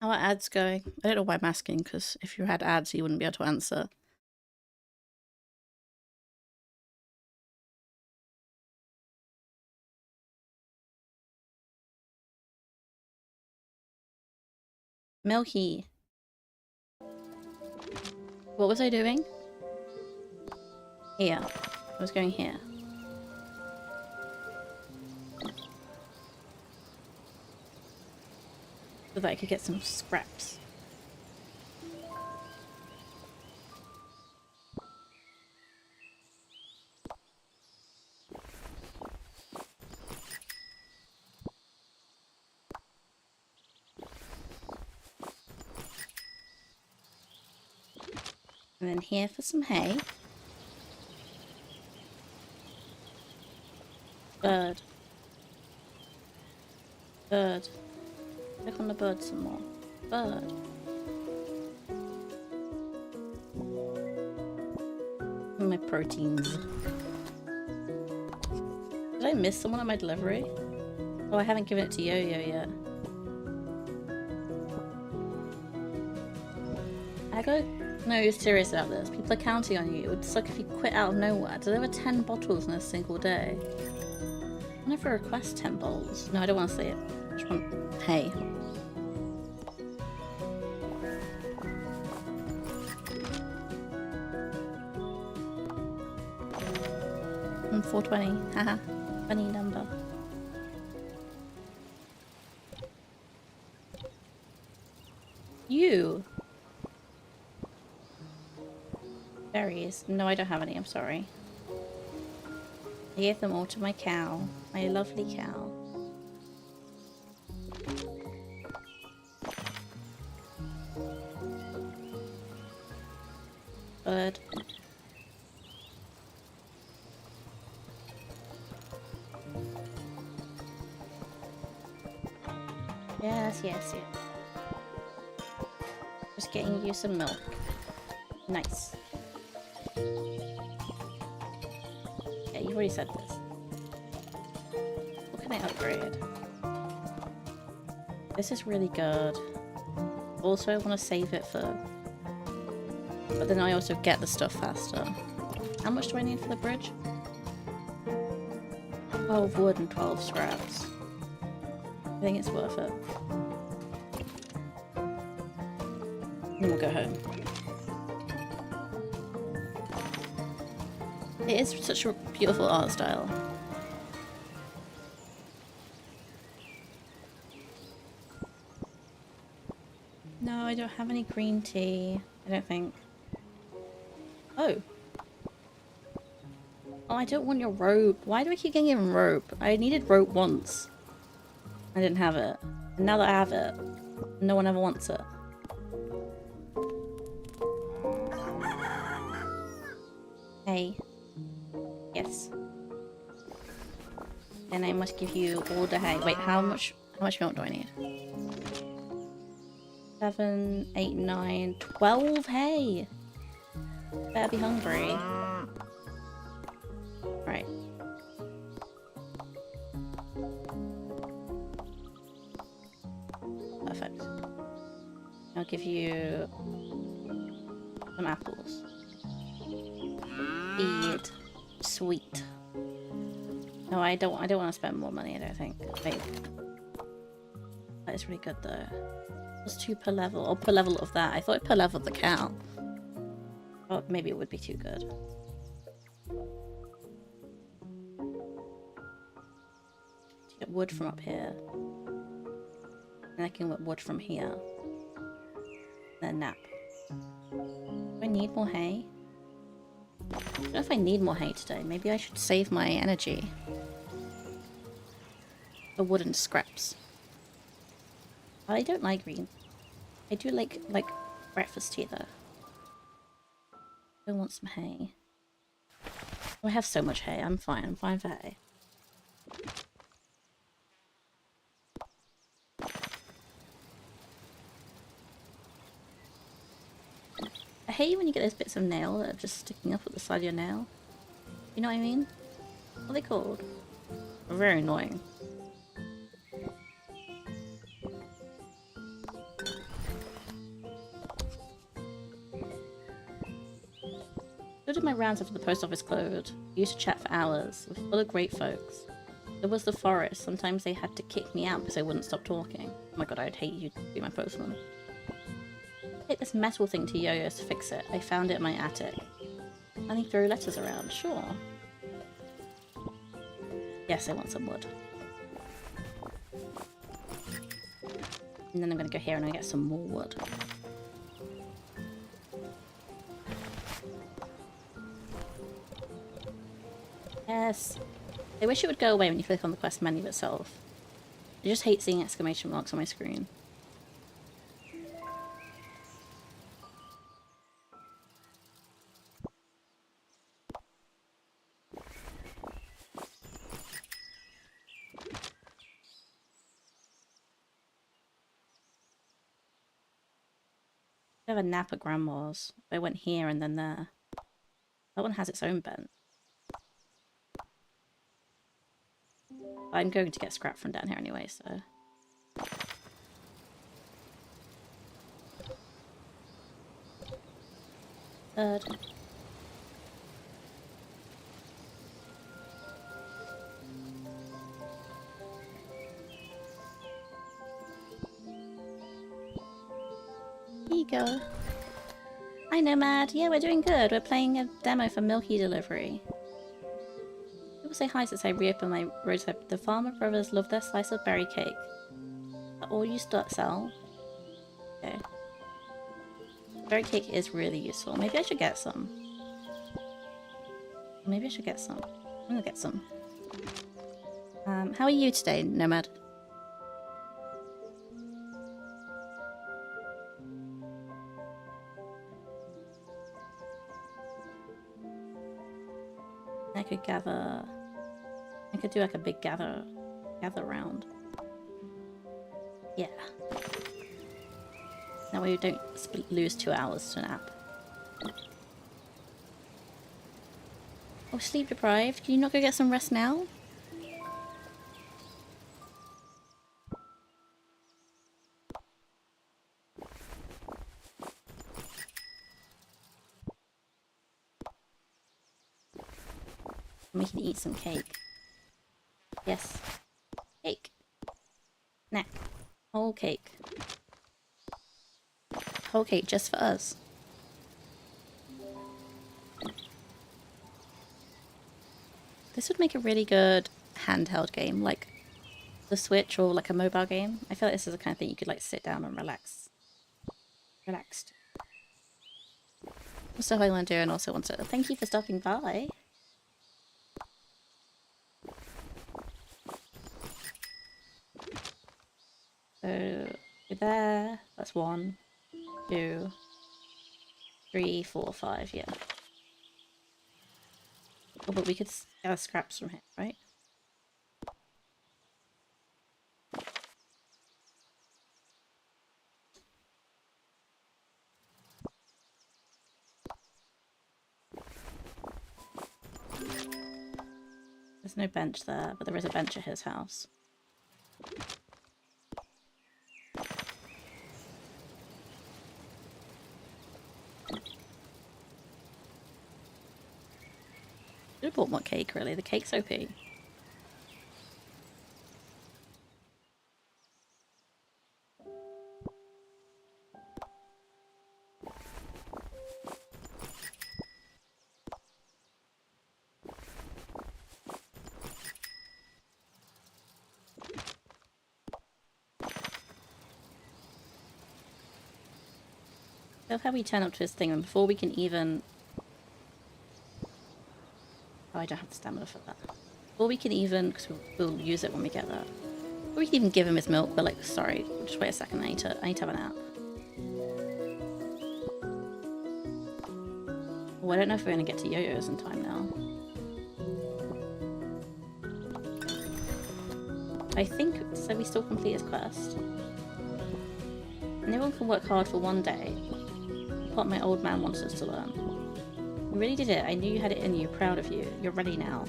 How are ads going? I don't know why I'm asking, because if you had ads, you wouldn't be able to answer. Milky. What was I doing? Here. I was going here. So that I could get some scraps. And then here for some hay. Bird. Bird. Click on the bird some more. Bird. And my proteins. Did I miss someone on my delivery? Oh, I haven't given it to Yo-Yo yet. I go... No, you're serious about this. People are counting on you. It would suck if you quit out of nowhere. Deliver 10 bottles in a single day. I never request 10 bowls. No, I don't want to say it. I just want hay. And 420. Haha. Funny number. You. Berries. No, I don't have any. I'm sorry. I gave them all to my cow. My lovely cow. Bird. Yes, yes, yes. Just getting you some milk. Nice. Yeah, you've already said this. What can I upgrade? This is really good. Also, I want to save it for... But then I also get the stuff faster. How much do I need for the bridge? 12 wood and 12 scraps. I think it's worth it. And we'll go home. It is such a beautiful art style. No, I don't have any green tea. I don't think. Oh. Oh, I don't want your rope. Why do I keep getting him rope? I needed rope once. I didn't have it. And now that I have it, no one ever wants it. Hey. Yes. And I must give you all the hay. Wait, how much milk do I need? 7, 8, 9, 12 hay! Better be hungry. Right. Perfect. I'll give you some apples. Feed. Sweet. No, I don't want to spend more money, I don't think. Wait. That is really good though. Plus 2 per level. Or per level of that. I thought per level of the cow. Oh, maybe it would be too good. Get wood from up here. And I can get wood from here. Then nap. Do I need more hay? I don't know if I need more hay today. Maybe I should save my energy. The wooden scraps. I don't like green. I do like breakfast tea though. I want some hay. Oh, I have so much hay. I'm fine. I'm fine for hay. I hate when you get those bits of nail that are just sticking up at the side of your nail. You know what I mean? What are they called? Very annoying. I did my rounds after the post office closed. I used to chat for hours. It was full of great folks. There was the forest. Sometimes they had to kick me out because I wouldn't stop talking. Oh my god, I'd hate you to be my postman. Take this metal thing to Yo-Yo's to fix it. I found it in my attic. Only throw letters around, sure. Yes, I want some wood. And then I'm gonna go here and I get some more wood. Yes. I wish it would go away when you click on the quest menu itself. I just hate seeing exclamation marks on my screen. I have a nap at Grandma's. I went here and then there. That one has its own bench. I'm going to get scrap from down here anyway, so... Third. Here you go. Hi Nomad, yeah, we're doing good. We're playing a demo for Milky Delivery. People say hi since I reopened my roadside. The Farmer Brothers love their slice of berry cake. Is that all you sell? Okay. Berry cake is really useful. Maybe I should get some. Maybe I should get some. I'm gonna get some. How are you today, Nomad? I could gather... I could do like a big gather round. Yeah. That way we don't lose 2 hours to nap. Oh, sleep deprived? Can you not go get some rest now? We can eat some cake. Yes. Cake. Snack. Whole cake. Whole cake just for us. This would make a really good handheld game, like the Switch or like a mobile game. I feel like this is the kind of thing you could like sit down and relax. Relaxed. Also, I want to do and also want to thank you for stopping by. So there, that's 1, 2, 3, 4, 5, yeah. Oh, but we could gather scraps from here, right? There's no bench there, but there is a bench at his house. Should have bought more cake, really. The cake's OP. I love how we turn up to this thing and before we can even... Oh, I don't have the stamina for that. Or we can even, because we'll use it when we get there. Or we can even give him his milk, but like, sorry, just wait a second, I need to have a nap. Oh, I don't know if we're going to get to Yo-Yo's in time now. I think, so we still complete his quest. And everyone can work hard for one day. What my old man wants us to learn. You really did it. I knew you had it in you. Proud of you. You're ready now.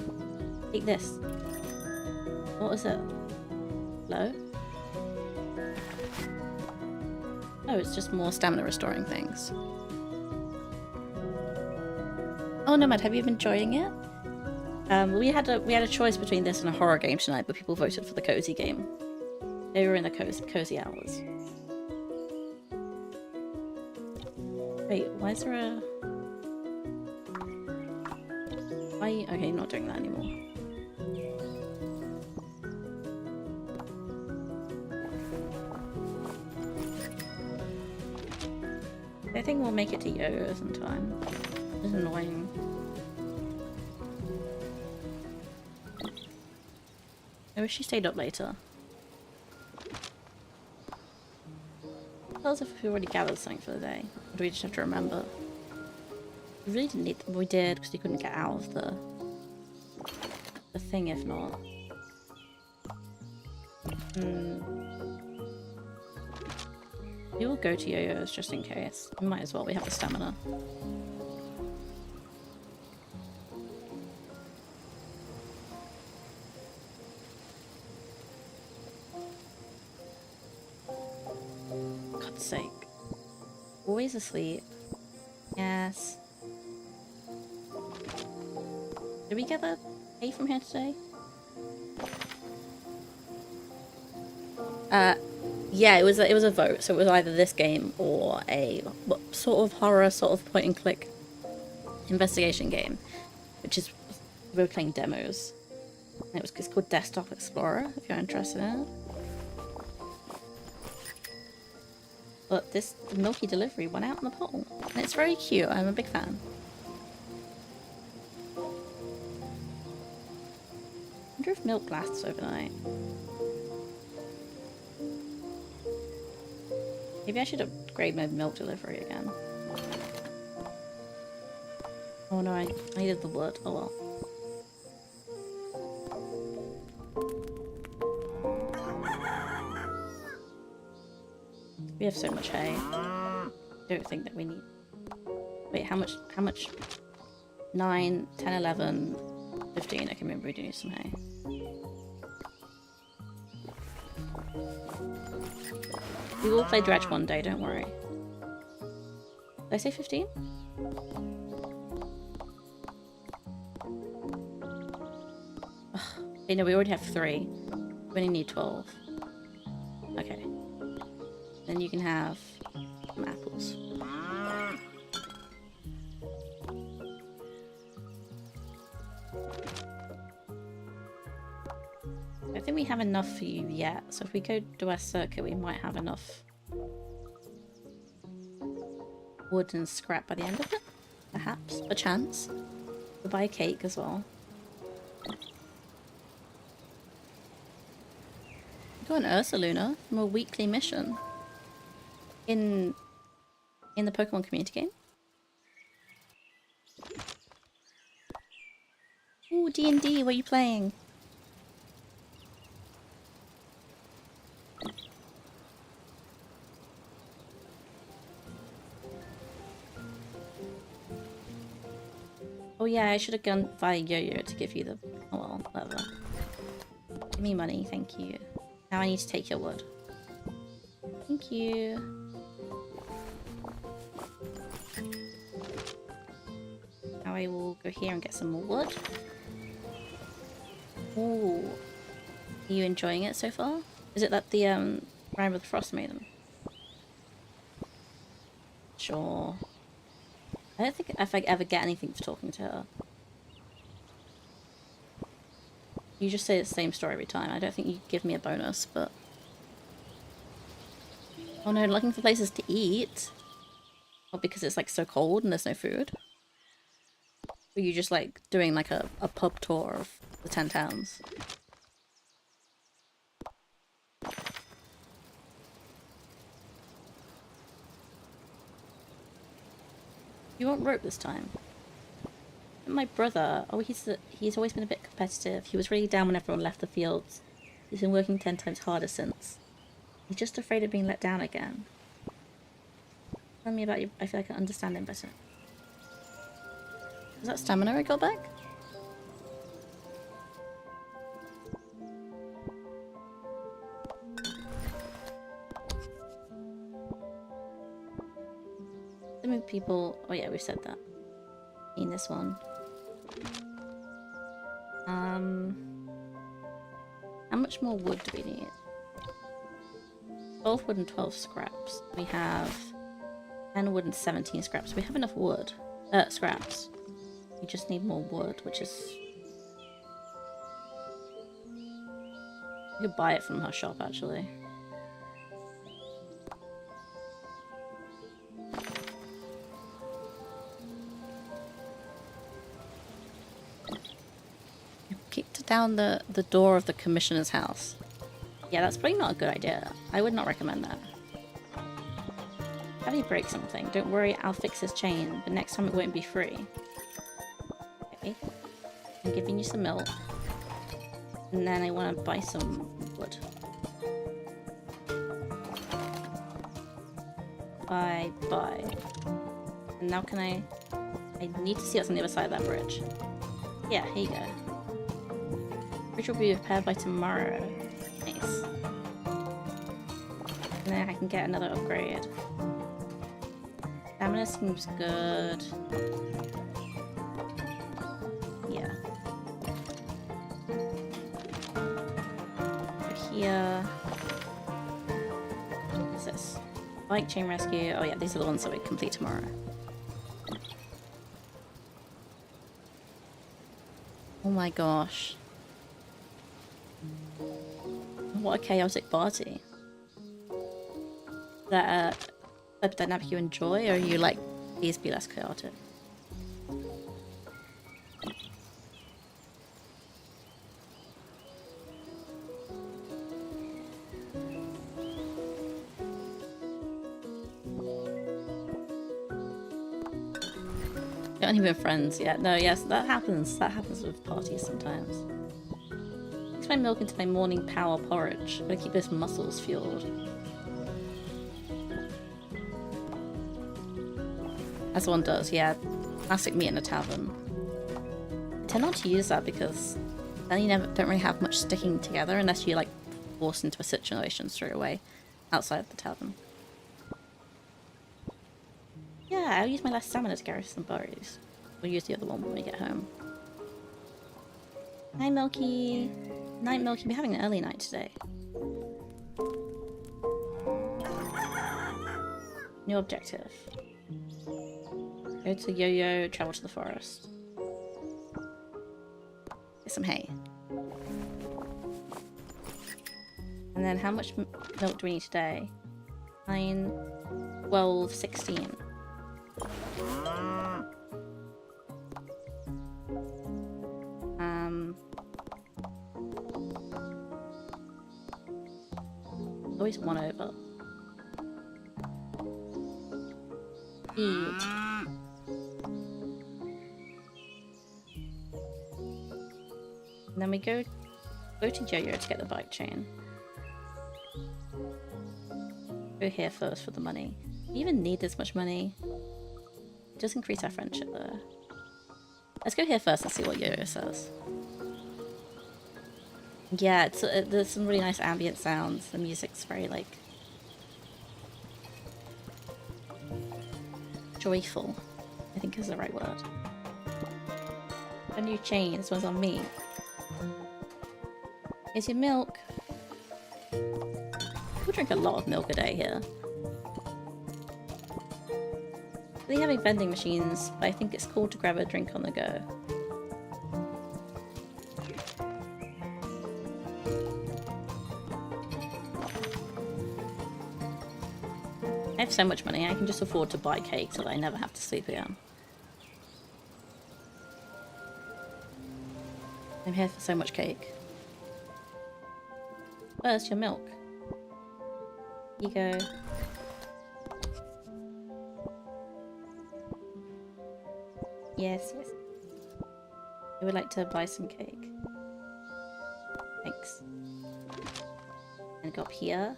Take this. What is it? Low? Oh, it's just more stamina restoring things. Oh, Nomad, have you been enjoying it? We had a choice between this and a horror game tonight, but people voted for the cozy game. They were in the cozy hours. Wait, why is there a... Why? Okay, not doing that anymore. I think we'll make it to Yo-Yo sometime. It's annoying. I wish she stayed up later. Tell us if we already gathered something for the day. Or do we just have to remember? We really didn't need them. We did, because we couldn't get out of the thing if not. We will go to Yo-Yo's just in case. We might as well, we have the stamina. God's sake. Always asleep. Yes. Did we get the A from here today? Yeah, it was a vote, so it was either this game or a sort of horror, sort of point and click investigation game, which is we were playing demos. And it's called Desktop Explorer if you're interested in it. But the Milky Delivery went out in the poll, and it's very cute. I'm a big fan. I wonder if milk lasts overnight. Maybe I should upgrade my milk delivery again. Oh no, I needed the wood. Oh well. We have so much hay. Don't think that we need... Wait, how much? 9, 10, 11, 15. I can remember we do need some hay. We will play Dredge one day, don't worry. Did I say 15? Okay, no, we already have 3. We only need 12. Okay. Then you can have some apples. I think we have enough for you yet, so if we go to West Circuit, we might have enough wood and scrap by the end of it. Perhaps. A chance. We'll buy a cake as well. Got an Ursaluna from a weekly mission in the Pokemon community game. Ooh, D&D, what are you playing? Oh yeah, I should have gone via Yo-Yo to give you the... Oh well, whatever. Give me money, thank you. Now I need to take your wood. Thank you. Now I will go here and get some more wood. Ooh. Are you enjoying it so far? Is it that the Rhyme with the Frost Maiden? Sure. I don't think if I ever get anything for talking to her. You just say the same story every time. I don't think you give me a bonus, but... Oh no, looking for places to eat. Or because it's like so cold and there's no food. Or you just like doing like a pub tour of the 10 towns. You want rope this time? My brother, oh, he's always been a bit competitive. He was really down when everyone left the fields. He's been working 10 times harder since. He's just afraid of being let down again. Tell me about you. I feel like I understand him better. Is that stamina I got back? Some people... Oh yeah, we've said that. In this one. How much more wood do we need? 12 wood and 12 scraps. We have 10 wood and 17 scraps. We have enough wood. Scraps. We just need more wood, which is... You could buy it from her shop, actually. Kicked down the door of the commissioner's house. Yeah, that's probably not a good idea. I would not recommend that. How do you break something? Don't worry, I'll fix his chain, but next time it won't be free. Okay. I'm giving you some milk. And then I want to buy some wood. Buy. And now can I need to see what's on the other side of that bridge. Yeah, here you go. Bridge will be repaired by tomorrow. Nice. And then I can get another upgrade. Stamina seems good. Yeah. Over here. What's this? Bike chain rescue. Oh yeah, these are the ones that we complete tomorrow. Oh my gosh. What a chaotic party. That a dynamic you enjoy, or you like these be less chaotic? You aren't even friends yet. No, yes, that happens. That happens with parties sometimes. Mix my milk into my morning power porridge. Gotta keep those muscles fueled. As one does, yeah. Classic meat in a tavern. I tend not to use that because then you don't really have much sticking together unless you like forced into a situation straight away outside the tavern. Yeah, I'll use my last stamina to carry some berries. We'll use the other one when we get home. Hi, Milky. Night, Milky. We're having an early night today. New objective. Go to Yo-Yo, travel to the forest. Get some hay. And then how much milk do we need today? 9, 12, 16. Always one over. Feed. And then we go to Yo-Yo to get the bike chain. Go here first for the money. Do we even need this much money? It does increase our friendship though. Let's go here first and see what Yo-Yo says. Yeah, there's some really nice ambient sounds. The music's very like joyful, I think is the right word. A new chain, this one's on me. Here's your milk. We'll drink a lot of milk a day here. They have vending machines, but I think it's cool to grab a drink on the go. I have so much money, I can just afford to buy cake so that I never have to sleep again. I'm here for so much cake. Where's your milk? Here you go. Yes, yes. I would like to buy some cake. Thanks. And go up here.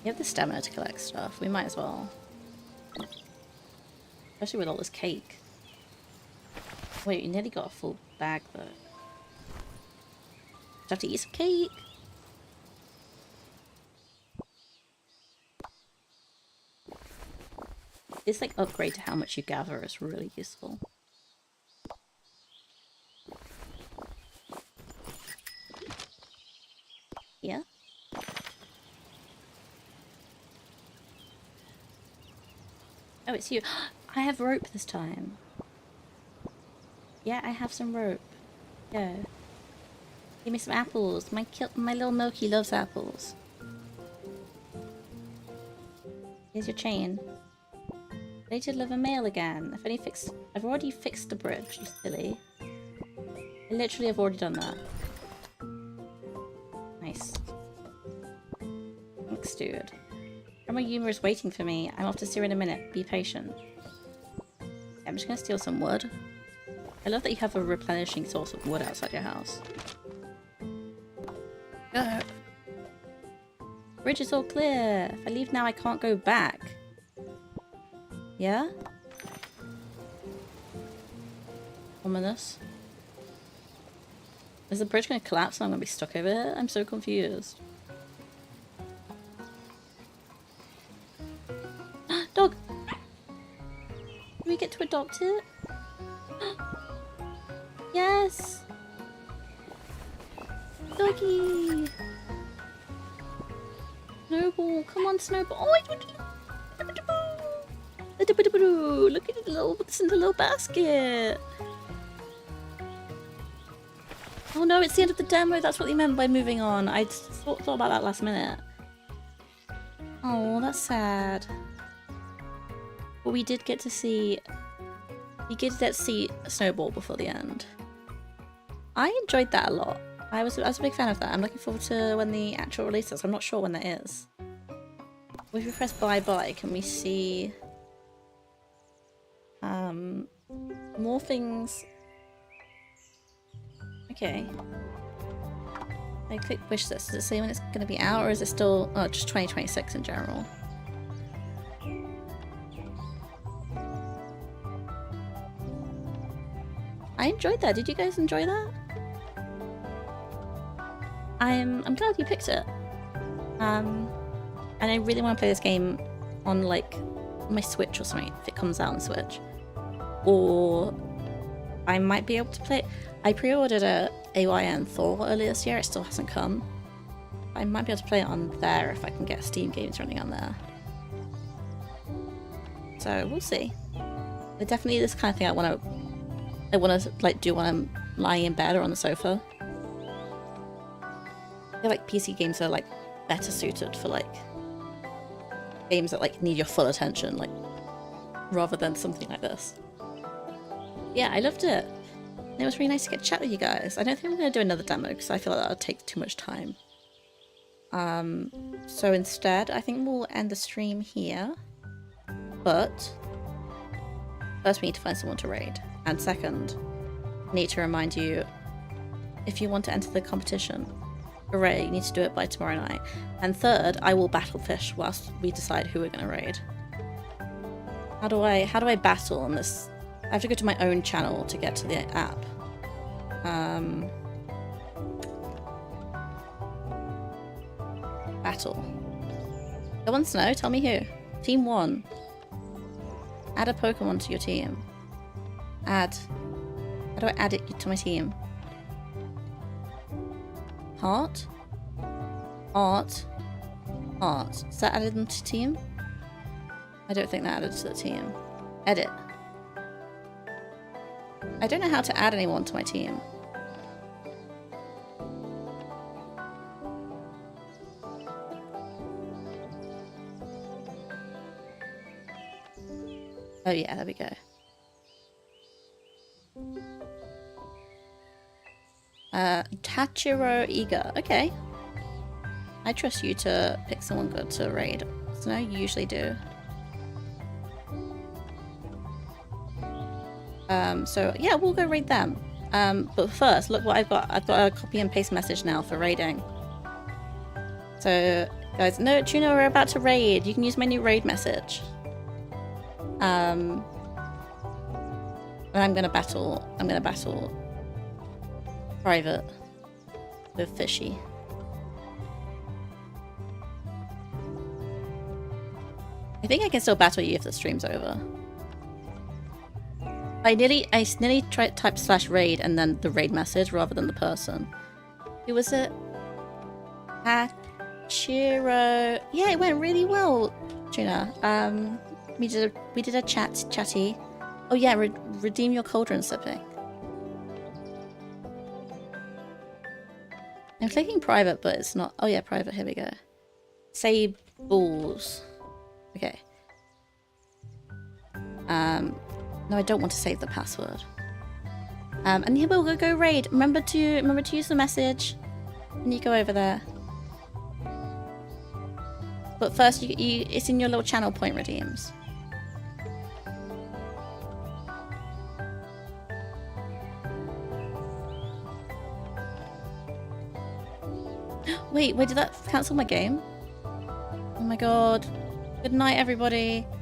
We have the stamina to collect stuff. We might as well. Especially with all this cake. Wait, you nearly got a full bag though. Do I have to eat some cake? this like upgrade to how much you gather is really useful. Yeah. Oh, it's you. I have rope this time. Yeah, I have some rope. Yeah. Give me some apples. My little Milky loves apples. Here's your chain. Ready to deliver mail again. I've already fixed the bridge, you silly. I literally have already done that. Nice. Thanks, dude. Grandma Yuma is waiting for me. I'm off to see her in a minute. Be patient. I'm just gonna steal some wood. I love that you have a replenishing source of wood outside your house. Go! Bridge is all clear. If I leave now, I can't go back. Yeah? Ominous. Is the bridge gonna collapse and I'm gonna be stuck over here? I'm so confused. Dog! Do we get to adopt it? Yes! Doggy! Snowball, come on, Snowball! Oh, look at it, it's in the little basket! Oh no, it's the end of the demo, that's what they meant by moving on. I thought about that last minute. Oh, that's sad. But we did get to see... We did get to see Snowball before the end. I enjoyed that a lot. I was a big fan of that. I'm looking forward to when the actual release is. I'm not sure when that is. If we press bye-bye, can we see... more things... Okay. I click wish list. Does it say when it's going to be out, or is it still... Oh, just 2026 in general? I enjoyed that. Did you guys enjoy that? I'm glad you picked it. And I really want to play this game on like my Switch or something if it comes out on Switch. Or I might be able to play it. I pre-ordered a AYN Thor earlier this year. It still hasn't come. I might be able to play it on there if I can get Steam games running on there. So we'll see. But definitely this kind of thing I want to like do when I'm lying in bed or on the sofa. I feel like PC games are like better suited for like games that like need your full attention, like rather than something like this. Yeah, I loved it. It was really nice to get to chat with you guys. I don't think I'm going to do another demo because I feel like that would take too much time. So instead, I think we'll end the stream here. But first we need to find someone to raid. And second, I need to remind you, if you want to enter the competition, hooray, you need to do it by tomorrow night. And third, I will battle fish whilst we decide who we're going to raid. How do I battle on this? I have to go to my own channel to get to the app. Battle. Go on, Snow, tell me who. Team 1. Add a Pokemon to your team. Add. How do I add it to my team? Heart? Art? Art. Is that added into team? I don't think that added to the team. Edit. I don't know how to add anyone to my team. Oh yeah, there we go. Tachiro Iga. Okay. I trust you to pick someone good to raid. So I usually do. So yeah, we'll go raid them. But first, look what I've got. I've got a copy and paste message now for raiding. So guys, no, Tuna, we're about to raid. You can use my new raid message. And I'm gonna battle private with Fishy. I think I can still battle you if the stream's over. I nearly typed /raid and then the raid message rather than the person. Who was it? Hachiro. Yeah, it went really well, Tuna. We did a chatty. Oh yeah, redeem your cauldron sipping. I'm clicking private, but it's not. Oh yeah, private. Here we go. Say balls. Okay. No, I don't want to save the password. And yeah, we'll go raid. Remember to use the message, and you go over there. But first, it's in your little channel point redeems. Wait, did that cancel my game? Oh my god. Good night, everybody.